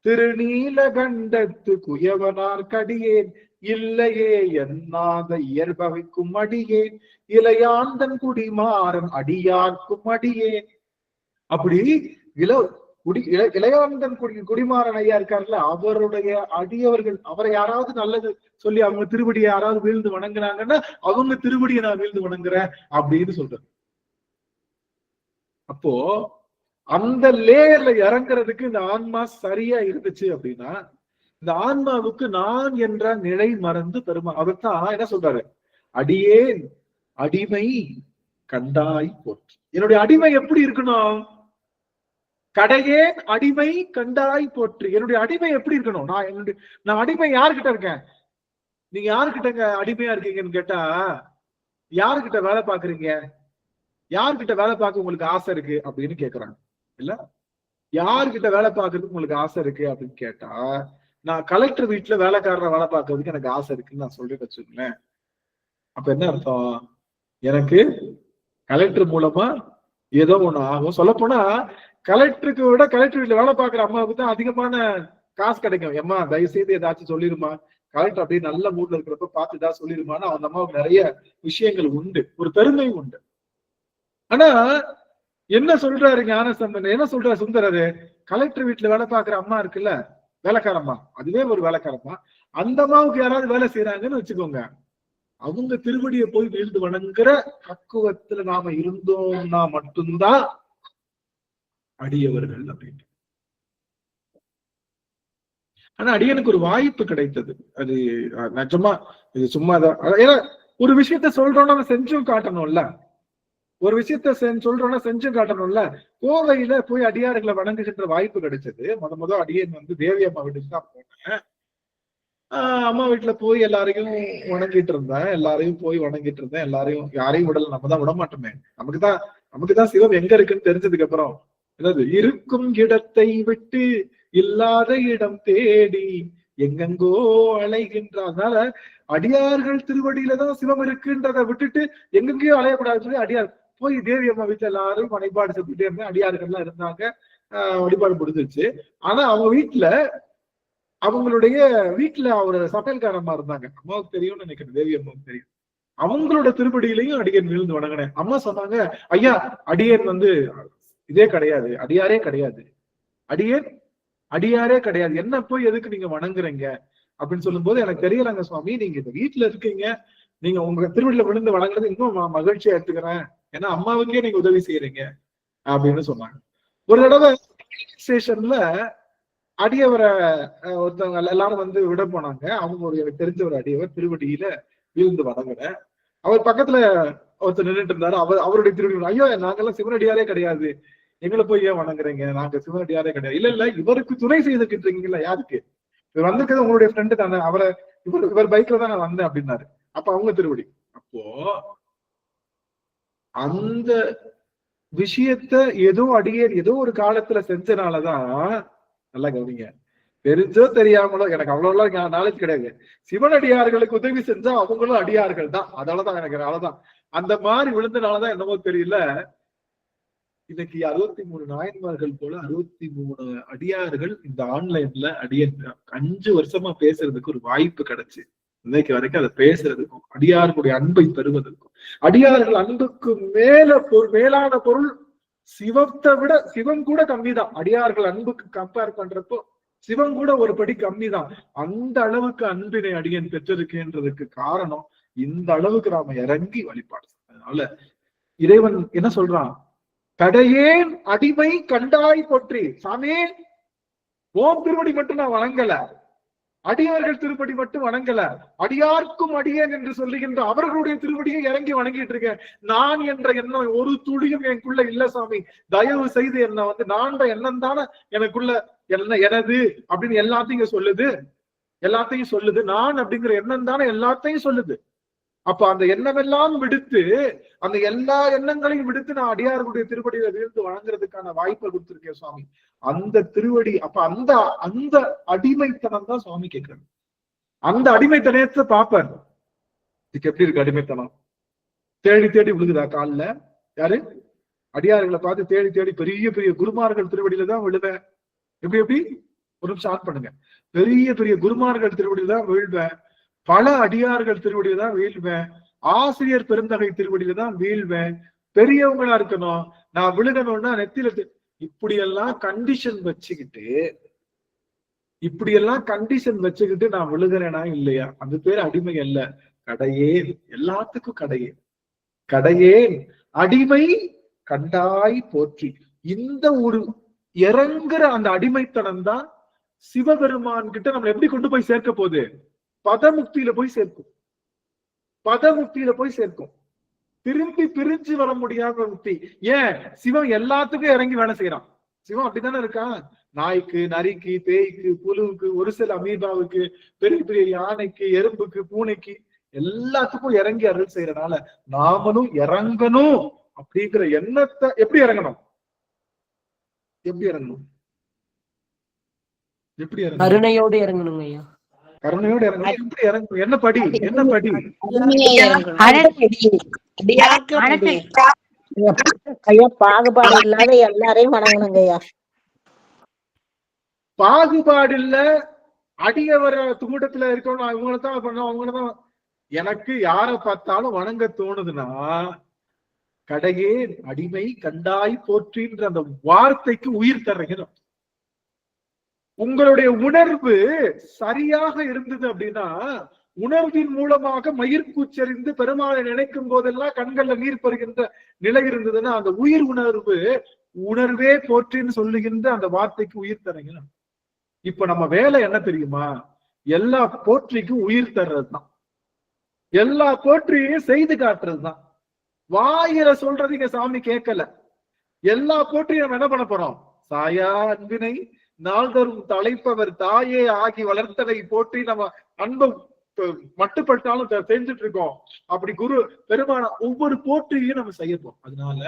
திருநீலகண்டத்து குயவனார் கடியேன், இல்லையே என்னாத இயல்பவைக்கும் அடியேன், இளையாந்தன் குடிமாறன் அடியார்க்கும் அடியேன். அப்படி இளையாந்தன் குடிமாறன் ஐயா இருக்காருல்ல, அவருடைய அடியவர்கள், அவரை யாராவது நல்லது சொல்லி அவங்க திருவடியை யாராவது வீழ்ந்து வணங்குனாங்கன்னா அவங்க திருவடியை நான் வீழ்ந்து வணங்குறேன் அப்படின்னு சொல்றேன். அப்போ அந்த லேயர்ல இறங்குறதுக்கு இந்த ஆன்மா சரியா இருந்துச்சு அப்படின்னா, இந்த ஆன்மாவுக்கு நான் என்ற நிலை மறந்து பெருமா. அதைத்தான் என்ன சொல்றாரு? அடியேன் அடிமை கண்டாய் போற்றி. என்னுடைய அடிமை எப்படி இருக்கணும்? கடையேன் அடிமை கண்டாய் போற்றி. என்னுடைய அடிமை எப்படி இருக்கணும்? நான் அடிமை யாருக்கிட்ட இருக்கேன்? நீங்க யாருக்கிட்டங்க அடிமையா இருக்கீங்கன்னு கேட்டா, யாருக்கிட்ட வேலை பாக்குறீங்க? யாருக்கிட்ட வேலை பார்க்க உங்களுக்கு ஆசை இருக்கு அப்படின்னு கேக்குறாங்க இல்ல? யாருக்கிட்ட வேலை பார்க்கறதுக்கு உங்களுக்கு ஆசை இருக்கு அப்படின்னு கேட்டா, நான் கலெக்டர் வீட்டுல வேலைக்காரரை வேலை பார்க்கறதுக்கு எனக்கு ஆசை இருக்குன்னு நான் சொல்றேன் வச்சுக்கோங்களேன். அப்ப என்ன அர்த்தம்? எனக்கு கலெக்டர் மூலமா ஏதோ ஒண்ணு ஆகும். சொல்ல போனா கலெக்டருக்கு விட கலெக்டர் வீட்டுல வேலை பார்க்குற அம்மாவுக்கு தான் அதிகமான காசு கிடைக்கும். எம்மா தயவு செய்து ஏதாச்சும் சொல்லிருமா, கலெக்டர் அப்படியே நல்ல மூட்ல இருக்கிறப்ப பார்த்து ஏதாவது சொல்லிருமான்னு அந்த அம்மாவுக்கு நிறைய விஷயங்கள் உண்டு, ஒரு பெருமை உண்டு. ஆனா என்ன சொல்றாரு ஞானசம்பந்தர்? என்ன சொல்றாரு சுந்தரரு? கலெக்டர் வீட்டுல வேலை பார்க்குற அம்மா இருக்குல்ல, வேலைக்காரம்மா, அதுவே ஒரு வேலைக்காரம்மா. அந்த அம்மாவுக்கு யாராவது வேலை செய்யறாங்கன்னு வச்சுக்கோங்க, அவங்க திருவடியை போய் வீழ்ந்து வணங்குற பக்குவத்துல நாம இருந்தோம்னா மட்டும்தான் அடியவர்கள் அப்படின்னு. ஆனா அடியனுக்கு ஒரு வாய்ப்பு கிடைத்தது. அது நிஜமா இது சும்மாதான். ஏன்னா ஒரு விஷயத்த சொல்றோம்னா நம்ம செஞ்சும் காட்டணும்ல, ஒரு விஷயத்த சொல்றோம்னா செஞ்சும் காட்டணும்ல. கோவையில போய் அடியார்களை வணங்குகின்ற வாய்ப்பு கிடைச்சது. முதல் அடியன் வந்து தேவி அம்மா வீட்டுக்கு தான் போனேன். அம்மா வீட்டுல போய் எல்லாரையும் வணங்கிட்டு இருந்தேன், எல்லாரையும் யாரையும் விடல. நம்ம தான் விட மாட்டோமே. நமக்குதான் சிவம் எங்க இருக்குன்னு தெரிஞ்சதுக்கு அப்புறம் அதாவது இருக்கும் இடத்தை விட்டு இல்லாத இடம் தேடி எங்கெங்கோ அலைகின்ற. அதனால அடியார்கள் திருவடியில தான் சிவம் இருக்குன்றதை விட்டுட்டு எங்கெங்கயோ அலையக்கூடாதுன்னு சொல்லி அடியார் போய் தேவி அம்மா வீட்டுல எல்லாரும் வழிபாடு செஞ்சுட்டே இருந்தேன். அடியார்கள் எல்லாம் இருந்தாங்க, வழிபாடு முடிஞ்சிச்சு. ஆனா அவங்களுடைய வீட்டுல ஒரு சமையல்காரம்மா இருந்தாங்க. அம்மாவுக்கு தெரியும்னு நினைக்கிறேன், தேவி அம்மாவுக்கு தெரியும். அவங்களோட திருப்படியிலையும் அடியன் விழுந்து வணங்கினேன். அம்மா சொன்னாங்க, ஐயா அடியன் வந்து இதே கிடையாது, அடியாரே கிடையாது, என்ன போய் எதுக்கு நீங்க வணங்குறீங்க அப்படின்னு சொல்லும் போது எனக்கு தெரியலங்க சுவாமி, நீங்க இந்த வீட்டுல இருக்கீங்க, நீங்க உங்க திருவடியில விழுந்து வணங்குறது இன்னும் மகிழ்ச்சியா எடுத்துக்கிறேன், ஏன்னா அம்மாவுக்கே நீங்க உதவி செய்யறீங்க அப்படின்னு சொன்னாங்க. ஒரு தடவை ஸ்டேஷன்ல அடியவரை ஒருத்தவங்க எல்லாரும் வந்து விட போனாங்க. அவங்க எனக்கு தெரிஞ்ச ஒரு அடியவர் திருவடியில விழுந்து வணங்கினேன். அவர் பக்கத்துல ஒருத்தர் நின்றுட்டு இருந்தாரு. அவருடைய திருவடி, ஐயோ நாங்கெல்லாம் சிவனடியாரே கிடையாது, எங்களை போய் ஏன் வணங்குறீங்க, நாங்க சிவனடியாரே கிடையாது. இல்ல இவருக்கு துணை செய்துக்கிட்டு இருக்கீங்களா, யாருக்கு இவர் வந்திருக்கிறது உங்களுடைய ஃப்ரெண்டு தானே, இவர் பைக்ல தான் நான் வந்தேன் அப்படின்னாரு. அப்ப அவங்க திருவடி. அப்போ அந்த விஷயத்த ஏதோ ஒரு காலத்துல செஞ்சனாலதான், நல்லா கவனிங்க, தெரிஞ்சோ தெரியாமலோ, எனக்கு அவ்வளவுலாம் நாலேஜ் கிடையாது, சிவனடியார்களுக்கு உதவி செஞ்சா அவங்களும் அடியார்கள் தான். அதாலதான் எனக்கு அவ்வளவுதான் அந்த மாதிரி விழுந்தனாலதான் என்னமோ தெரியல, இன்னைக்கு 63 நாயன்மார்கள் போல 63 அடியார்கள் இந்த ஆன்லைன்ல அடியன் 5 வருஷமா பேசுறதுக்கு ஒரு வாய்ப்பு கிடைச்சு, இன்னைக்கு வரைக்கும் அதை பேசுறதுக்கும் அடியார்களுடைய அன்பை பெறுவதற்கும், அடியார்கள் அன்புக்கு மேலான பொருள் சிவத்தை விட சிவம் கூட கம்மிதான். அடியார்கள் அன்புக்கு கம்பேர் பண்றப்போ சிவம் கூட ஒரு படி கம்மிதான். அந்த அளவுக்கு அன்பினை அடியன் பெற்றிருக்கின்றதுக்கு காரணம் இந்த அளவுக்கு நாம இறங்கி வழிபாடு. அதனால இறைவன் என்ன சொல்றான், கடையேன் அடிமை கண்டாய் போற்றி. சாமி ஓம் திருவடி மட்டும் நான் வணங்கல, அடியார்கள் திருப்படி மட்டும் வணங்கல, அடியார்க்கும் அடியேன் என்று சொல்லுகின்ற அவர்களுடைய திருவடியை இறங்கி வணங்கிட்டு இருக்கேன். நான் என்ற எண்ணம் ஒரு துளியும் எனக்குள்ள இல்ல சாமி, தயவு செய்து என்ன வந்து நான் எண்ணம் தானே எனக்குள்ள எனது அப்படின்னு எல்லாத்தையும் சொல்லுது, நான் அப்படிங்கிற எண்ணம் தானே எல்லாத்தையும் சொல்லுது. அப்ப அந்த எண்ணமெல்லாம் விடுத்து, அந்த எல்லா எண்ணங்களையும் விடுத்து நான் அடியார்களுடைய திருவடியில வீழ்ந்து வணங்குறதுக்கான வாய்ப்பை கொடுத்திருக்கேன் சுவாமி. அந்த திருவடி, அப்ப அந்த அடிமைத்தனம் தான் சுவாமி கேட்கணும். அந்த அடிமைத்தனத்தை பாப்பேன், இதுக்கு எப்படி இருக்கு அடிமைத்தனம், தேடி தேடி விழுகுதா காலில், யாரு அடியார்களை பார்த்து தேடி தேடி பெரிய பெரிய குருமார்கள் திருவடியில தான் விழுவேன். எப்படி ஒரு நிமிஷம் ஆன் பண்ணுங்க. பெரிய பெரிய குருமார்கள் திருவடியில தான் வீழ்வேன், பல அடியார்கள் திருவடியில தான் வீழ்வேன், ஆசிரியர் பெருந்தகை திருவடியில தான் வீழ்வேன். பெரியவங்களா இருக்கணும், நான் விழுகணும்னா நெத்தில இப்படியெல்லாம் கண்டிஷன் வச்சுக்கிட்டு நான் விழுகிறேனா இல்லையா, அந்த பேர் அடிமை அல்ல, கடையேன். எல்லாத்துக்கும் கடையேன் அடிமை கண்டாய் போற்றி. இந்த ஒரு இறங்குற அந்த அடிமைத்தனம் தான் சிவபெருமான் கிட்ட நம்மளை எப்படி கொண்டு போய் சேர்க்க போகுது, பதமுக்தியில போய் சேர்க்கும். திரும்பி பிரிஞ்சு வர முடியாத முக்தி. ஏன் சிவம் எல்லாத்துக்கும் இறங்கி வேலை செய்யறான். சிவம் அப்படித்தானே இருக்கான். நாய்க்கு, நரிக்கு, பேய்க்கு, புழுவுக்கு, ஒரு சில அமீபாவுக்கு, பெரிய பெரிய யானைக்கு, எறும்புக்கு, பூனைக்கு, எல்லாத்துக்கும் இறங்கி அருள் செய்யறதுனால நாமளும் இறங்கணும் அப்படிங்கிற எண்ணத்தை எப்படி இறங்கணும், கருணையோடு இறங்கணுங்க ஐயா, கருணையோடு இறங்கணும். எப்படி இறங்கணும், என்ன படி ஐயா? பாகுபாடு இல்லாத எல்லாரையும் வணங்கணுங்க ஐயா. பாகுபாடு இல்ல, அடியவர துமுடத்துல இருக்கணும், அவங்களதான் பண்ணணும், அவங்களதான். எனக்கு யார பார்த்தாலும் வணங்க தோணுதுன்னா, கடையே அடிமை கண்டாய் போற்றின்ற அந்த வார்த்தைக்கு உயிர் தர்றீங்க. உங்களுடைய உணர்வு சரியாக இருந்தது அப்படின்னா உணர்வின் மூலமாக மயிர்கூச்சறிந்து பெருமாளை நினைக்கும் போதெல்லாம் கண்கள்ல நீர் பருகின்ற நிலை இருந்ததுன்னா அந்த உயிர் உணர்வே போற்றின்னு சொல்லுகின்ற அந்த வார்த்தைக்கு உயிர் தரீங்க. இப்ப நம்ம வேலை என்ன தெரியுமா? எல்லா போற்றிக்கும் உயிர் தர்றதுதான், எல்லா போற்றியையும் செய்து காட்டுறதுதான். வாயில சொல்றது இங்க சாமி கேட்கல. எல்லா போற்றியும் நம்ம என்ன பண்ண போறோம்? சாயா அன்பினை நாள்தரும் தலைப்பவர் தாயே ஆகி வளர்த்ததை போற்றி நம்ம அன்பை மட்டுப்பட்டாலும் செஞ்சுட்டு இருக்கோம். அப்படி குரு பெருமான ஒவ்வொரு போற்றியும் நம்ம செய்யப்போம். அதனால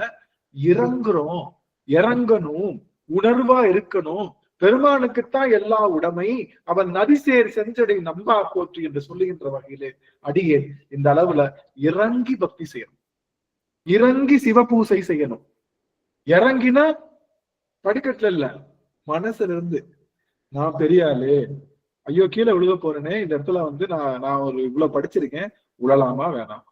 இறங்கணும், உணர்வா இருக்கணும். பெருமானுக்குத்தான் எல்லா உடைமை, அவன் நதிசேர் செஞ்சடை நம்பா போற்றி என்று சொல்லுகின்ற வகையிலே அடியேன் இந்த அளவுல இறங்கி பக்தி செய்யணும், இறங்கி சிவபூசை செய்யணும். இறங்கினா படிக்கட்டுல இல்ல, மனசுல இருந்து நான் பெரிய ஆளு, ஐயோ கீழே விழுக போறேனே, இந்த இடத்துல வந்து நான் ஒரு இவ்வளவு படிச்சிருக்கேன், உழலாமா வேணாமா,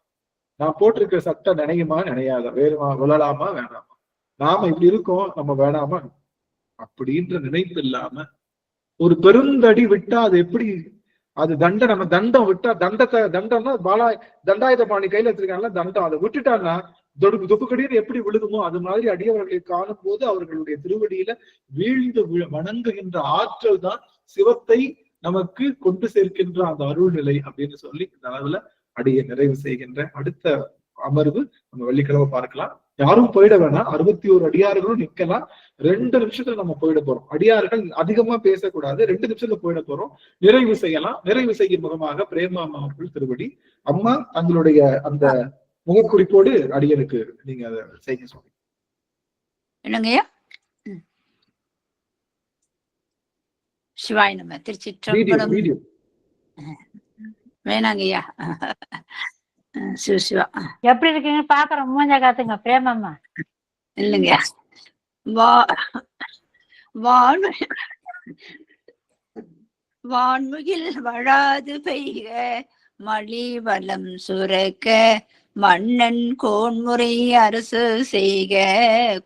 நான் போட்டிருக்க சட்டை நினையுமா நினையாத, வேணுமா உழலாமா வேணாமா, நாம இப்படி இருக்கோம் நம்ம வேணாமா அப்படின்ற நினைப்பு இல்லாம ஒரு பெருந்தடி விட்டா அது எப்படி அது நம்ம தண்டம் விட்டா தண்டம்னா தண்டாயுத பாணி கையில வச்சிருக்காங்கல்ல தண்டம், அதை விட்டுட்டான்னா தொப்புக்கடின்னு எப்படி விழுகுமோ அது மாதிரி அடியவர்களை காணும் போது அவர்களுடைய திருவடியில வீழ்ந்து வணங்குகின்ற ஆற்றல் தான் சிவத்தை நமக்கு கொண்டு சேர்க்கின்ற அந்த அருள்நிலை அப்படின்னு சொல்லி இந்த அளவுல அடியை நிறைவு செய்கின்ற அடுத்த அமர்வு நம்ம வெள்ளிக்கிழமை பார்க்கலாம். யாரும் போயிட வேணாம், 61 அடியார்களும் நிக்கலாம். 2 நிமிஷத்துல நம்ம போயிட போறோம். அடியார்கள் அதிகமா பேசக்கூடாது, 2 நிமிஷத்துல போயிட போறோம். நிறைவு செய்யலாம். நிறைவு செய்யும் முகமாக பிரேமா அவர்கள் திருவடி அம்மா தங்களுடைய அந்த முகக்குறிப்போடு அடியனுக்கு நீங்க அதை செய்ய சொல்லுங்க. என்னங்கய்யா? சிவாய் நம்ம திருச்சிற்றம்பலம் வேணாங்கய்யா. சிவா எப்படி இருக்கீங்க பாக்குறோம், மூஞ்ச காத்துங்க பிரேமம்மா. இல்லைங்க, வான்முகில் வழாது பெய்க மழி வளம் சுரக்க மன்னன் கோன்முறை அரசு செய்க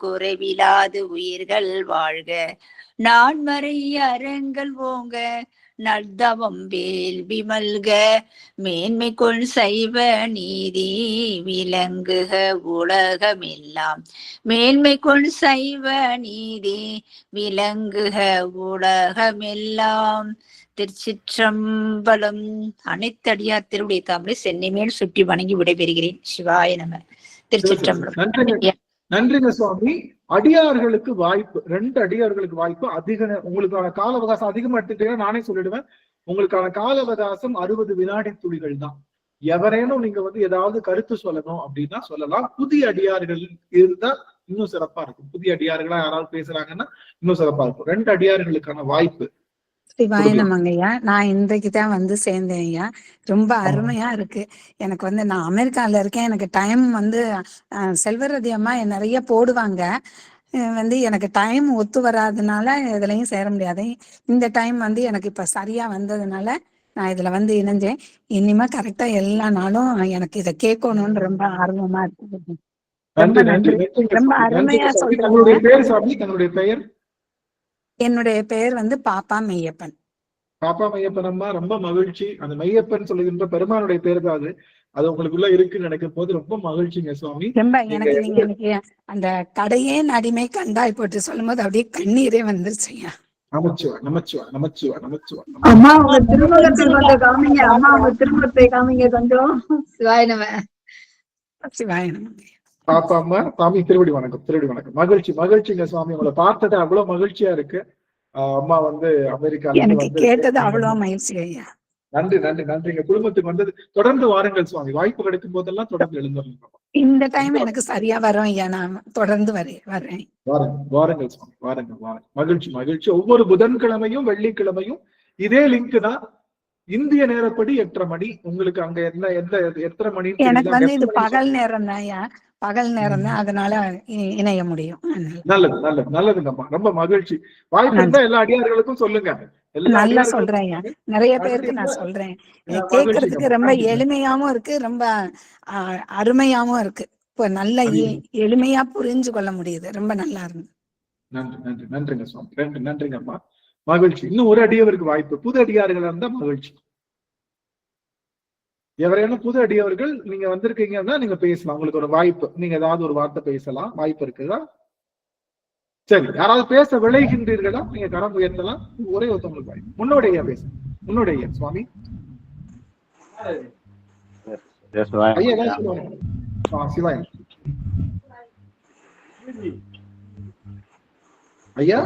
குறைவிலாது உயிர்கள் வாழ்க நான்மறை அறங்கள் ஓங்க நல்தவம் வேள்வி மல்க மேன்மை கொள் சைவ நீதி விளங்குக உலகமெல்லாம் மேன்மை கொள் சைவ நீதி விளங்குக உலகமெல்லாம். திருச்சிற்றம்பலம். அனைத்தடியார் திருவுடைய தாமரை சென்னை மேல் சுற்றி வணங்கி விடைபெறுகிறேன். சிவாய நம. திருச்சிற்றம்பலம். நன்றிங்க சுவாமி. அடியார்களுக்கு வாய்ப்பு, 2 அடியார்களுக்கு வாய்ப்பு அதிக. உங்களுக்கான கால அவகாசம் அதிகமா எடுத்துட்டீங்கன்னா நானே சொல்லிடுவேன். உங்களுக்கான கால அவகாசம் 60 வினாடி துளிகள் தான். எவரேனும் நீங்க வந்து ஏதாவது கருத்து சொல்லணும் அப்படின்னா சொல்லலாம். புதிய அடியார்கள் இருந்தா இன்னும் சிறப்பா இருக்கும். புதிய அடியார்களா யாராவது பேசுறாங்கன்னா இன்னும் சிறப்பா இருக்கும். 2 அடியார்களுக்கான வாய்ப்பு. சிவாய நமங்கய்யா. நான் இன்றைக்குதான் வந்து சேர்ந்தேன் ஐயா. ரொம்ப அருமையா இருக்கு. எனக்கு வந்து நான் அமெரிக்கால இருக்கேன். எனக்கு டைம் வந்து செல்வரதி அம்மா நிறைய போடுவாங்க. வந்து எனக்கு டைம் ஒத்து வராதனால இதுலயும் சேர முடியாது. இந்த டைம் வந்து எனக்கு இப்ப சரியா வந்ததுனால நான் இதுல வந்து இணைஞ்சேன். இனிமே கரெக்டா எல்லா நாளும் எனக்கு இதை கேட்கணும்னு ரொம்ப ஆர்வமா இருக்கு. ரொம்ப அருமையா சொல்றேன். என்னுடைய பெயர் வந்து பாப்பா மெய்யப்பன். பாப்பா மெய்யப்பன் அம்மா, ரொம்ப மகிழ்ச்சி. அந்த மெய்யப்பன் சொல்லுகின்ற பெருமானுடைய பேர் தான் அது உங்களுக்குள்ள இருக்குன்னு நினைக்கும் போது ரொம்ப மகிழ்ச்சிங்க சுவாமி. ரொம்ப எனக்கு நீங்க எனக்கு அந்த கடையே அடிமை கண்டாய் போட்டு சொல்லும் போது அப்படியே கண்ணீரே வந்துருச்சுங்க. நமச்சிவா நமச்சிவா நமச்சிவா நமச்சிவா. அம்மா உங்க திருமுகத்தை கொஞ்சம் காமிங்க. அம்மா உங்க திருமுகத்தை காமிங்க கொஞ்சம். சிவாய நம. சிவாய நம. பாப்பா அம்மா சாமி திருவடி வணக்கம். திருவடி வணக்கம். மகிழ்ச்சிங்க சுவாமி. உங்களை பார்த்தது அவ்வளவு மகிழ்ச்சியா இருக்கு. அம்மா வந்து அமெரிக்கால எனக்கு கேட்டது அவ்வளவு மகிழ்ச்சி ஐயா. நன்றிங்க. குடும்பத்துக்கு வந்தது. தொடர்ந்து வாருங்கள் சுவாமி. வாய்ப்பு கிடைக்கும் போதெல்லாம் தொடர்ந்து எழுந்துருங்க. இந்த டைம் எனக்கு சரியா வரும் ஐயா. நான் தொடர்ந்து வர்றேன். வாருங்கள் சுவாமி. வாருங்க. மகிழ்ச்சி. ஒவ்வொரு புதன்கிழமையும் வெள்ளிக்கிழமையும் இதே லிங்க் தான். இந்திய நேரப்படி 8:30 மணி. உங்களுக்கு அங்க எத்தனை மணி? எனக்கு வந்து இது பகல் நேரம் தான் ஐயா. பகல் நேரம் தான், அதனால இணைய முடியும். நல்லதுங்கம்மா. ரொம்ப மகிழ்ச்சி. வாய்ப்பு இருந்தா எல்லா அடியார்களுக்கும் சொல்லுங்க. நல்லா சொல்றேன் ஐயா. நிறைய பேருக்கு நான் சொல்றேன். கேட்கறதுக்கு ரொம்ப எளிமையாவும் இருக்கு, ரொம்ப அருமையாவும் இருக்கு. இப்ப நல்ல எளிமையா புரிஞ்சு கொள்ள முடியுது. ரொம்ப நல்லா இருக்கு. நன்றிங்க சுவாமி. நன்றிங்கம்மா. மகிழ்ச்சி. இன்னும் ஒரு அடியவருக்கு வாய்ப்பு. புது அடியார்கள் இருந்தா மகிழ்ச்சி. எவரேனும் புது அடியவர்கள் நீங்க வந்திருக்கீங்கன்னா நீங்க பேசலாம், உங்களுக்கு ஒரு வாய்ப்பு, நீங்க ஏதாவது ஒரு வார்த்தை பேசலாம், வாய்ப்பு இருக்குதா? சரி, யாராவது பேச விளைகின்றீர்களா? நீங்க கரம் உயர்த்தலாம், ஒரே ஒருத்தவங்களுக்கு வாய்ப்பு. முன்னோடைய பேச, முன்னோடைய சுவாமி ஐயா சிவாயம் ஐயா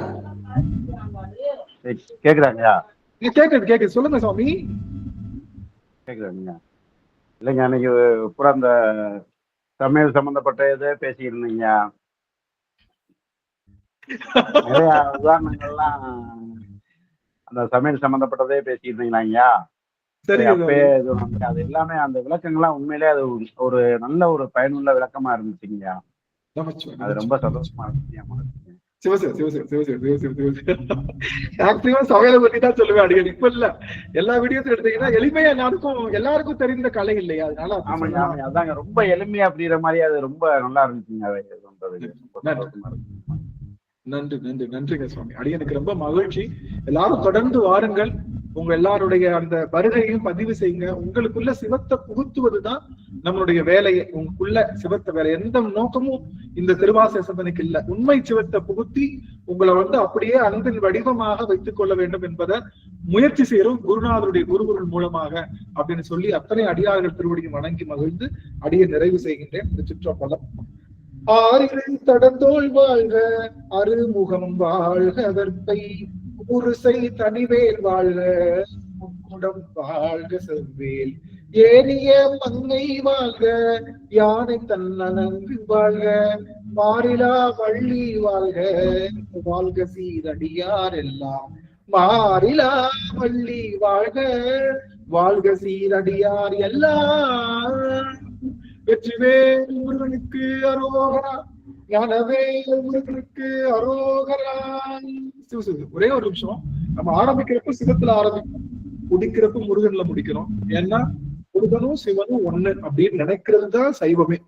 கேக்குறாங்கய்யா? கேக்குது சொல்லுங்க சுவாமி. கேக்குறாங்க இல்லைங்க, அன்னைக்கு பூரா அந்த சமையல் சம்பந்தப்பட்ட இதை பேசிட்டு இருந்தீங்க, நிறைய உதாரணங்கள்லாம் அந்த சமையல் சம்பந்தப்பட்டதே பேசிட்டு இருந்தீங்களாங்கய்யா? சரி, அப்பயே அது எல்லாமே அந்த விளக்கங்கள்லாம் உண்மையிலே அது ஒரு நல்ல ஒரு பயனுள்ள விளக்கமா இருந்துச்சுங்கய்யா. அது ரொம்ப சந்தோஷமா இருந்துச்சு. சமையலை பத்தி தான் சொல்லுவேன் அடிக்கடி. இப்ப இல்ல, எல்லா வீடியோஸும் எடுத்தீங்கன்னா எளிமையா எல்லாருக்கும் தெரிந்த கலை இல்லையா, அதனால ஆமாங்க அதாங்க ரொம்ப எளிமையா அப்படிங்கிற மாதிரி அது ரொம்ப நல்லா இருந்துச்சுங்க. நன்றி நன்றி நன்றிங்க சுவாமி. அடியனுக்கு ரொம்ப மகிழ்ச்சி. எல்லாரும் தொடர்ந்து வாருங்கள், உங்க எல்லாருடைய அந்த வருகையும் பதிவு செய்யுங்க. உங்களுக்குள்ள சிவத்தை புகுத்துவதுதான் நம்மளுடைய வேலையை. உங்களுக்குள்ள சிவத்தை வேலை எந்த நோக்கமும் இந்த திருவாசக சிந்தனைக்கு இல்ல. உண்மை சிவத்தை புகுத்தி உங்களை அப்படியே அன்பின் வடிவமாக வைத்துக் கொள்ள வேண்டும் என்பதை முயற்சி செய்யறோம் குருநாதருடைய குருகுருள் மூலமாக அப்படின்னு சொல்லி அத்தனை அடியார்கள் திருவடியும் வணங்கி மகிழ்ந்து அடியை நிறைவு செய்கின்றேன். இந்த சிற்றம்பலம். ஆறிலை தடந்தோள் வாழ்க, அருமுகம் வாழ்க, அதற்பை குருசை தனிவேல் வாழ்க, முக்குடம் வாழ்க செவ்வேல், ஏறிய மங்கை வாழ்க, யானை தன்னலங்கு வாழ்க, மாறிலா வள்ளி வாழ்க, வாழ்க சீரடியார் எல்லாம் மாறிலா வள்ளி வாழ்க, வாழ்க சீரடியார் எல்லாம். வெற்றிவேல் முருகனுக்கு அரோகரா, ஞானவேல் முருகனுக்கு அரோகரா. ஒரே ஒரு நிமிஷம், நம்ம ஆரம்பிக்கிறப்ப சிவத்துல ஆரம்பிக்கணும், முடிக்கிறப்ப முருகன்ல முடிக்கணும். ஏன்னா முருகனும் சிவனும் ஒண்ணு அப்படின்னு நினைக்கிறது தான் சைவமே.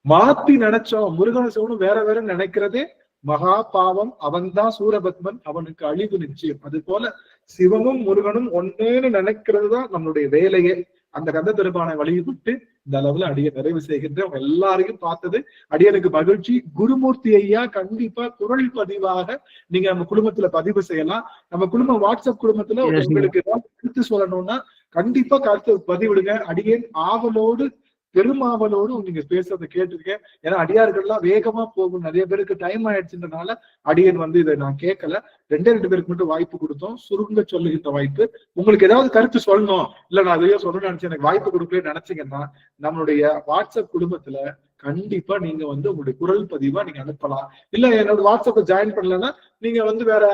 மாத்தி நினைச்சோம் முருகனும் சிவனும் வேற வேற நினைக்கிறதே மகா பாவம். அவன் தான் சூரபத்மன், அவனுக்கு அழிவு நிச்சயம். அது போல சிவமும் முருகனும் ஒன்னேன்னு நினைக்கிறது தான் நம்மளுடைய வேலையே. அந்த கந்த பெருமானை வழிபட்டு இந்த அளவுல அடியை நிறைவு செய்கின்ற அவங்க எல்லாரையும் பார்த்தது அடியனுக்கு மகிழ்ச்சி. குருமூர்த்தி ஐயா கண்டிப்பா குரல் பதிவாக நீங்க நம்ம குடும்பத்துல பதிவு செய்யலாம். நம்ம குடும்பம் வாட்ஸ்அப் குடும்பத்துல உங்களுக்கு ஏதாவது கருத்து சொல்லணும்னா கண்டிப்பா கருத்து பதிவிடுங்க. அடியேன் ஆவலோடு பெருமாவலோடு நீங்க பேசுறதை கேட்டிருக்கேன். ஏன்னா அடியார்கள்லாம் வேகமா போகும், நிறைய பேருக்கு டைம் ஆயிடுச்சுன்றனால அடியன் இதை நான் கேட்கல. 2 பேருக்கு மட்டும் வாய்ப்பு கொடுத்தோம், சுருங்க சொல்லுகின்ற வாய்ப்பு. உங்களுக்கு ஏதாவது கருத்து சொல்லணும், இல்ல நான் அதையோ சொல்லணும்னு நினைச்சேன், எனக்கு வாய்ப்பு கொடுக்கலன்னு நினைச்சீங்கன்னா நம்மளுடைய வாட்ஸ்அப் குடும்பத்துல கண்டிப்பா நீங்க உங்களுடைய குரல் பதிவா நீங்க அனுப்பலாம். இல்ல என்னோட வாட்ஸ்அப்பை ஜாயின் பண்ணலன்னா நீங்க வேற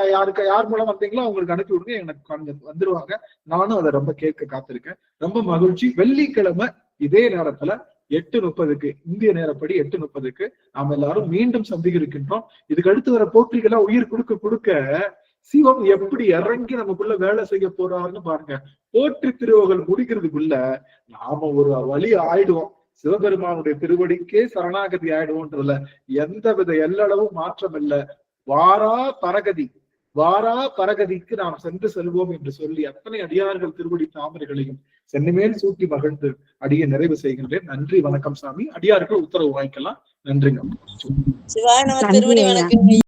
யார் மூலம் வந்தீங்களோ அவங்களுக்கு அனுப்பி விடுங்க, எனக்கு வந்துருவாங்க. நானும் அதை ரொம்ப கேட்க காத்திருக்கேன். ரொம்ப மகிழ்ச்சி. வெள்ளிக்கிழமை இதே நேரத்துல 8:30 இந்திய நேரப்படி 8:30 நாம எல்லாரும் மீண்டும் சந்திக்க இருக்கின்றோம். இதுக்கு அடுத்து வர போற்றிகளா உயிர் கொடுக்க சிவம் எப்படி இறங்கி நமக்குள்ள வேலை செய்ய போறாருன்னு பாருங்க. போற்றி திருவகள் முடிக்கிறதுக்குள்ள நாம ஒரு வழி ஆயிடுவோம். சிவபெருமானுடைய திருவடிக்கே சரணாகதி ஆயிடுவோன்றதுல எந்தவித எல்லளவும் மாற்றம் இல்லை. வாரா பரகதிக்கு நாம் சென்று செல்வோம் என்று சொல்லி அத்தனை அடியார்கள் திருவடி தாமரைகளையும் சென்னிமேல் சூட்டி மகிழ்ந்து அடியை நிறைவு செய்கின்றேன். நன்றி, வணக்கம் சாமி. அடியார்கள் உத்தரவு வாங்கிக்கலாம். நன்றிங்க. சிவாய நம. திருவடி வணக்கம்.